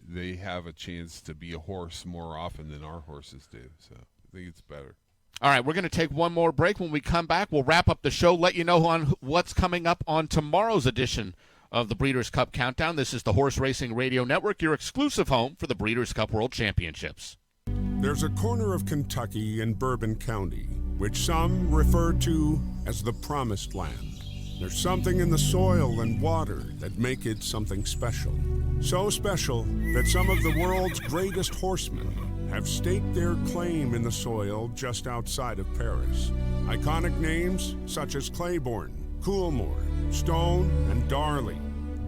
they have a chance to be a horse more often than our horses do. So I think it's better. All right, we're going to take one more break. When we come back, we'll wrap up the show, let you know on what's coming up on tomorrow's edition of the Breeders' Cup Countdown. This is the Horse Racing Radio Network, your exclusive home for the Breeders' Cup World Championships. There's a corner of Kentucky in Bourbon County, which some refer to as the Promised Land. There's something in the soil and water that make it something special. So special that some of the world's greatest horsemen have staked their claim in the soil just outside of Paris. Iconic names such as Claiborne, Coolmore, Stone, and Darley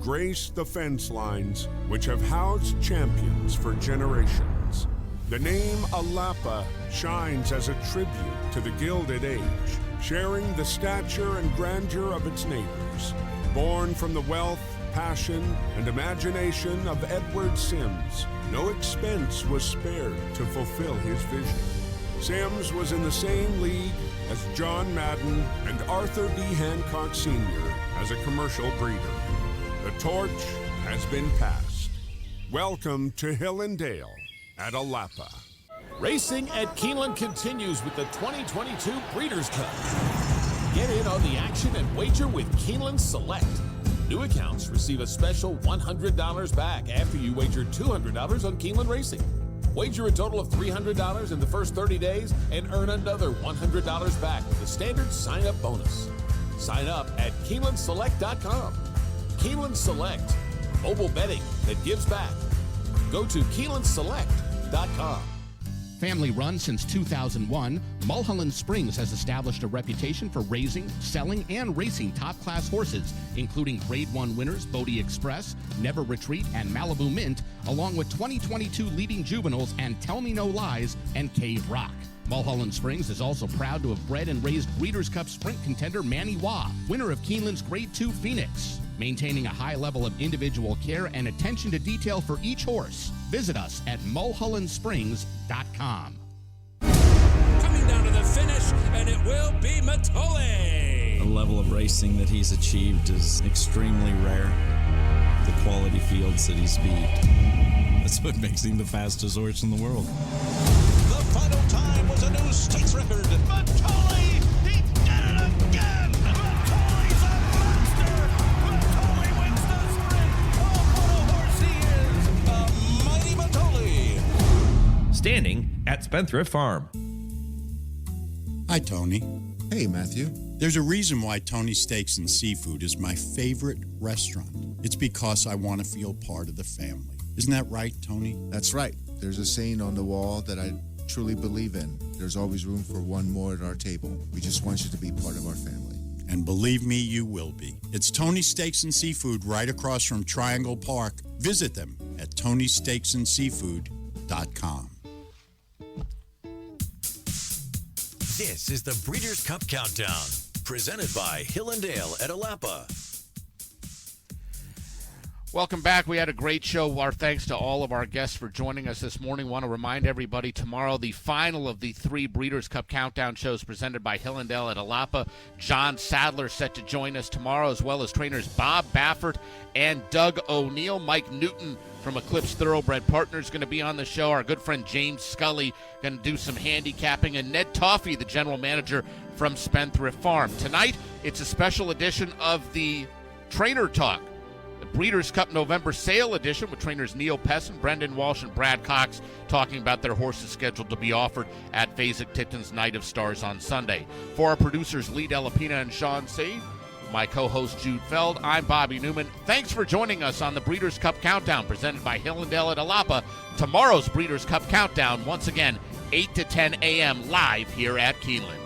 grace the fence lines which have housed champions for generations. The name Xalapa shines as a tribute to the Gilded Age, sharing the stature and grandeur of its neighbors. Born from the wealth, passion, and imagination of Edward Sims, no expense was spared to fulfill his vision. Sims was in the same league as John Madden and Arthur B. Hancock Sr. as a commercial breeder. The torch has been passed. Welcome to Hill and Dale at Xalapa. Racing at Keeneland continues with the 2022 Breeders' Cup. Get in on the action and wager with Keeneland Select. New accounts receive a special $100 back after you wager $200 on Keeneland Racing. Wager a total of $300 in the first 30 days and earn another $100 back with a standard sign-up bonus. Sign up at KeenelandSelect.com. Keeneland Select, mobile betting that gives back. Go to KeenelandSelect.com. Family run since 2001, Mulholland Springs has established a reputation for raising, selling, and racing top-class horses, including Grade 1 winners Bodie Express, Never Retreat, and Malibu Mint, along with 2022 leading juveniles and Tell Me No Lies and Cave Rock. Mulholland Springs is also proud to have bred and raised Breeders' Cup sprint contender Manny Wah, winner of Keeneland's Grade 2 Phoenix. Maintaining a high level of individual care and attention to detail for each horse. Visit us at mulhollandsprings.com. Coming down to the finish, and it will be Matole. The level of racing that he's achieved is extremely rare. The quality fields that he's beat. That's what makes him the fastest horse in the world. The final time was a new stakes record. Matole outstanding at Spendthrift Farm. Hi, Tony. Hey, Matthew. There's a reason why Tony's Steaks and Seafood is my favorite restaurant. It's because I want to feel part of the family. Isn't that right, Tony? That's right. There's a saying on the wall that I truly believe in. There's always room for one more at our table. We just want you to be part of our family. And believe me, you will be. It's Tony's Steaks and Seafood right across from Triangle Park. Visit them at TonySteaksandSeafood.com. This is the Breeders' Cup Countdown, presented by Hill & Dale at Xalapa. Welcome back. We had a great show. Our thanks to all of our guests for joining us this morning. Want to remind everybody, tomorrow, the final of the 3 Breeders' Cup Countdown shows presented by Hill & Dale at Xalapa. John Sadler set to join us tomorrow, as well as trainers Bob Baffert and Doug O'Neill. Mike Newton from Eclipse Thoroughbred Partners going to be on the show. Our good friend James Scully going to do some handicapping. And Ned Toffey, the general manager from Spendthrift Farm. Tonight, it's a special edition of the Trainer Talk. Breeders' Cup November Sale Edition with trainers Neil Pesson, Brendan Walsh, and Brad Cox talking about their horses scheduled to be offered at Fasig-Tipton's Night of Stars on Sunday. For our producers Lee Delapina and Sean C., my co-host Jude Feld, I'm Bobby Neuman. Thanks for joining us on the Breeders' Cup Countdown presented by Hill & Dale at Xalapa. Tomorrow's Breeders' Cup Countdown, once again, 8 to 10 a.m. live here at Keeneland.